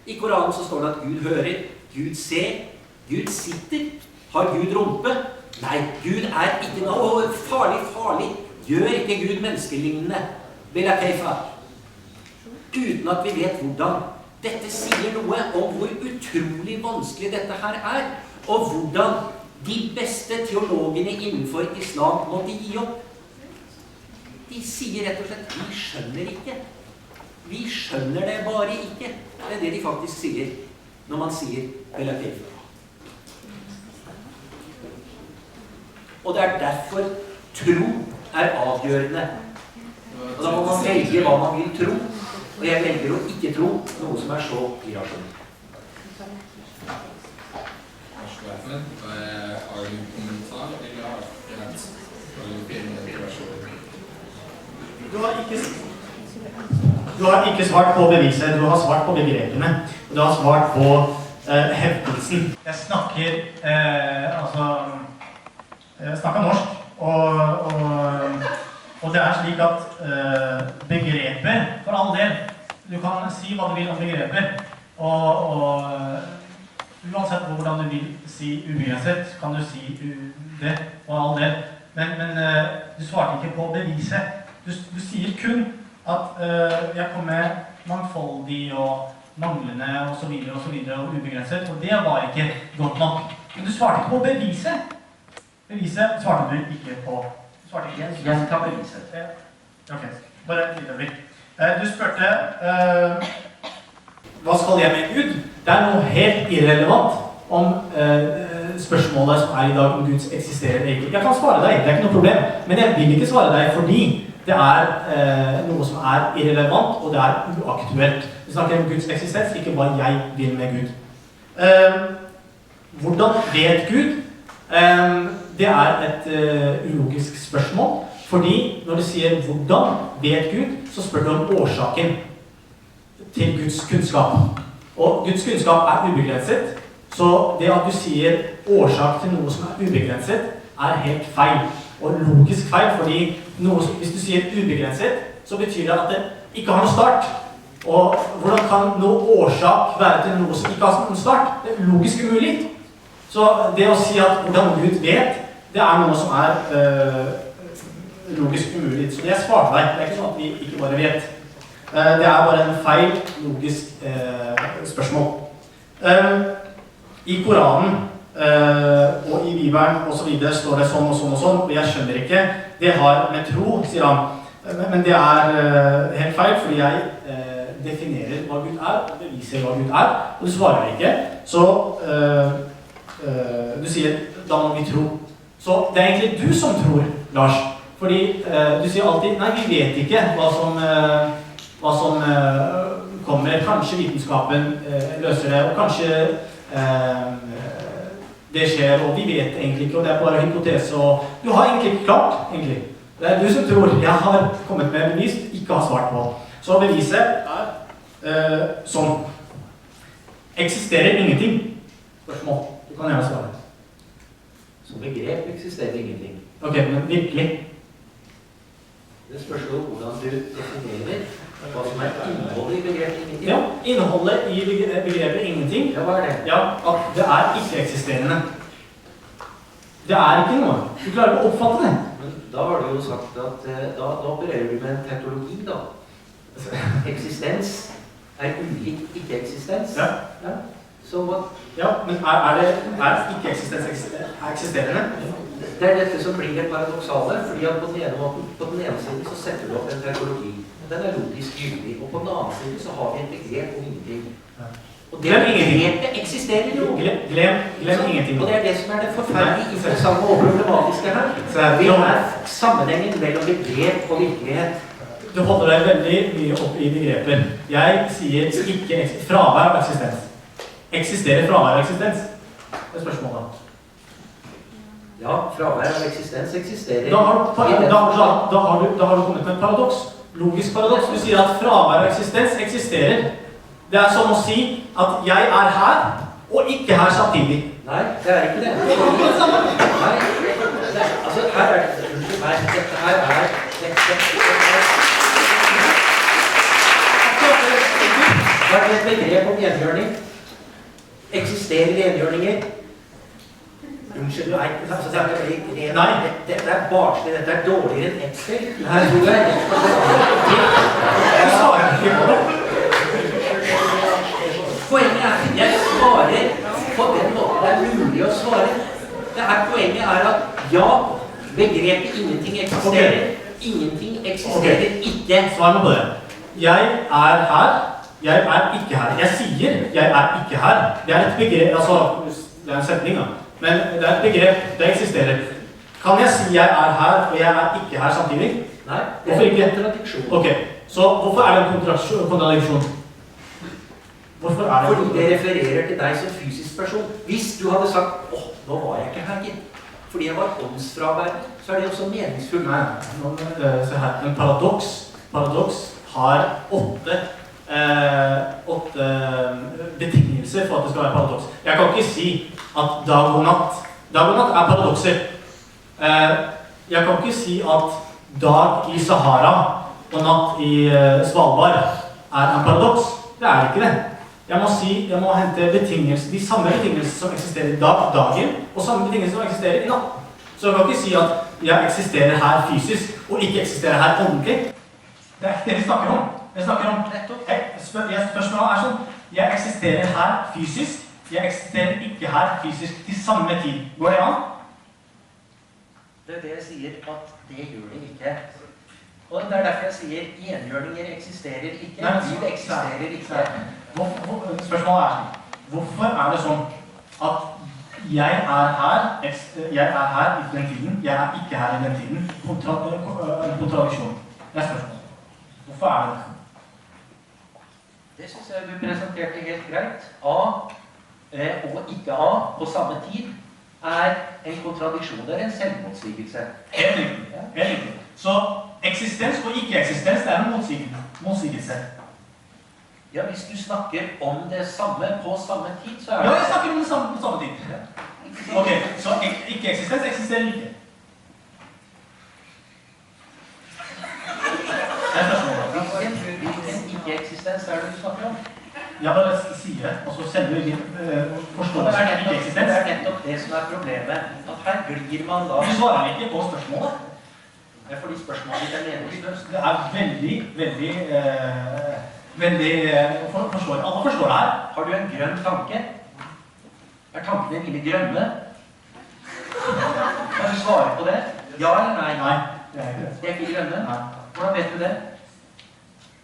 i Koranen så står det at Gud hører, Gud ser, Gud sitter. Har Gud rumpe? Nei, Gud ikke noe farlig. Gjør ikke Gud menneskelignende. Bila keifa. Uten at vi vet hvordan. Dette sier noe om hvor utrolig vanskelig dette her og hvordan de beste teologene innenfor islam måtte gi opp. De sier rett og slett, vi skjønner ikke. Vi skjønner det bare ikke. Det det de faktisk sier når man sier relativt. Og det derfor tro avgjørende. Og da må man velge hva man vil tro. Og jeg velger å ikke tro noe som så irrasjonelt. Har du en kommentar, eller har du har ikke svart på beviset, du har svart på begrepene, og du har svart på hevdelsen. Jeg snakker norsk, og det slik at begreper, for all del, du kan si hva du vil om begreper, og uansett hvordan du vil si ubegrenset, kan du si det, for all del. Men du svarte ikke på beviset. Du sier kun at jeg kom med mangfoldig og manglende og så videre og ubegrenset, og det var ikke godt nok. Men du svarte ikke på beviset. Beviset svarte du ikke på. Du svarte ikke igjen. Jeg skal bevise. Ok, bare et lite øyeblikk. Du spurte, hva skal jeg med Gud? Det noe helt irrelevant om spørsmålet som i dag om Gud eksisterer egentlig. Jeg kan svare deg, det ikke noe problem, men jeg vil ikke svare deg fordi det noe som irrelevant, og det uaktuelt. Vi snakker om Guds eksistens, ikke hva jeg vil med Gud. Hvordan vet Gud? Det et ulogisk spørsmål, fordi når du sier 'hvordan vet Gud', så spør du om årsaken til Guds kunnskap. Og Guds kunnskap ubegrenset, så det at du sier årsak til noe som ubegrenset, helt feil. Og logisk feil, fordi hvis du sier ubegrenset, så betyr det at det ikke har noe start. Og hvordan kan noe årsak være til noe som ikke har noen start? Det logisk umulig. Så det å si at hvordan Gud vet, det noe som logisk umulig. Så det svarte deg. Det ikke sånn at vi ikke bare vet. Det bare en feil logisk spørsmål. I Koranen og i Bibelen og så videre står det sånn og sånn og sånn, og jeg skjønner ikke. Det har med tro, sier han. Men det helt feil, fordi jeg definerer hva Gud og beviser hva Gud og du svarer ikke. Så du sier, da må vi tro. Så det egentlig du som tror, Lars. Fordi du sier alltid, nei, vi vet ikke hva som kommer. Kanskje vitenskapen løser det, og kanskje det skjer, og vi vet egentlig ikke, og det bare hypotese, og du har egentlig ikke klart, egentlig. Det du som tror, jeg har kommet med bevis, ikke har svart på. Så beviset sånn. Eksisterer ingenting? Spørsmål. Du kan gjerne svare. Som begrep eksisterer ingenting. Ok, men virkelig? Det spørs jo hvordan du definerer hva som innholdet i begrepet ingenting. Ja, innholdet i begrepet ingenting. Ja, hva det? Ja, at det ikke-eksisterende. Det ikke noe. Du klarer ikke å oppfatte det. Men da har du jo sagt at da opererer du med en tektologi, da. Eksistens ulik ikke-eksistens. Ja. Ja. Så hva? Ja, men det ikke-eksistens eksisterende? Det dette som blir det paradoksale, fordi at på den ene siden så setter du opp en tektologi. Den logisk gyldig, og på den annen side så har vi et begrep om ingenting. Ja. Og det begrepet eksisterer jo. Glem ingenting. Og det det som det forferdelige, interessante og problematiske her. Vi sammenhengen mellom begrep og virkelighet. Du holder deg veldig mye opp i begreper. Jeg sier ikke fravær av eksistens. Eksisterer fravær av eksistens? Det spørsmålet. Ja, fravær av eksistens eksisterer. Da har du kommet med et paradoks. Logisk paradoks. Du sier at fravær av eksistens eksisterer. Det som å si at jeg her, og ikke her samtidig. Nei, det ikke det. Nei, altså her det. Dette her Hva det et begrep om gjengjørning? Eksisterer gjengjørninger? Unnskyld, altså det barnslig, dette dårligere enn Excel. Jeg svarer ikke på det. Poenget at jeg svarer på den måten det mulig å svare. Poenget at ja, begrepet ingenting eksisterer. Ingenting eksisterer ikke. Svar meg på det. Jeg her, jeg ikke her. Jeg sier jeg ikke her. Det et begrep, altså det en setning da. Men det et begrep, det eksisterer. Kan jeg si jeg her, og jeg ikke her samtidig? Nei, det en kontradiksjon. Ok, så hvorfor det en kontradiksjon? Hvorfor det? Fordi det refererer til deg som fysisk person. Hvis du hadde sagt, nå var jeg ikke her, gitt. Fordi jeg var åndsfravær, så det også meningsfullt. Nei, se her, en paradoks har 8 betingelser for at det skal være paradoks. Jeg kan ikke si at dag og natt paradokser. Jeg kan ikke si at dag i Sahara og natt i Svalbard en paradoks. Det ikke det. Jeg må hente betingelser, de samme betingelser som eksisterer i dagen, og samme betingelser som eksisterer i natt. Så jeg kan ikke si at jeg eksisterer her fysisk, og ikke eksisterer her ordentlig. Det ikke det vi snakker om. Spørsmålet sånn, jeg eksisterer her fysisk, jeg eksisterer ikke her fysisk til samme tid. Går det an? Det det jeg sier, at det gjør det ikke. Og det derfor jeg sier, gjengjørninger eksisterer ikke, liv eksisterer ikke. Spørsmålet sånn, hvorfor det sånn at jeg her i den tiden, jeg ikke her i den tiden, kontradiksjon? Det er spørsmålet. Hvorfor er det det? Det synes jeg du presenterte helt greit. A og ikke A på samme tid er en kontradiksjon, det er en selvmotsigelse. Helt riktig. Helt riktig. Så eksistens og ikke-eksistens, det er en motsigelse. Ja, hvis du snakker om det samme på samme tid, så er det... Ja, jeg snakker om det samme på samme tid. Ok, så ikke-eksistens eksisterer ikke. Det er spørsmålet. Hvilken ikke-eksistens er det du snakker om? Ja, men jeg sier det. Altså selve forståelsen av ikke-eksistens. Det er nettopp det som er problemet. At her glir man da... Du svarer ikke på spørsmålet. Det er fordi spørsmålet ditt er meningsløst. Det er veldig forstår. Alle forstår det her. Har du en grønn tanke? Er tankene dine grønne? Kan du svare på det? Ja eller nei? Nei, det er ikke det. De er ikke grønne? Nei. Hvordan vet du det?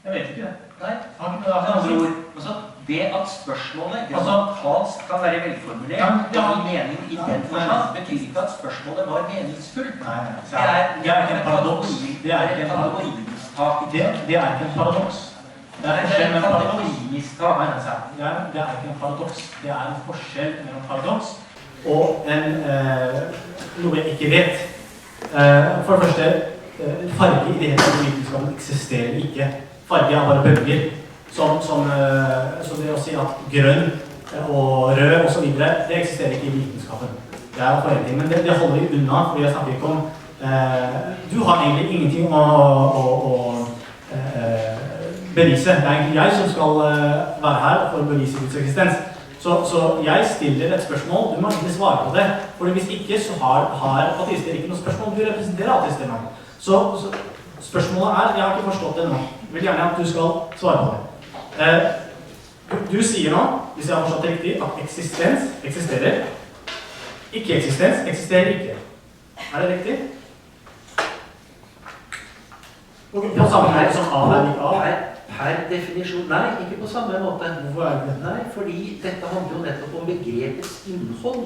Jeg vet ikke det. Nei. Har ikke Med andre ord, altså, det at spørsmålet grammatikalt kan være velformulert og gi mening i den forstand, betyr ikke at spørsmålet var meningsfullt. Nei, Det er ikke en paradoks. Det er ikke en paradoks. Det er ikke en paradoks. Det er forskjell mellom paradoks. Det er ikke en paradoks. Det er en forskjell mellom paradoks og noe jeg ikke vet. For det første, farge i det hele vitenskapen eksisterer ikke. Farge er bare bølger. Så det å si at grønn og rød og så videre, det eksisterer ikke i vitenskapen. Det er for en ting, men det holder vi unna, fordi jeg snakker ikke om... Du har egentlig ingenting å bevise. Det er egentlig jeg som skal være her for å bevise Guds eksistens. Så jeg stiller et spørsmål, du må ikke svare på det. For hvis ikke, så har ateister ikke noe spørsmål. Du representerer ateister nå. Så spørsmålet er, jeg har ikke forstått det nå. Jeg vil gjerne at du skal svare på det. Du sier nå, hvis jeg har forstått det riktig, at eksistens eksisterer. Ikke-eksistens eksisterer ikke. Er det riktig? På samme måte som A er lik A? Per definisjon, nei, ikke på samme måte. Hvorfor er det det? Nei, fordi dette handler jo nettopp om begrepets innhold.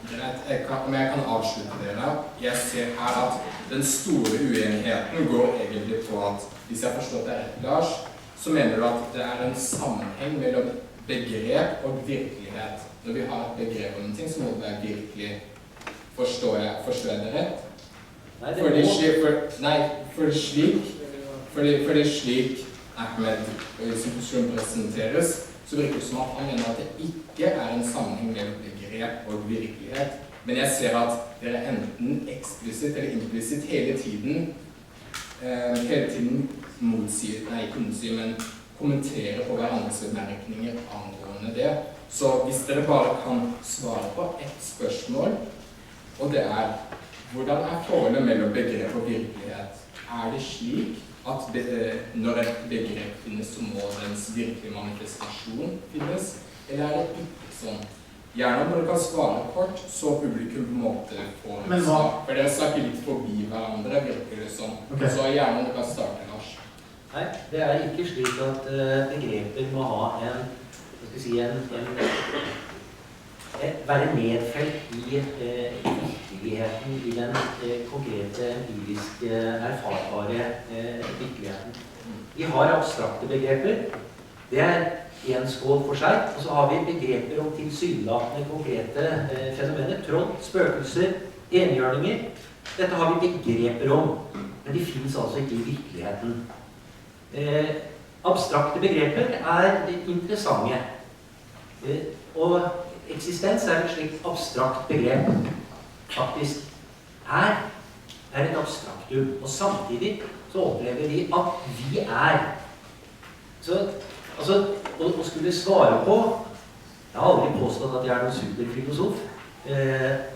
Om jeg kan avslutte det da. Jeg ser her at den store uenigheten går egentlig på at, hvis jeg har forstått det rett, Lars, så mener du at det er en sammenheng mellom begrep og virkelighet. Når vi har et begrep om en ting, så må det være virkelig. Forstår jeg det rett? Nei, det fordi slik Ahmed og institusjonen presenteres, så virker det som at han mener at det ikke er en sammenheng mellom begrep og virkelighet. Men jeg ser at dere enten eksplisitt eller implisitt hele tiden motsier, ikke motsier, men kommenterer på hverandres bemerkninger angående det. Så hvis dere bare kan svare på ett spørsmål, og det er, hvordan er forholdet mellom begrep og virkelighet? Er det slik at når et begrep finnes, så må dens virkelige manifestasjon finnes, eller er det ikke sånn? Gjerne om dere kan svare kort, så publikum på en måte får en svar. For dere snakker litt forbi hverandre, virker det sånn. Okay. Så gjerne om dere kan starte, Lars. Nei, det er ikke slik at begreper må ha være nedfelt i virkeligheten, i den konkrete empiriske, erfarbare virkeligheten. Vi har abstrakte begreper. Det er en skål for seg, og så har vi begreper om tilsynelatende konkrete fenomener, troll, spøkelser, enhjørninger. Dette har vi begreper om, men de finnes altså ikke i virkeligheten. Abstrakte begreper er interessante, og eksistens er et slikt abstrakt begrep. Faktisk her er et abstraktum, og samtidig så opplever vi at vi er. Så altså, å skulle svare på, jeg har aldri påstått at jeg er noen superfilosof,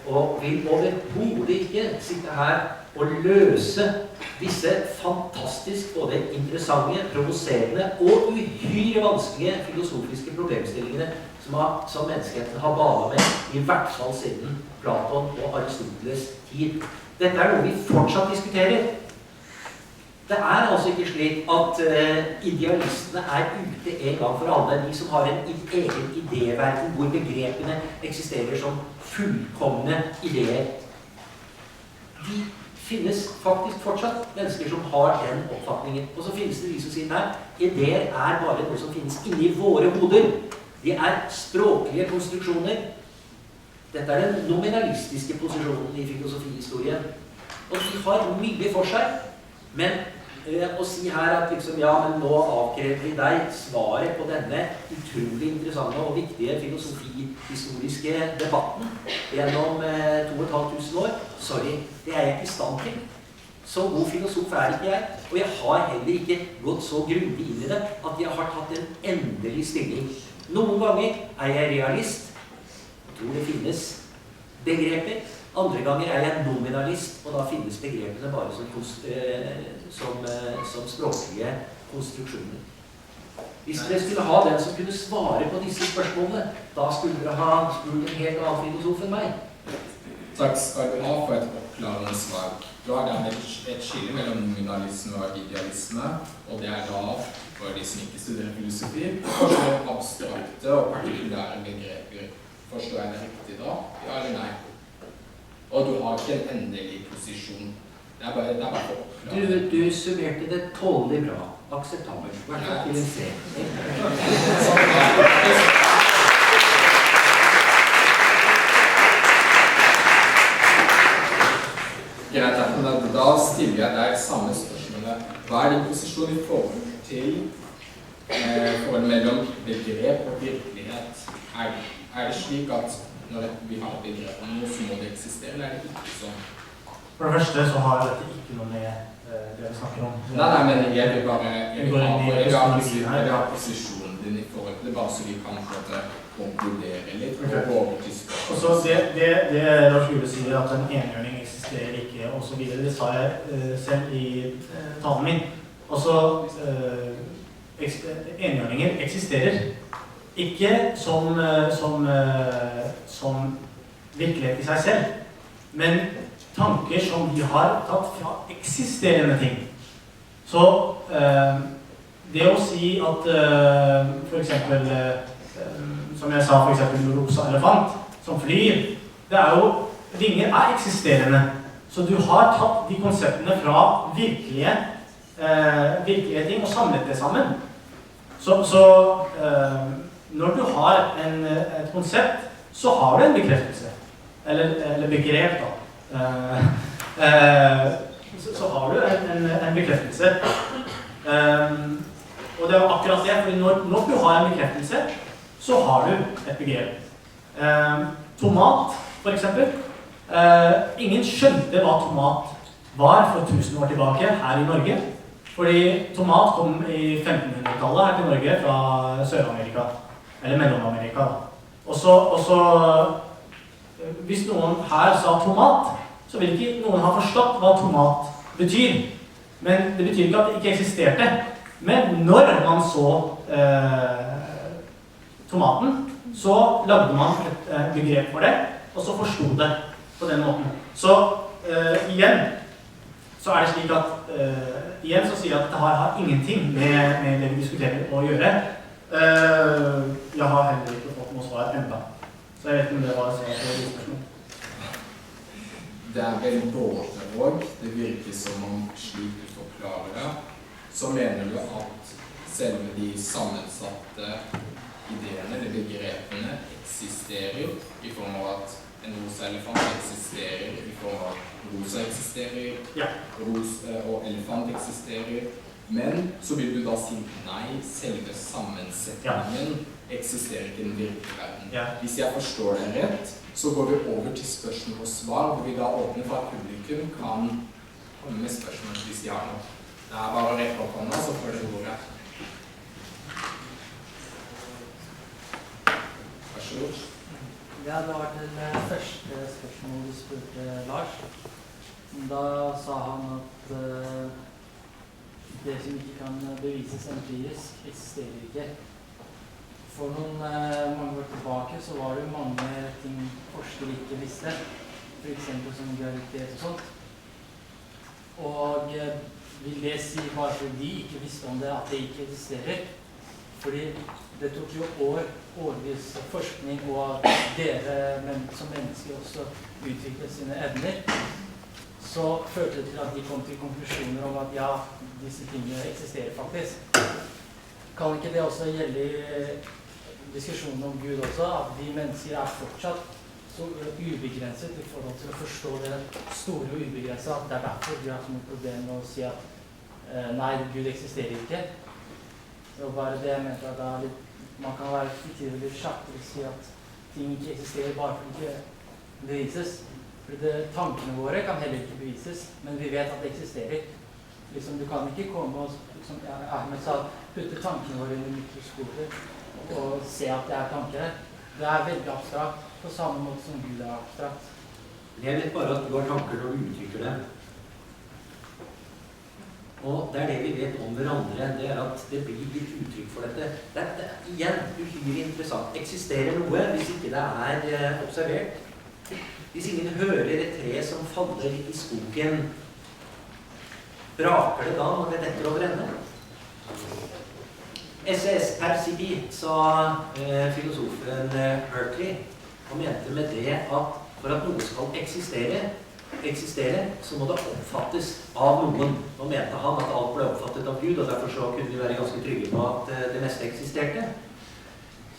og vil overhodet ikke sitte her og løse disse fantastisk både interessante, provoserende og uhyre vanskelige filosofiske problemstillingene som menneskeheten har banet med, i hvert fall siden Platon og Aristoteles tid. Dette er noe vi fortsatt diskuterer. Det er altså ikke slik at idealistene er ute en gang for alle, de som har en egen idéverden hvor begrepene eksisterer som fullkomne ideer. De finnes faktisk fortsatt mennesker som har den oppfatningen. Og så finnes det de som sier nei, ideer er bare noe som finnes inni våre hoder. De er språklige konstruksjoner. Dette er den nominalistiske posisjonen i filosofihistorien. Og de har mye for seg, men å si her at liksom, ja, men nå avkrever vi deg svaret på denne utrolig interessante og viktige filosofihistoriske debatten gjennom 2500 år. Sorry, det er jeg ikke i stand til. Så god filosof er ikke jeg, og jeg har heller ikke gått så grundig inn i det at jeg har tatt en endelig stilling. Noen ganger er jeg realist, jeg tror det finnes begreper. Andre ganger er jeg nominalist, og da finnes begrepene bare som språklige konstruksjoner. Hvis dere skulle ha den som kunne svare på disse spørsmålene, da skulle dere ha spurt en helt annen filosof enn meg. Takk skal du ha for et oppklarende svar. Du har der et skille mellom nominalisme og idealisme, og det er da, for de som ikke studerer filosofi, forstår abstrakte og partikulære begreper. Forstår jeg det riktig da? Ja eller nei? Og du har ikke en endelig posisjon. Det er bare for oppklarende. Du summerte det tålelig bra. Akseptabelt. Hva er det til en se? Greit, da stiller jeg deg samme spørsmålet. Hva er din posisjon i forhold til forholdet mellom begrep og virkelighet? Er det slik at når vi har et begrep om noe, så må det eksistere, eller er det ikke sånn? For det første så har dette ikke noe med det vi snakker om. Nei, men jeg vil ha posisjonen din i forhold til det, bare så vi kan konkludere litt og gå over til spørsmål. Og så det Lars Jule sier, at en enhjørning eksisterer ikke, og så videre, det sa jeg selv i talen min. Og så enhjørninger eksisterer. Ikke som virkelighet i seg selv, men tanker som de har tatt fra eksisterende ting. Så det å si at for eksempel, som jeg sa, for eksempel rosa elefant som flyr, det er jo, vinger er eksisterende. Så du har tatt de konseptene fra virkelige ting og samlet det sammen. Så når du har et konsept, så har du en bekreftelse, eller begrep da. Så har du en bekreftelse. Og det er akkurat det, fordi når du har en bekreftelse, så har du et begrep. Tomat, for eksempel. Ingen skjønte hva tomat var for 1000 år tilbake her i Norge. Fordi tomat kom i 1500-tallet her til Norge fra Sør-Amerika. Eller Mellom-Amerika. Og så hvis noen her sa tomat, så vil ikke noen ha forstått hva tomat betyr. Men det betyr ikke at det ikke eksisterte. Men når man så tomaten, så lagde man et begrep for det, og så forstod det på den måten. Så igjen så er det slik at igjen så sier jeg at det har ingenting med det vi diskuterer å gjøre. Jeg har heller ikke fått noe svar enda. Så jeg vet ikke om det var svar på de spørsmål. Det er vel både og. Det virker som om slik du forklarer det, så mener du at selve de sammensatte ideene eller begrepene eksisterer i form av at en rosa elefant eksisterer, i form av at rosa eksisterer, ja. Og elefant eksisterer. Men så vil du da si nei, selve sammensetningen eksisterer ikke i den virkelige verden. Ja. Hvis jeg forstår det rett, så går vi over til spørsmål og svar, hvor vi da åpner for at publikum kan komme med spørsmål hvis de har noe. Det er bare å rekke opp hånda, så får dere ordet. Vær så god. Ja, det var til det første spørsmålet du spurte Lars. Da sa han at det som ikke kan bevises empirisk, eksisterer ikke. For mange år tilbake så var det mange ting forskere ikke visste, for eksempel som graviditet og sånt. Og vil det si bare fordi de ikke visste om det, at det ikke eksisterer? Fordi det tok jo årvis forskning, og dere som mennesker også utviklet sine evner. så førte det til at de kom til konklusjoner om at ja, disse tingene eksisterer faktisk. Kan ikke det også gjelde i diskusjonen om Gud også, at vi mennesker er fortsatt så ubegrenset i forhold til å forstå det store og ubegrenset, at det er derfor vi har sånne problemer med å si at nei, Gud eksisterer ikke. Så bare det jeg mente at det er litt, man kan være fiktiv litt kjapt og si at ting ikke eksisterer bare fordi det ikke bevises. Fordi tankene våre kan heller ikke bevises, men vi vet at det eksisterer. Liksom, du kan ikke komme og, som Ahmed sa, putte tankene våre under mikroskopet og se at det er tanker her. Det er veldig abstrakt, på samme måte som Gud er abstrakt. Jeg vet bare at du har tanker når du uttrykker dem. Og det er det vi vet om hverandre, det er at det blir litt uttrykk for dette. Det er igjen uhyre interessant. Eksisterer noe hvis ikke det er observert? Hvis ingen hører et tre som faller i skogen, braker det da når det detter over ende? S.S. Percibi, sa filosofen Berkeley, og mente med det at for at noe skal eksistere, så må det oppfattes av noen. Nå mente han at alt ble oppfattet av Gud, og derfor så kunne vi være ganske trygge på at det meste eksisterte.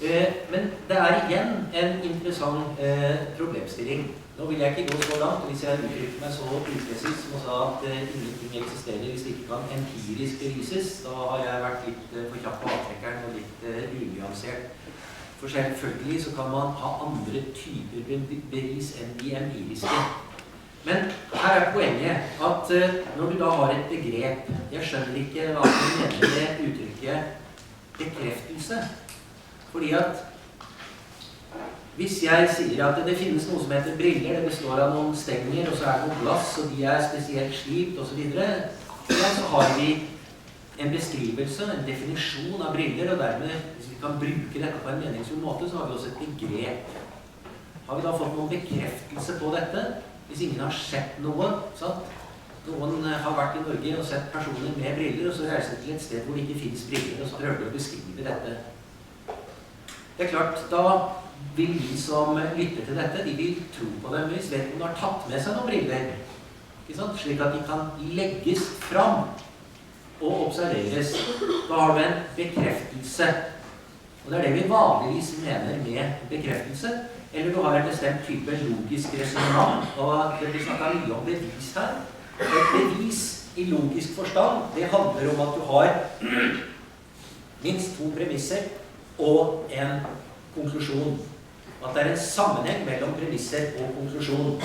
Men det er igjen en interessant problemstilling. Nå vil jeg ikke gå så langt, hvis jeg uttrykker meg så upresist som å sa at ingenting eksisterer hvis det ikke kan empirisk bevises. Da har jeg vært litt for kjapp på avtrekkeren og litt unyansert. For selvfølgelig så kan man ha andre typer bevis enn de empiriske. Men her er poenget at når du da har et begrep, jeg skjønner ikke hva du mener med uttrykket bekreftelse, fordi at hvis jeg sier at det finnes noe som heter briller, det består av noen stenger, og så er det noen glass, og de er spesielt slipt, og så videre, ja, så har vi en beskrivelse, en definisjon av briller, og dermed, hvis vi kan bruke dette på en meningsfull måte, så har vi også et begrep. Har vi da fått noen bekreftelse på dette? Hvis ingen har sett noe, sant? Noen har vært i Norge og sett personer med briller, og så reiser de til et sted hvor det ikke finnes briller, og så prøver de å beskrive dette. Det er klart, da vil vi som lytter til dette, de vil tro på dem hvis vedkommende har tatt med seg noen briller, ikke sant? Slik at de kan legges fram og observeres. Da har du en bekreftelse. Og det er det vi vanligvis mener med bekreftelse. Eller du har en bestemt type logisk resonemang, og det blir snakket mye om bevis her. Et bevis i logisk forstand, det handler om at du har minst to premisser og en konklusjon. At det er en sammenheng mellom premisser og konklusjon.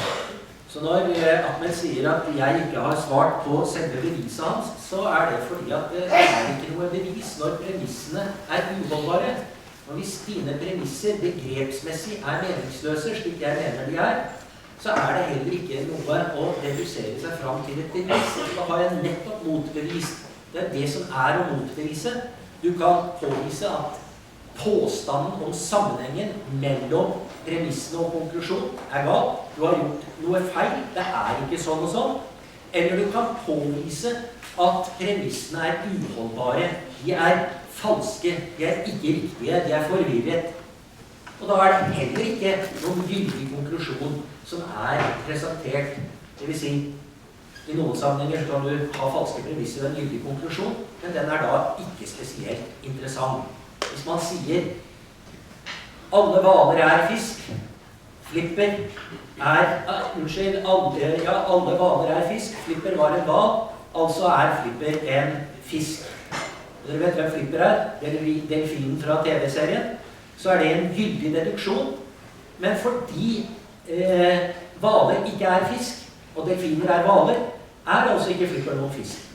Så når Ahmed sier at jeg ikke har svart på selve beviset hans, så er det fordi at det er ikke noe bevis når premissene er uholdbare. Og hvis dine premisser begrepsmessig er meningsløse, slik jeg mener de er, så er det heller ikke noe å redusere seg fram til et bevis. Da har jeg nettopp motbevist. Det er det som er å motbevise. Du kan påvise at påstanden om sammenhengen mellom premissene og konklusjon er gal. Du har gjort noe feil. Det er ikke sånn og sånn. Eller du kan påvise at premissene er uholdbare. De er falske. De er ikke riktige. De er forvirret. Og da er det heller ikke noen gyldig konklusjon som er presentert. Det vil si, i noen sammenhenger kan du ha falske premisser og en gyldig konklusjon, men den er da ikke spesielt interessant. Hvis man sier alle hvaler er fisk, Flipper er, alle hvaler er fisk, Flipper var en hval, altså er Flipper en fisk. Dere vet hvem Flipper er? Det er delfinen fra TV-serien. Så er det en gyldig deduksjon, men fordi hvaler ikke er fisk, og delfiner er hvaler, er altså ikke Flipper noen fisk.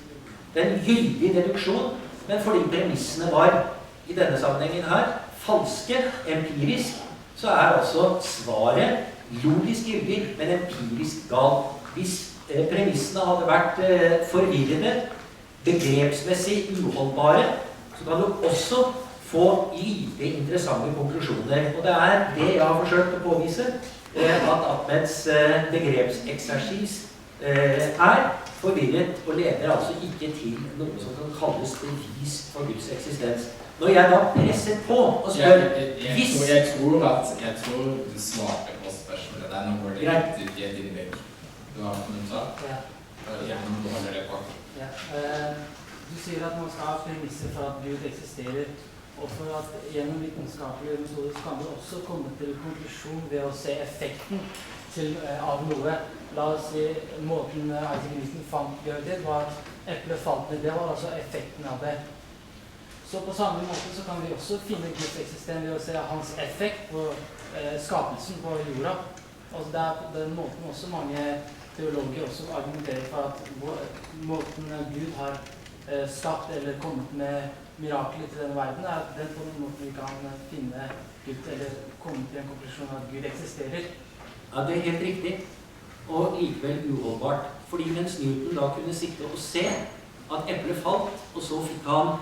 Det er en gyldig deduksjon, men fordi premissene var i denne sammenhengen her falske, empirisk, så er altså svaret logisk gyldig, men empirisk gal. Hvis premissene hadde vært forvirrende, begrepsmessig uholdbare, så kan du også få lite interessante konklusjoner. Og det er det jeg har forsøkt å påvise, at Ahmeds begrepseksersis er forvirret og leder altså ikke til noe som kan kalles bevis for Guds eksistens. Når jeg da presser på og spør jeg tror du svarte på spørsmålet der. Nå går det litt ut i et innlegg. Du har en kommentar? Ja. Gjerne må du holde det på. Ja. Du sier at man skal ha premisser for at Gud eksisterer, og for at gjennom vitenskapelige metoder så kan du også komme til konklusjon ved å se effekten av noe. La oss si måten Isaac Newton fant gravitet var at eplet falt ned. Det var altså effekten av det. Så på samme måte så kan vi også finne Guds eksistens ved å se hans effekt på skapelsen på jorda. Altså det er på den måten også mange teologer også argumenterer for at måten Gud har skapt eller kommet med mirakler til denne verden, er at den på den måten vi kan finne Gud, eller komme til en konklusjon at Gud eksisterer. Ja, det er helt riktig, og likevel uholdbart. Fordi mens Newton da kunne sitte og se at eplet falt, og så fikk han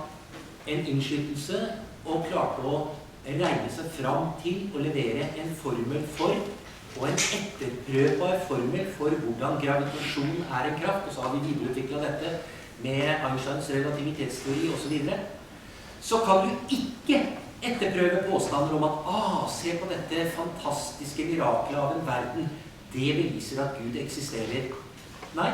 en innskytelse og klarte å regne seg fram til å levere en formel for, og en etterprøvbar formel for hvordan gravitasjon er en kraft, og så har vi videreutviklet dette med Einsteins relativitetsteori og så videre, så kan du ikke etterprøve påstander om at se på dette fantastiske mirakelet av en verden, det beviser at Gud eksisterer. Nei,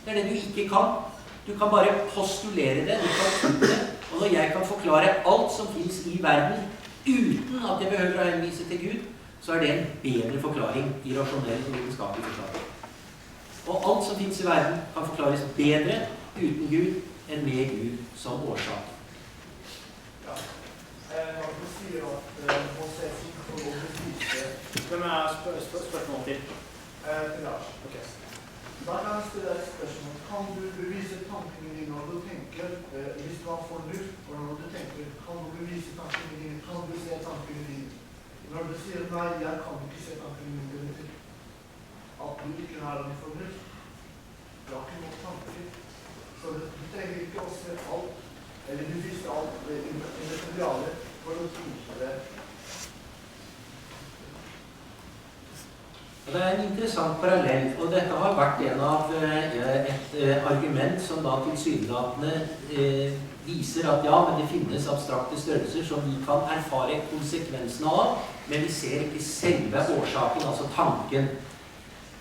det er det du ikke kan. Du kan bare postulere det, du kan tro det, og når jeg kan forklare alt som finnes i verden uten at jeg behøver å henvise til Gud, så er det en bedre forklaring i rasjonell og vitenskapelig forstand. Og alt som finnes i verden kan forklares bedre uten Gud enn med Gud som årsak. Når du sier at Moses ikke får lov til å vise... Hvem er spørsmålet til? Til Lars. Ok. Da kan jeg stille et spørsmål. Kan du bevise tankene dine når du tenker, hvis du har fornuft, og når du tenker, kan du bevise tankene dine, kan du se tankene dine? Når du sier nei, jeg kan ikke se tankene mine, det betyr at du ikke har en fornuft. Du har ikke noen tanker. Så du trenger ikke å se alt, eller du visste alt i det materiale for å tro det. Det er en interessant parallell, og dette har vært et argument som da tilsynelatende viser at ja, men det finnes abstrakte størrelser som vi kan erfare konsekvensene av, men vi ser ikke selve årsaken, altså tanken.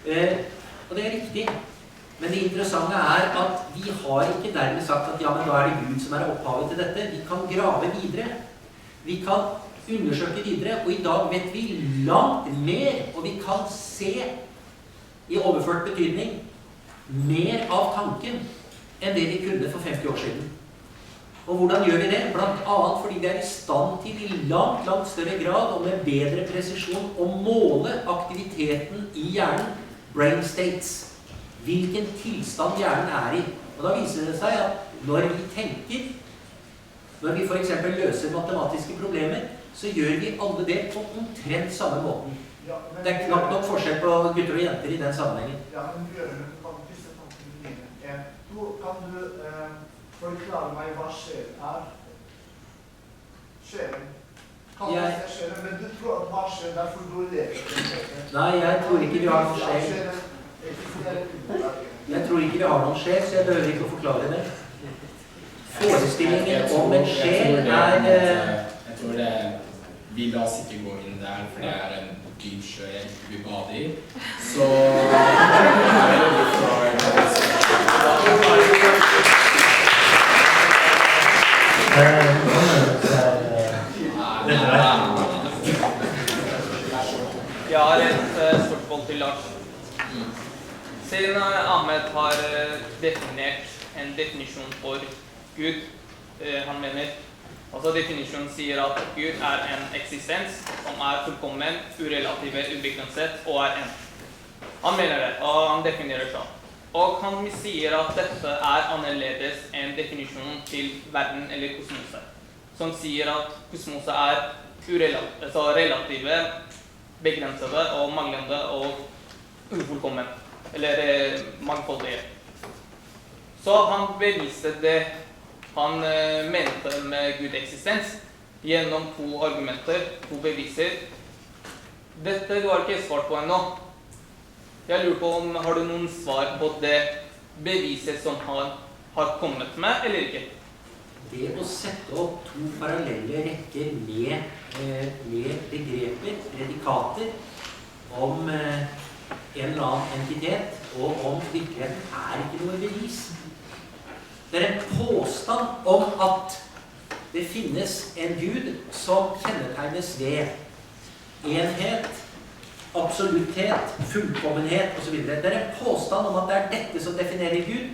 Og det er riktig. Men det interessante er at vi har ikke dermed sagt at ja, men da er det Gud som er opphavet til dette. Vi kan grave videre. Vi kan undersøke videre, og i dag vet vi langt mer, og vi kan se i overført betydning mer av tanken enn det vi kunne for 50 år siden. Og hvordan gjør vi det? Blant annet fordi vi er i stand til i langt større grad og med bedre presisjon å måle aktiviteten i hjernen, brain states, hvilken tilstand hjernen er i. Og da viser det seg at når vi tenker, når vi for eksempel løser matematiske problemer, så gjør vi alle det på omtrent samme måten. Ja, det er knapt nok forskjell på gutter og jenter i den sammenhengen. Ja, men Bjørn, du kan disse tankene dine. Kan du forklare meg hva sjel er? Sjelen. Kan du se sjelen, men du tror at hva sjel er for du lever? Nei, jeg tror ikke vi har noen sjel. Jeg tror ikke vi har noen sjel, så jeg behøver ikke å forklare det. Forestillingen om en sjel er... Jeg tror det vi la oss ikke gå inn der, for det er en dyp sjø jeg ikke vil bade i. Så Jeg har et spørsmål til Lars. Siden Ahmed har definert en definisjon for Gud, han mener, altså definisjonen sier at Gud er en eksistens som er fullkommen, urelative, ubegrenset og er en. Han mener det, og han definerer sånn. Og han sier at dette er annerledes enn definisjonen til verden eller kosmose, som sier at kosmose er relative, begrensede og manglende og ufullkommen, eller mangfoldige. Så han beviste det han mente med Gud eksistens gjennom 2 argumenter, 2 beviser. Dette du har ikke svart på ennå. Jeg lurer på om har du noen svar på det beviset som han har kommet med, eller ikke? Det å sette opp 2 parallelle rekker med begreper, predikater, om en eller annen entitet, og om virkeligheten ikke noe bevis. Det en påstand om at det finnes en Gud som kjennetegnes ved enhet, absolutthet, fullkommenhet osv. Det en påstand om at det dette som definerer Gud.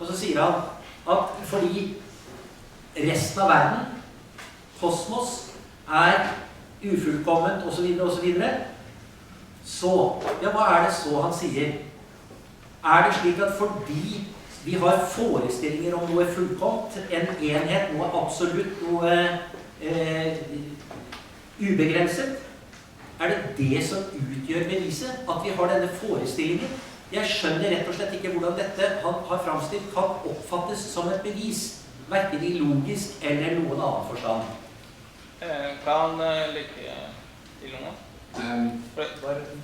Og så sier han at fordi resten av verden, kosmos, ufullkomment osv. Så, ja, hva det så han sier? Det slik at fordi vi har forestillinger om noe fullkomt, en enhet, noe absolutt, noe ubegrenset, det som utgjør beviset, at vi har denne forestillingen? Jeg skjønner rett og slett ikke hvordan dette han har fremstilt kan oppfattes som et bevis, hverken i logisk eller noen annen forstand. Kan legge til noe?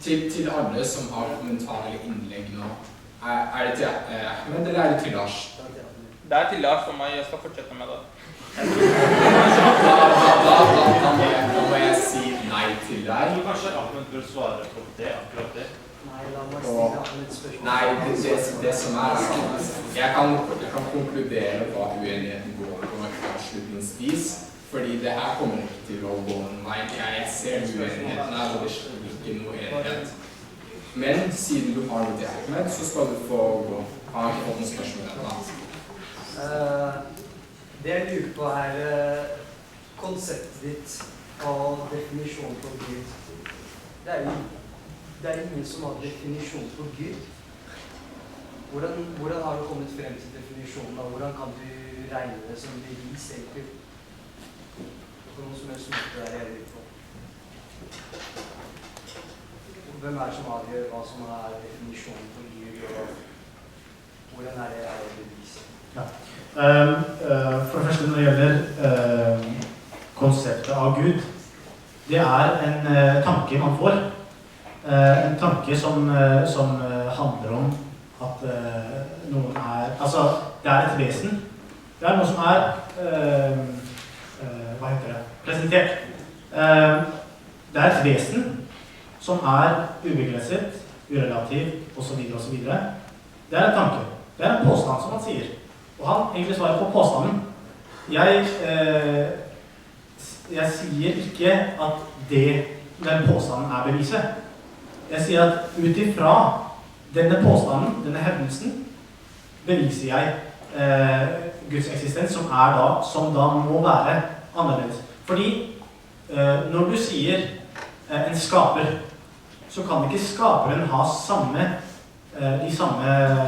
Til alle som har kommentar eller innlegg nå, det til Ahmed eller det til Lars? Det til Lars, og jeg skal fortsette med det. Da må jeg si nei til deg. Så kanskje Ahmed bør svare på det, akkurat det? Nei, la meg stille Ahmed et spørsmål. Nei, det som jeg kan konkludere hva uenigheten går på avslutningsvis, fordi det her kommer ikke til å gå en vei. Jeg ser uenigheten her, og det er ikke noe enighet. Men siden du har det til Ahmed, så skal du få gå. Har ikke fått noen spørsmål ennå? Det jeg lurer på konseptet ditt av definisjon på Gud. Det ingen som har definisjon på Gud. Hvordan har du kommet frem til definisjonen, og hvordan kan du regne det som bevis egentlig? På noen som helst måte jeg lurer på. Hvem det som avgjør hva som definisjonen på Gud, og hvordan det bevis? Ja. For det første når det gjelder konseptet av Gud, det en tanke man får. En tanke som handler om at noen altså det et vesen. Det noe som hva heter det? Presentert. Det et vesen som ubegrenset, urelativ, og så videre. Det en tanke. Det en påstand som han sier. Og han egentlig svarer på påstanden. Jeg sier ikke at den påstanden beviset. Jeg sier at utifra denne påstanden, denne hevdelsen, beviser jeg Guds eksistens, som da må være annerledes. Fordi når du sier en skaper, så kan ikke skaperen ha de samme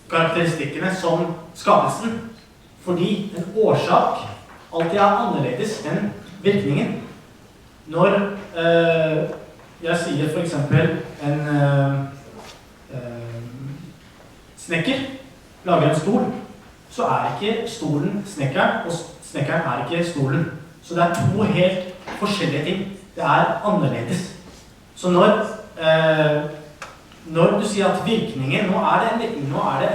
karakteristikkene som skapelsen. Fordi en årsak alltid annerledes enn virkningen. Når jeg sier for eksempel en snekker lager en stol, så ikke stolen snekkeren, og snekkeren ikke stolen. Så det to helt forskjellige ting. Det annerledes. Så når du sier at virkningen, nå det en virkning, nå det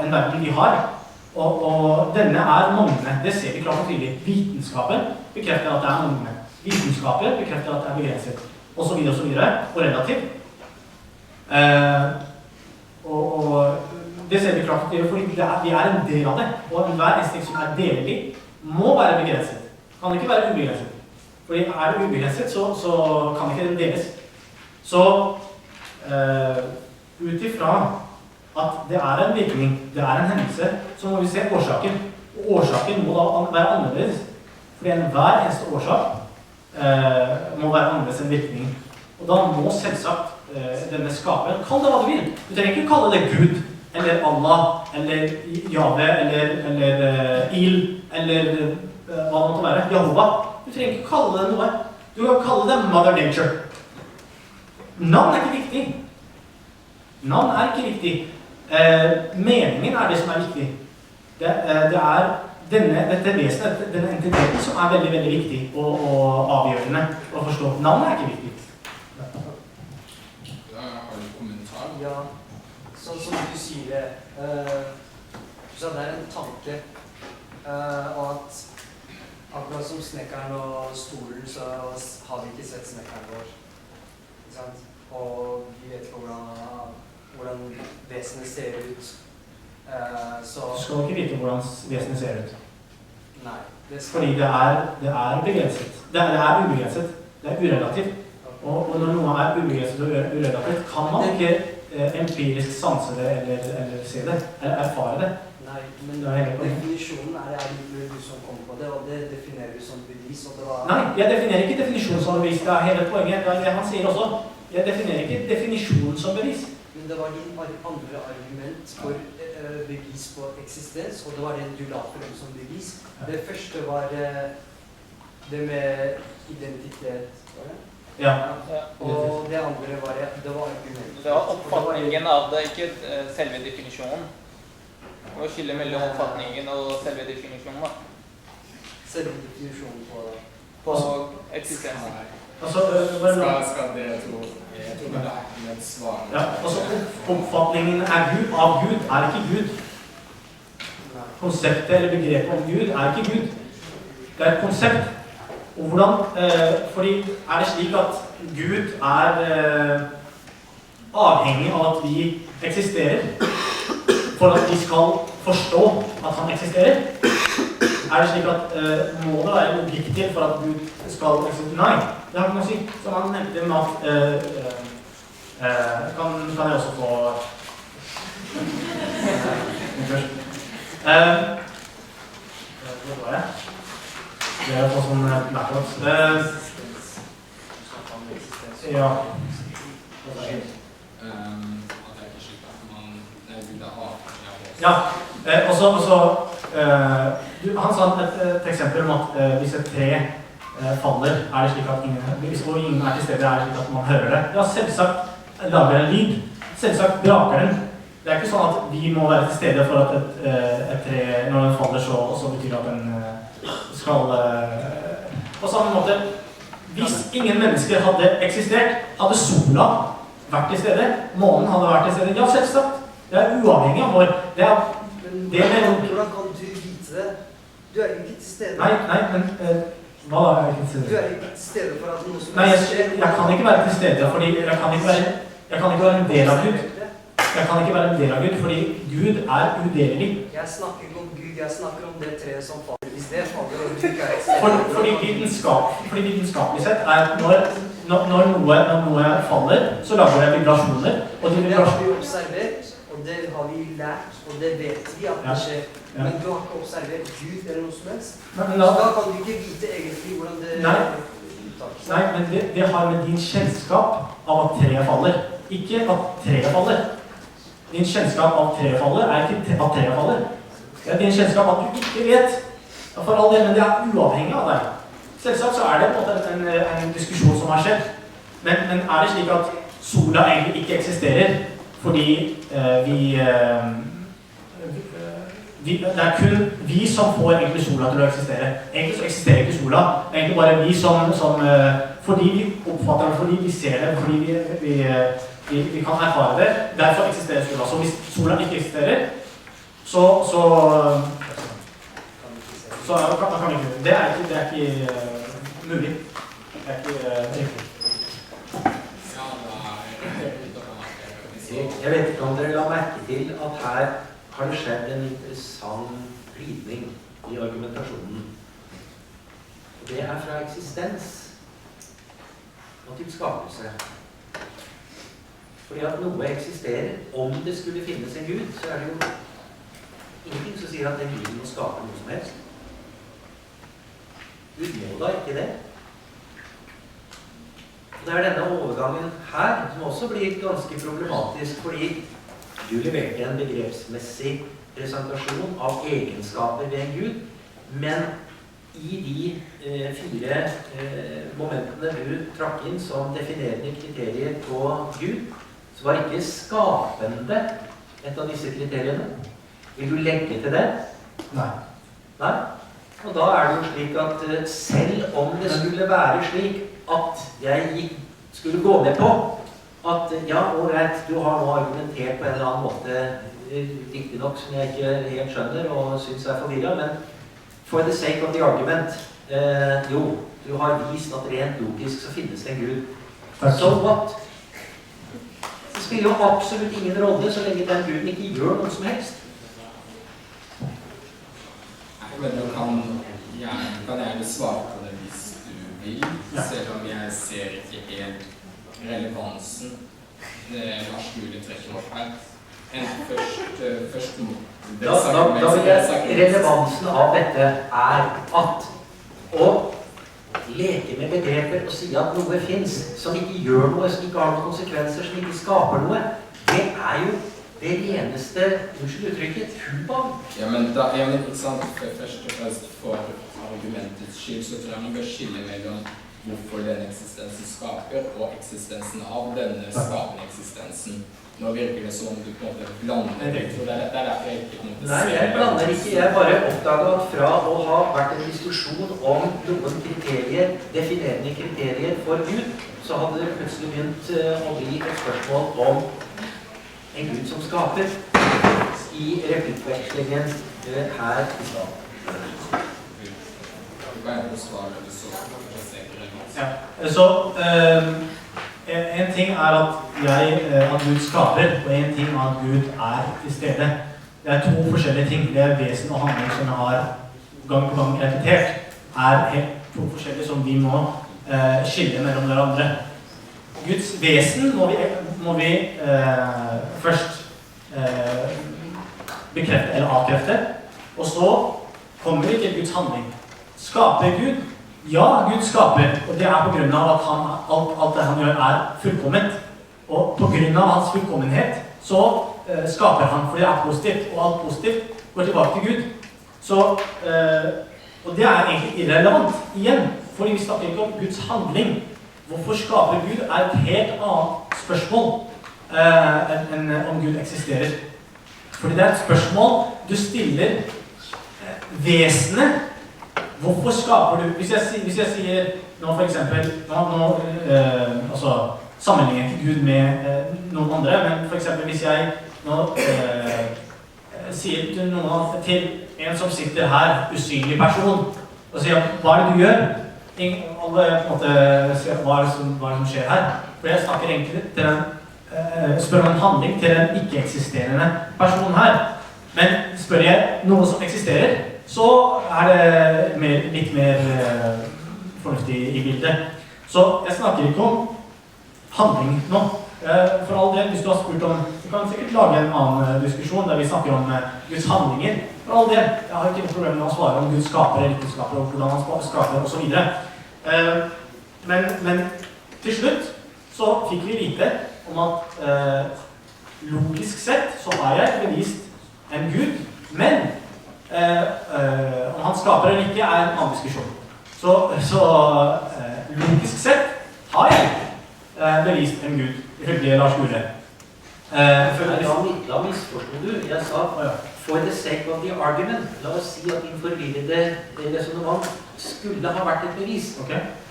en verden vi har, og denne manglende, det ser vi klart og tydelig. Vitenskapen bekrefter at det manglende. Vitenskapen bekrefter at det begrenset, og så videre, og relativt. Og det ser vi klart og tydelig, fordi vi en del av det, og enhver instinkt som delelig, må være begrenset. Kan ikke være ubegrenset. Fordi det ubegrenset, så kan ikke den deles. Så utifra at det en virkning, det en hendelse, så må vi se årsaken. Og årsaken må da være annerledes. Fordi hver eneste årsak må være annerledes enn virkning. Og da må selvsagt denne skaperen, kall det hva du vil. Du trenger ikke kalle det Gud, eller Allah, eller Jave, eller Il, eller hva det måtte være, Jehova. Du trenger ikke kalle det noe. Du kan kalle det Mother Nature. Navn ikke viktig. Navn ikke viktig. Meningen det som viktig. Det dette vesenet, denne entiteten som veldig, veldig viktig og avgjørende å forstå. Navn ikke viktig. Da har du kommentar. Ja, sånn som du sier det. Så det en tanke, og at Akkurat som snekkeren og stolen, så har vi ikke sett snekkeren vår. Ikke sant? Og vi vet ikke hvordan vesenet ser ut. Så... Du skal ikke vite hvordan vesenet ser ut. Nei. Fordi det er begrenset. Det er ubegrenset. Det er urelativt. Og når noe er ubegrenset og urelativt, kan man ikke empirisk sanse det eller se det, eller erfare det. Nei, men definisjonen er det du som kom på det, og det definerer du som bevis, og det var... Nei, jeg definerer ikke definisjonen som bevis, det er hele poenget. Det er det han sier også. Jeg definerer ikke definisjonen som bevis. Men det var din andre argument for bevis på eksistens, og det var det du la frem som bevis. Det første var det med identitet, var det? Ja. Og det andre var det var argumentet. Det var oppfatningen av det, ikke selve definisjonen. Å skille mellom oppfatningen og selve definisjonen, da. Selve definisjonen på eksistensen. Skal det jeg tror det er med et svar. Ja, altså oppfatningen av Gud er ikke Gud. Konseptet eller begrepet om Gud er ikke Gud. Det er et konsept. Og hvordan, fordi er det slik at Gud er avhengig av at vi eksisterer for at vi skal forstå at han eksisterer? Er det slik at må det være logikk til for at Gud skal eksistere? Nei, det har ikke noe å si. Som han nevnte med at kan jeg også få hva var det? Det er på sånn backwards. Ja. Ja, han sa et eksempel om at hvis et tre faller, er det slik at ingen er til stede, er det slik at man hører det. Ja, selvsagt lager en lyd. Selvsagt braker den. Det er ikke sånn at vi må være til stede for at et tre, når den faller, så betyr det at den skal... På samme måte, hvis ingen mennesker hadde eksistert, hadde sola vært til stede, månen hadde vært til stede. Ja, selvsagt. Det er uavhengig av vår... Hvordan kan du vite det? Du er ikke til stede. Nei, men... Hva er jeg ikke til stede? Du er ikke til stede for at noe som... Nei, jeg kan ikke være til stede, fordi jeg kan ikke være en del av Gud. Jeg kan ikke være en del av Gud, fordi Gud er udelelig. Jeg snakker ikke om Gud, jeg snakker om det treet som faller. Hvis det faller, og du ikke er til stede... Fordi vitenskapelig sett er når noe faller, så lager det vibrasjoner. Og det har vi observert, og det har vi lært, og det vet vi at det skjer. Men du har ikke observert Gud eller noe som helst. Så da kan du ikke vite egentlig hvordan det... Nei, men det har med din kjennskap av at treet faller. Ikke at treet faller. Din kjennskap av treet faller er ikke at treet faller. Det er din kjennskap at du ikke vet. For all det, men det er uavhengig av deg. Selvsagt så er det på en måte en diskusjon som har skjedd. Men er det slik at sola egentlig ikke eksisterer fordi det er kun vi som får egentlig sola til å eksistere. Egentlig så eksisterer ikke sola. Det er egentlig bare vi som fordi vi oppfatter det, fordi vi ser det, fordi vi kan erfare det. Derfor eksisterer sola. Så hvis sola ikke eksisterer, så kan vi ikke. Det er ikke mulig. Det er ikke riktig. Jeg vet ikke om dere la merke til at her har det skjedd en interessant glidning i argumentasjonen. Og det er fra eksistens og til skapelse. Fordi at noe eksisterer, om det skulle finnes en Gud, så er det jo ingenting som sier at den Guden må skape noe som helst. Gud må da ikke det. Og det er denne overgangen her som også blir ganske problematisk, fordi du leverte en begrepsmessig presentasjon av egenskaper ved en Gud, men i de 4 momentene du trakk inn som definerende kriterier på Gud, så var ikke skapende et av disse kriteriene. Vil du legge til det? Nei. Nei? Og da er det jo slik at selv om det skulle være slik at jeg skulle gå med på at ja, ålreit, du har nå argumentert på en eller annen måte, riktig nok som jeg ikke helt skjønner og synes er forvirret, men for the sake of the argument, Jo, du har vist at rent logisk så finnes det en Gud. So what? Det spiller jo absolutt ingen rolle så lenge den Guden ikke gjør noe som helst. Men du kan gjerne svare på det hvis du vil, selv om jeg ser ikke helt relevansen Lars Gule trekker opp her. Først Da vil jeg relevansen av dette at å leke med begreper og si at noe finnes som ikke gjør noe, som ikke har noen konsekvenser, som ikke skaper noe, det jo det reneste, unnskyld uttrykket, tullball. Ja, men ikke sant, først og fremst for argumentets skyld, så tror jeg man bør skille mellom hvorfor denne eksistensen skaper, og eksistensen av denne skapende eksistensen. Nå virker det som om du på en måte blander det, for det derfor jeg ikke på en måte ser. Nei, jeg blander ikke. Jeg bare oppdaget at fra å ha vært en diskusjon om noen kriterier, definerende kriterier for Gud, så hadde det plutselig begynt å bli et spørsmål om en Gud som skaper i replikkvekslingen her i stad. Så en ting at Gud skaper, og en ting at Gud til stede. Det to forskjellige ting. Det vesen og handling som jeg har gang på gang repetert, helt to forskjellige som vi må skille mellom hverandre. Guds vesen må vi først bekrefte eller avkrefte, og så kommer vi til Guds handling. Skaper Gud? Ja, Gud skaper, og det på grunn av at alt det han gjør fullkomment. Og på grunn av hans fullkommenhet så skaper han, for det positivt, og alt positivt går tilbake til Gud. Så, og det egentlig irrelevant igjen, fordi vi snakker ikke om Guds handling. Hvorfor skaper Gud et helt annet spørsmål enn om Gud eksisterer. Fordi det et spørsmål du stiller vesenet. Hvorfor skaper du? Hvis jeg sier nå for eksempel, altså sammenligner ikke Gud med noen andre, men for eksempel hvis jeg nå sier til en som sitter her, usynlig person, og sier, hva det du gjør? Alle på en måte ser hva det som skjer her. For jeg snakker egentlig til spør om en handling til en ikke-eksisterende person her. Men spør jeg noe som eksisterer, så det litt mer fornuftig i bildet. Så jeg snakker ikke om handling nå. For all del, hvis du har spurt om, vi kan sikkert lage en annen diskusjon der vi snakker om Guds handlinger. For all del, jeg har ikke noe problem med å svare om Gud skaper eller ikke skaper, og hvordan han skaper, og så videre. Men til slutt så fikk vi vite om at logisk sett så har jeg bevist en Gud, men om han skaper eller ikke en annen diskusjon. Så logisk sett har jeg bevist en Gud, ifølge Lars Gule. Da misforstod du. Jeg sa, for the sake of the argument, la oss si at din forvirrede resonemang skulle ha vært et bevis.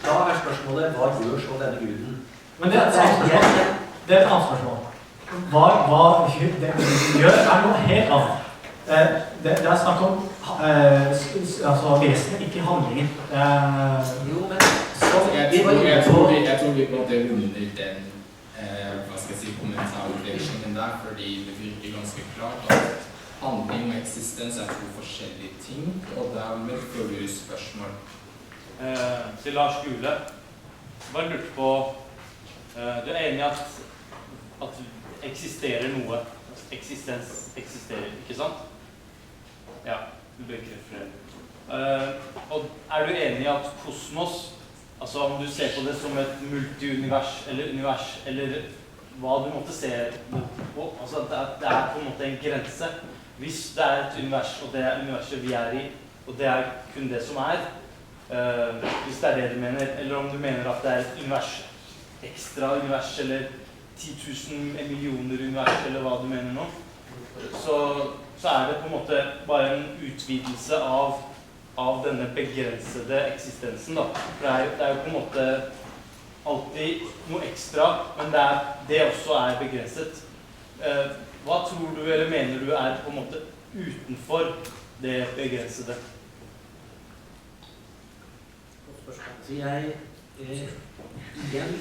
Da spørsmålet, hva gjør så denne Guden? Men det et annet spørsmål. Hva Gud gjør noe helt annet. Det snakk om vesenet, ikke handlingen. Jo, men jeg tror vi på en måte runder den kommentarutdelingen der, fordi det virker ganske klart at handling og eksistens to forskjellige ting, og dermed følger du spørsmål. Til Lars Gule, bare lurt på, du enig i at eksisterer noe, eksistens eksisterer, ikke sant? Ja, du bekrefter det. Og du enig i at kosmos, altså om du ser på det som et multiunivers, eller hva du måtte se på, altså at det på en måte en grense. Hvis det et univers, og det universet vi i, og det kun det som hvis det det du mener, eller om du mener at det et univers, ekstra univers, eller 10 000 millioner univers, eller hva du mener nå, så det på en måte bare en utvidelse av denne begrensede eksistensen da. For det jo på en måte alltid noe ekstra, men det også begrenset. Hva tror du eller mener du på en måte utenfor det begrensede? spørsmål. Så igjen,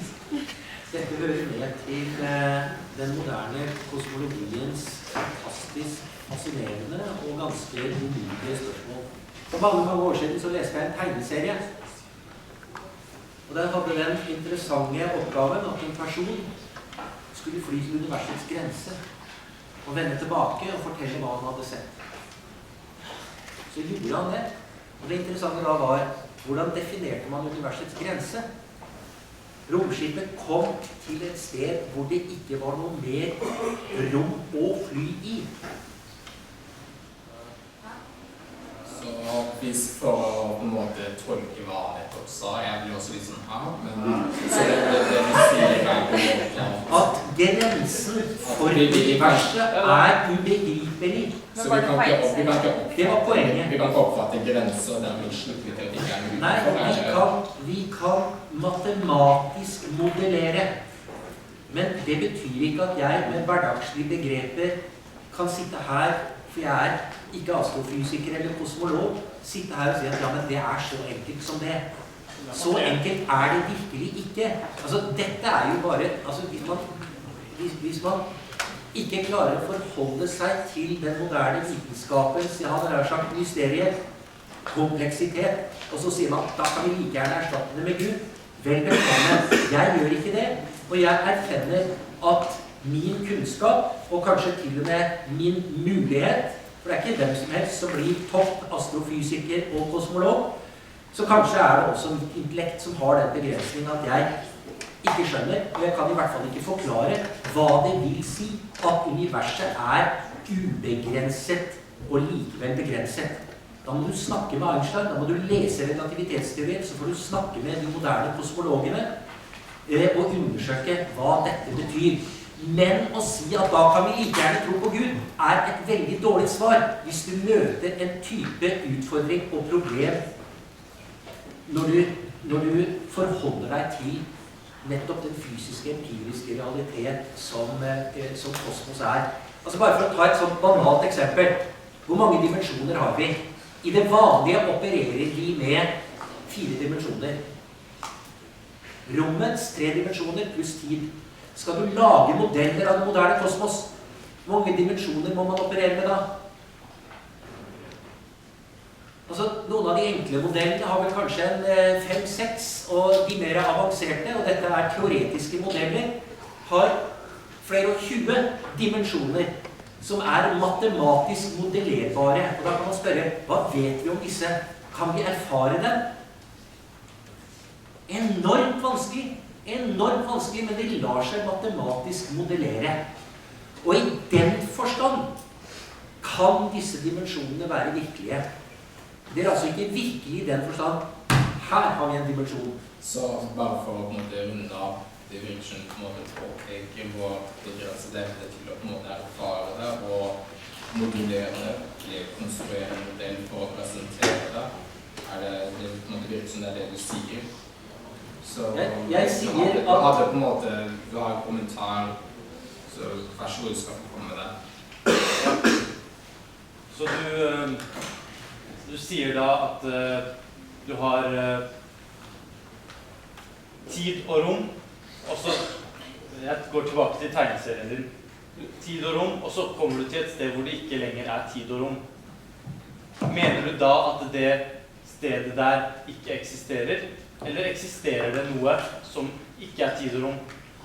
dette hører med til den moderne kosmologiens fantastisk fascinerende og ganske umulige spørsmål. For mange år siden så leste jeg en tegneserie. Og den hadde den interessante oppgaven at en person skulle fly til universets grense og vende tilbake og fortelle hva han hadde sett. Så gjorde han det. Og det interessante da var, hvordan definerte man universets grense? Romskipet kom til et sted hvor det ikke var noe mer rom å fly i. Så hvis for å på en måte tolke hva han nettopp sa, jeg blir også litt sånn her, men så det du sier her på en måte at grensen for universet ubegripelig. Så vi kan ikke Det var poenget. Vi kan ikke oppfatte grenser der vi slutter til at det ikke er noe Nei, vi kan matematisk modellere. Men det betyr ikke at jeg med hverdagslige begreper kan sitte her, for jeg er ikke astrofysiker eller kosmolog, sitte her og si at ja, men det er så enkelt som det. Så enkelt er det virkelig ikke. Altså, dette er jo bare, altså, hvis man ikke klarer å forholde seg til den moderne vitenskapens, jeg hadde sagt, mysteriet, kompleksitet, og så sier man, da kan vi like gjerne erstatte det med Gud. Vel bekomme, jeg gjør ikke det, og jeg erkjenner at min kunnskap, og kanskje til og med min mulighet, for det er ikke hvem som helst som blir topp astrofysiker og kosmolog, så kanskje er det også mitt intellekt som har den begrensningen at jeg ikke skjønner, og jeg kan i hvert fall ikke forklare hva det vil si at universet er ubegrenset og likevel begrenset. Da må du snakke med Einstein, da må du lese relativitetsteorien, så får du snakke med de moderne kosmologene og undersøke hva dette betyr. Men å si at da kan vi like gjerne tro på Gud, er et veldig dårlig svar hvis du møter en type utfordring og problem når du forholder deg til nettopp den fysiske, empiriske realitet som kosmos er. Altså bare for å ta et sånt banalt eksempel. Hvor mange dimensjoner har vi? I det vanlige opererer vi med 4 dimensjoner. Rommets 3 dimensjoner pluss tid. Skal du lage modeller av det moderne kosmos? Hvor mange dimensjoner må man operere med da? Altså, noen av de enkle modellene har vel kanskje en 5-6, og de mer avanserte, og dette er teoretiske modeller, har flere og 20 dimensjoner som er matematisk modellerbare. Og da kan man spørre, hva vet vi om disse? Kan vi erfare dem? Enormt vanskelig, men det lar seg matematisk modellere. Og i den forstand kan disse dimensjonene være virkelige. Det er altså ikke virkelig i den forstand. Her har vi en dimensjon. Så bare for å på en måte runde av, det virker som på en måte påpeker hvor begrenset evne til å på en måte erfare det og modellere det, eller konstruere en modell for å presentere det. Det på en måte virker som det er det du sier. Så jeg sier at du hadde på en måte, du har en kommentar, så vær så god, du skal få komme med det. Så du sier da at du har tid og rom, og så, jeg går tilbake til tegneserien din, tid og rom, og så kommer du til et sted hvor det ikke lenger er tid og rom. Mener du da at det stedet der ikke eksisterer, eller eksisterer det noe som ikke er tid og rom?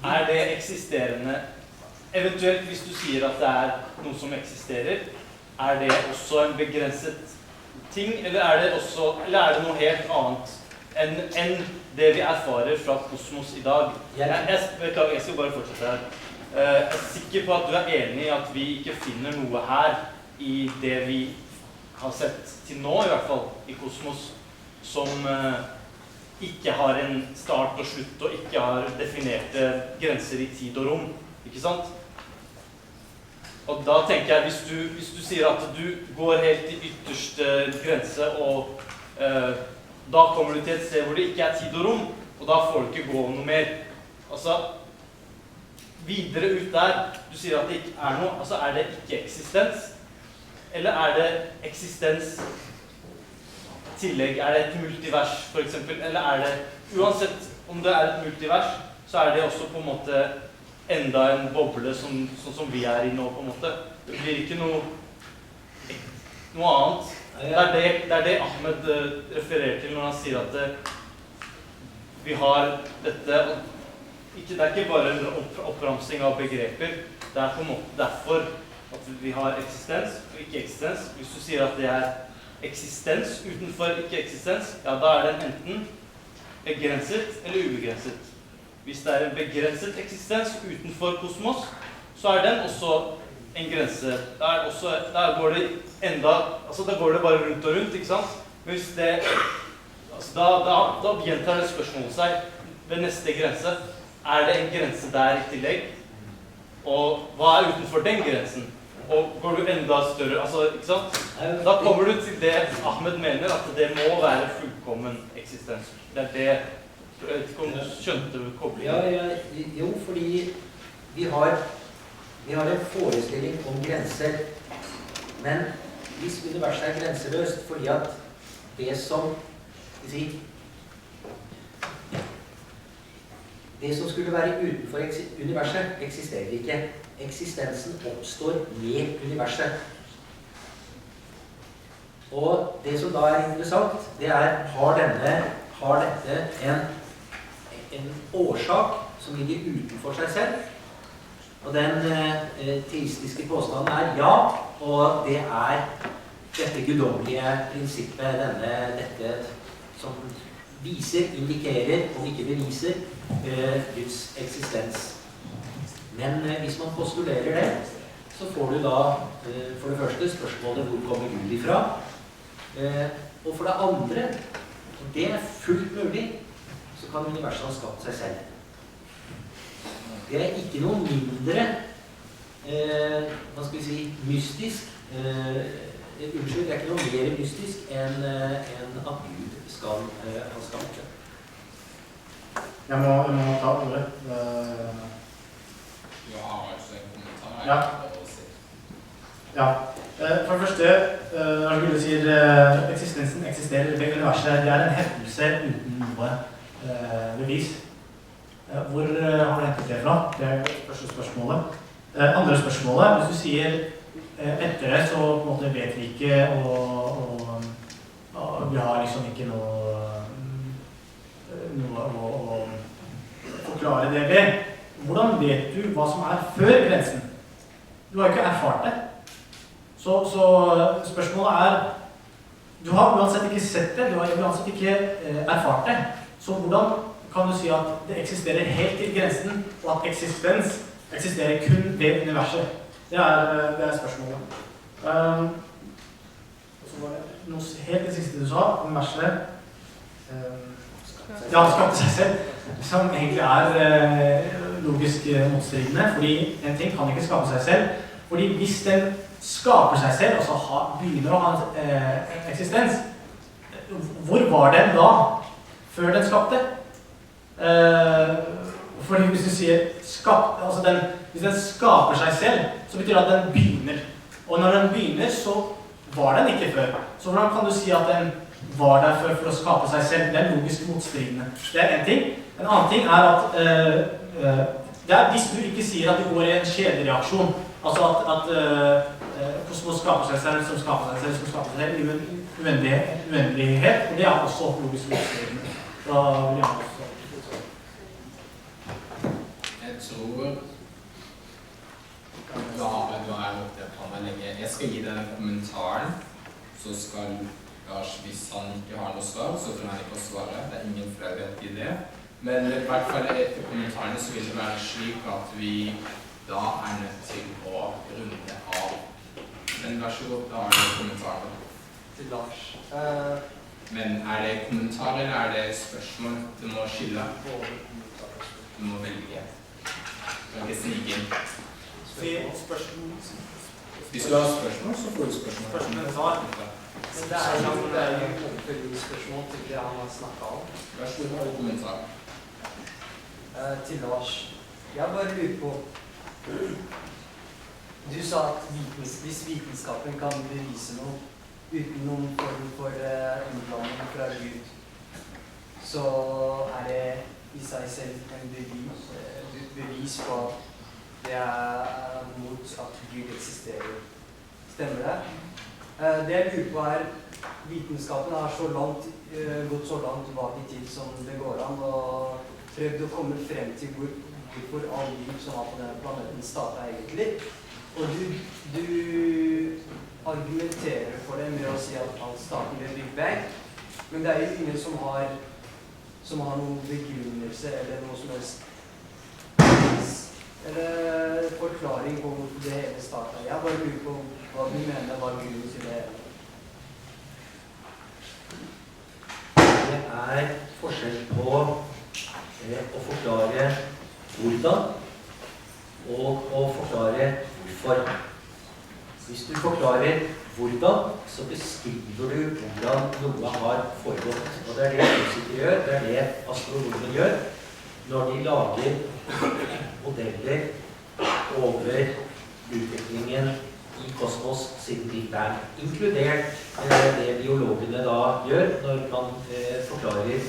Er det eksisterende, eventuelt hvis du sier at det er noe som eksisterer, er det også en begrenset ting, eller er det noe helt annet enn det vi erfarer fra kosmos i dag? Jeg skal bare fortsette her. Jeg er sikker på at du er enig i at vi ikke finner noe her i det vi har sett til nå, i hvert fall, i kosmos, som ikke har en start og slutt, og ikke har definerte grenser i tid og rom, ikke sant? Og da tenker jeg, hvis du sier at du går helt til ytterste grense, og da kommer du til et sted hvor det ikke er tid og rom, og da får du ikke gå noe mer. Altså, videre ut der, du sier at det ikke er noe, altså er det ikke eksistens? Eller er det eksistens tillegg, er det et multivers for eksempel, eller er det, uansett om det er et multivers, så er det også på en måte enda en boble sånn som vi er i nå på en måte. Det blir ikke noe annet. Det er det Ahmed refererer til når han sier at vi har dette, det er ikke bare en oppramsing av begreper, det er på en måte derfor at vi har eksistens og ikke-eksistens. Hvis du sier at det er eksistens utenfor ikke-eksistens, ja, da er den enten begrenset eller ubegrenset. Hvis det er en begrenset eksistens utenfor kosmos, så er den også en grense. Da går det bare rundt og rundt, ikke sant? Men hvis det, da gjentar det spørsmålet seg ved neste grense. Er det en grense der i tillegg? Og hva er utenfor den grensen? Og går du enda større, ikke sant? Da kommer du til det Ahmed mener, at det må være fullkommen eksistens. Det er det, jeg vet ikke om du skjønte koblingen. Ja, jo, fordi vi har en forestilling om grenser, men hvis universet er grenseløst, fordi at det som skulle være utenfor universet, eksisterer ikke. Eksistensen oppstår med universet. Og det som da er interessant, det er, har dette en årsak som ligger utenfor seg selv? Og den teistiske påstanden er ja, og det er dette guddommelige prinsippet, dette som viser, indikerer, og ikke beviser, Guds eksistens. Men hvis man postulerer det, så får du da for det første spørsmålet hvor kommer Gud ifra? Og for det andre, og det er fullt mulig, så kan universet ha skapt seg selv. Det er ikke noe mindre, hva skal vi si, mystisk, unnskyld, det er ikke noe mer mystisk enn at Gud skal ha skapt det. Jeg må ta ordet. Du har altså en kommentar. Ja. For det første, når Gud sier eksistensen eksisterer ved universet, det er en hendelse uten noe bevis. Hvor har du hentet det fra? Det er det første spørsmålet. Andre spørsmålet, hvis du sier etter det, så på en måte vet vi ikke, og vi har liksom ikke noe å forklare det ved. Hvordan vet du hva som er før grensen? Du har ikke erfart det. Så spørsmålet er, du har uansett ikke sett det, du har uansett ikke erfart det. Så hvordan kan du si at det eksisterer helt til grensen, og at eksistens eksisterer kun ved universet? Det er spørsmålet. Og så var det noe helt det siste du sa, universet. Ja, skapte seg selv, som egentlig er logisk motstridende, fordi en ting kan ikke skape seg selv, fordi hvis den skaper seg selv, altså begynner å ha en eksistens, hvor var den da, før den skapte? Fordi hvis du sier hvis den skaper seg selv, så betyr det at den begynner. Og når den begynner, så var den ikke før. Så hvordan kan du si at den var der før for å skape seg selv? Det er logisk motstridende. Det er en ting. En annen ting er at hvis du ikke sier at det går i en kjedereaksjon, altså at kosmos skaper seg selv, som skaper seg selv, som skaper seg selv, i uendelighet, og det er også logisk motstridende. Da vil jeg også... Jeg tror du har det på meg lenge. Jeg skal gi deg den kommentaren, så skal Lars, hvis han ikke har noe svar, så tror han ikke å svare. Det er ingen flauhet i det. Men i hvert fall etter kommentarene så vil det være slik at vi da er nødt til å runde av. Men vær så god, da har du kommentaren. Til Lars. Men er det kommentar eller er det spørsmål? Du må skille. Du må velge. Du kan ikke snike inn. Hvis du har spørsmål, så får du spørsmål. Kommentar. Men det er jo oppfølgingsspørsmål til det han har snakket om. Vær så god, kommentar. Til Lars. Jeg bare lurer på, du sa at hvis vitenskapen kan bevise noe, uten noen form for innblanding fra Gud, så det i seg selv en bevis på at det mot at Gud eksisterer. Stemmer det? Det jeg lurer på vitenskapen har gått så langt bak i tid som det går an, og prøvd å komme frem til hvorfor all liv som var på denne planeten startet egentlig. Og du argumenterer for det med å si at alt starter med Big Bang, men det jo ingen som har noen begrunnelse eller noe som helst eller forklaring på hvorfor det hele startet. Jeg bare lurer på hva du mener var grunnen til det hele. Det forskjell på å forklare hvordan og å forklare hvorfor. Hvis du forklarer hvordan, så beskriver du hvordan noe har foregått. Og det det fysikere gjør, det det astronomer gjør når de lager modeller over utviklingen i kosmos siden Big Bang, inkludert det biologene da gjør når man forklarer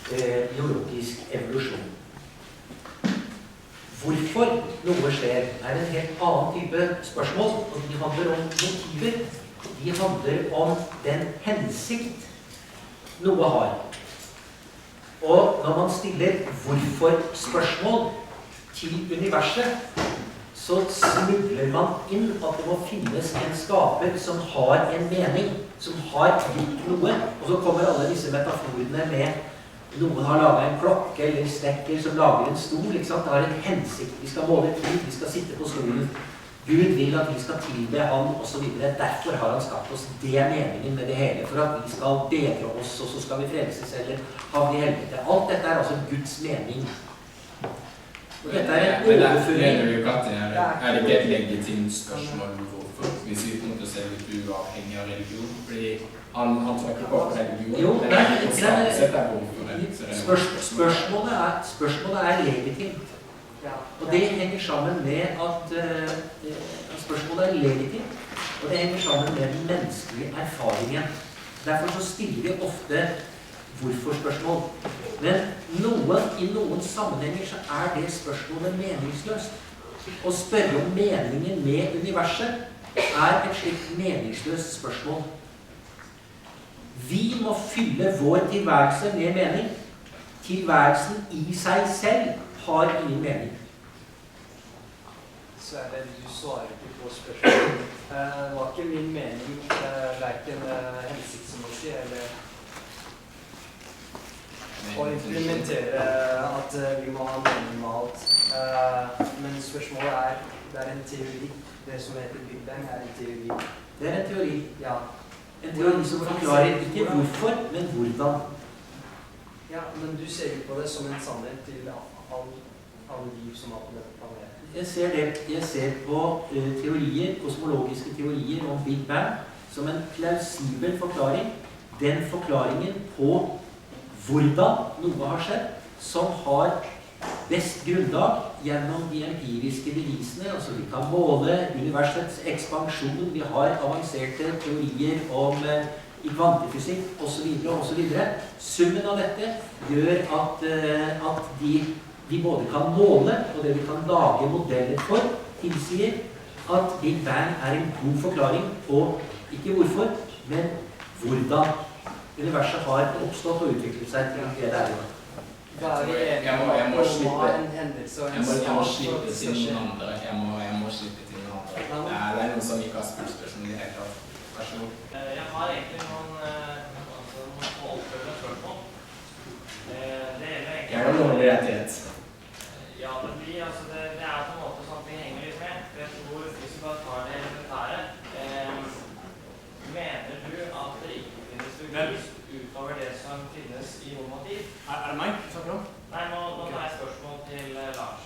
biologisk evolusjon. Hvorfor noe skjer en helt annen type spørsmål, og de handler om motiver. De handler om den hensikt noe har. Og når man stiller hvorfor-spørsmål til universet, så smugler man inn at det må finnes en skaper som har en mening, som har gjort noe, og så kommer alle disse metaforene med noen har laget en klokke eller stekker som lager en stol, ikke sant? Det har en hensikt. Vi skal måle tid, vi skal sitte på stolen. Gud vil at vi skal tilbe han, og så videre. Derfor har han skapt oss. Det meningen med det hele, for at vi skal bedre oss, og så skal vi frelses eller havne i helvete. Alt dette altså Guds mening. Og dette en overføring. Mener du ikke at det ikke et legitimt spørsmål hvorfor? Hvis vi kommer til å se litt uavhengig av religion, fordi han trykker på religion. Jo, spørsmålet legitimt. Og det henger sammen med at spørsmålet legitimt, og det henger sammen med den menneskelige erfaringen. Derfor så stiller vi ofte hvorfor-spørsmål. Men i noen sammenhenger så det spørsmålet meningsløst. Å spørre om meningen med universet et slikt meningsløst spørsmål. Vi må fylle vår tilværelse med mening. Tilværelsen i seg selv har ingen mening. Så det du svarer ikke på spørsmålet. Det var ikke min mening, hverken hensiktsmessig eller å implementere at vi må ha mening med alt. Men spørsmålet det en teori. Det som heter Big Bang en teori. Det en teori. Ja. En teori som forklarer ikke hvorfor, men hvordan. Ja, men du ser jo på det som en sannhet til all liv som på dette planeten. Jeg ser på kosmologiske teorier om Big Bang som en plausibel forklaring. Den forklaringen på hvordan noe har skjedd, som har best grunnlag gjennom de empiriske bevisene. Altså vi kan måle universets ekspansjon, vi har avanserte teorier om i kvantefysikk osv. Summen av dette gjør at vi både kan måle, og det vi kan lage modeller for, tilsier at Big Bang en god forklaring på ikke hvorfor, men hvordan universet har oppstått og utviklet seg til det det i dag. Jeg må slippe til noen andre. Det noen som ikke har spurt spørsmål i det hele tatt. Vær så god. Jeg har egentlig noen påfølgende spørsmål. Det gjelder egentlig... Jeg har noen rettighet. Ja, det blir, altså det på en måte sånn at vi henger litt med. Jeg tror, hvis vi bare tar det elementære, mener du at det ikke finnes bevis utover det som finnes i normativ? Det meg du snakker om? Nei, nå tar jeg spørsmål til Lars.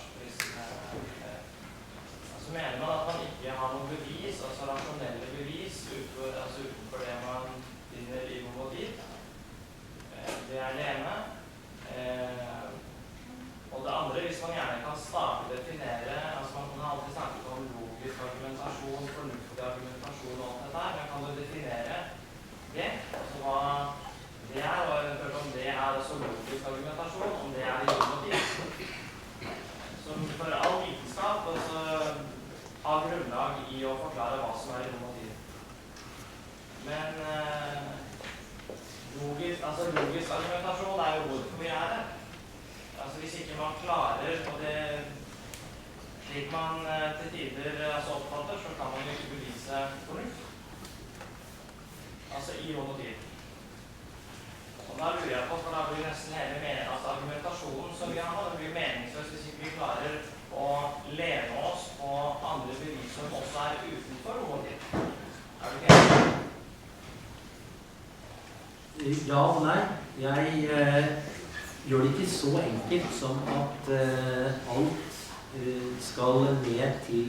Så mener man at man ikke har noen bevis, altså rasjonelle bevis, utenfor det man finner i normativ. Det det ene. Og det andre, hvis man gjerne kan starte å definere, altså man har alltid snakket om logisk argumentasjon, fornuftig argumentasjon og alt dette her, men kan du definere forklare hva som er romotiv. Men logisk argumentasjon er jo hvorfor vi er det. Altså hvis ikke man klarer, og det slik man til tider oppfatter, så kan man jo ikke bevise fornuft. Altså i romotiv. Og da lurer jeg på, for da blir nesten hele argumentasjonen som vi har nå, det blir meningsløst hvis ikke vi klarer å lene oss på andre bevis som også er utenfor romotiv. Er du ikke enig? Ja og nei. Jeg gjør det ikke så enkelt som at alt skal ned til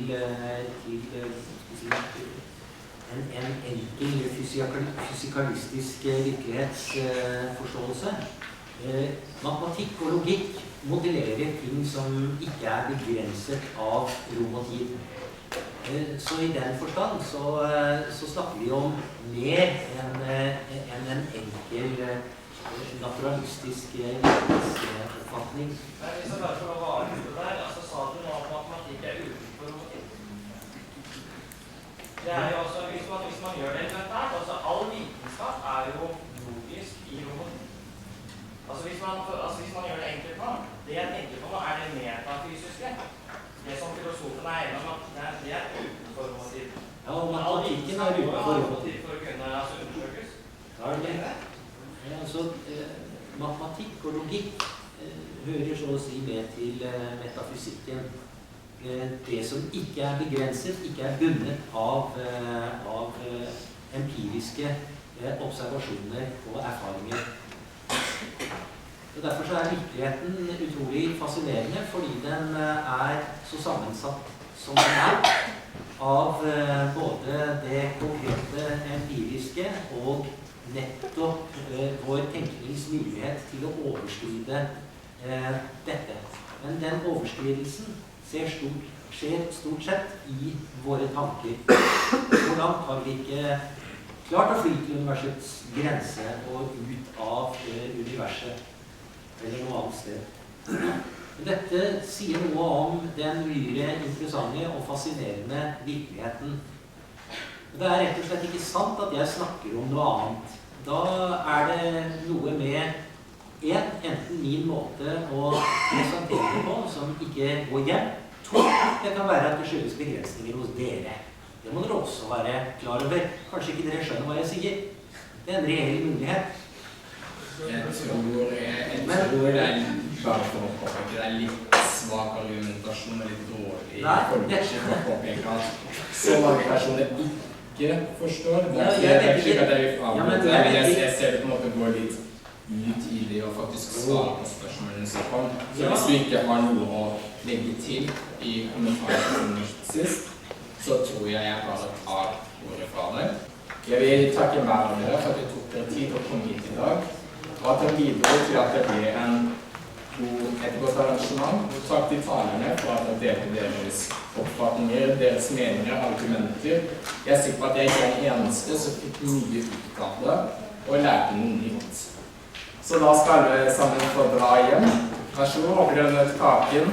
en enkel fysikalistisk virkelighetsforståelse. Matematikk og logikk modellerer ting som ikke er begrenset av rom og tid. Så i den forstand så snakker vi om mer enn en enkel naturalistisk virkelighetsoppfatning. Men hvis jeg bare får lov å avslutte der, altså sa du nå at matematikk er utenfor romotiv. Det er jo også, hvis man gjør det elementært, altså all vitenskap er jo logisk i romotiv. Altså hvis man gjør det enkelt nå, det jeg tenker på nå er det metafysiske. Det som filosofen er enig om at det er utenfor romotiv. Ja, og matematikken er utenfor romotiv. For å kunne undersøkes. Ja, altså, matematikk og logikk hører så å si med til metafysikken. Det som ikke er begrenset, ikke er bundet av empiriske observasjoner og erfaringer. Og derfor så er virkeligheten utrolig fascinerende, fordi den er så sammensatt som den er, av både det konkrete empiriske og nettopp vår tenknings mulighet til å overskride dette. Men den overskridelsen skjer stort sett i våre tanker. Hvor langt har vi ikke klart å fly til universets grense og ut av universet eller noe annet sted. Dette sier noe om den mye interessante og fascinerende virkeligheten. Det er rett og slett ikke sant at jeg snakker om noe annet. Da er det noe med enten min måte å presentere det på som ikke går hjem. Det kan være at det skyldes begrensninger hos dere. Det må dere også være klar over. Kanskje ikke dere skjønner hva jeg sier. Det er en reell mulighet. Jeg tror det er bare for å påpeke det er litt svak argumentasjon og litt dårlig folkeskikk for å påpeke at så mange personer ikke forstår. Det er ikke at jeg vil avbryte, men jeg ser det på en måte gå litt ut i det og faktisk svare på spørsmålene som kom. Så hvis du ikke har noe å legge til i kommentarene sist, så tror jeg bare tar ordet fra deg. Jeg vil takke hver av dere for at dere tok dere tid til å komme hit i dag, og at dere bidro til at det ble et godt arrangement. Takk til talerne for at dere delte deres oppfatninger, deres meninger, argumenter. Jeg er sikker på at jeg ikke er den eneste som fikk mye ut av det, og lærte noe nytt. Så da skal alle sammen få dra hjem. Vær så god, håper dere nøt kaken.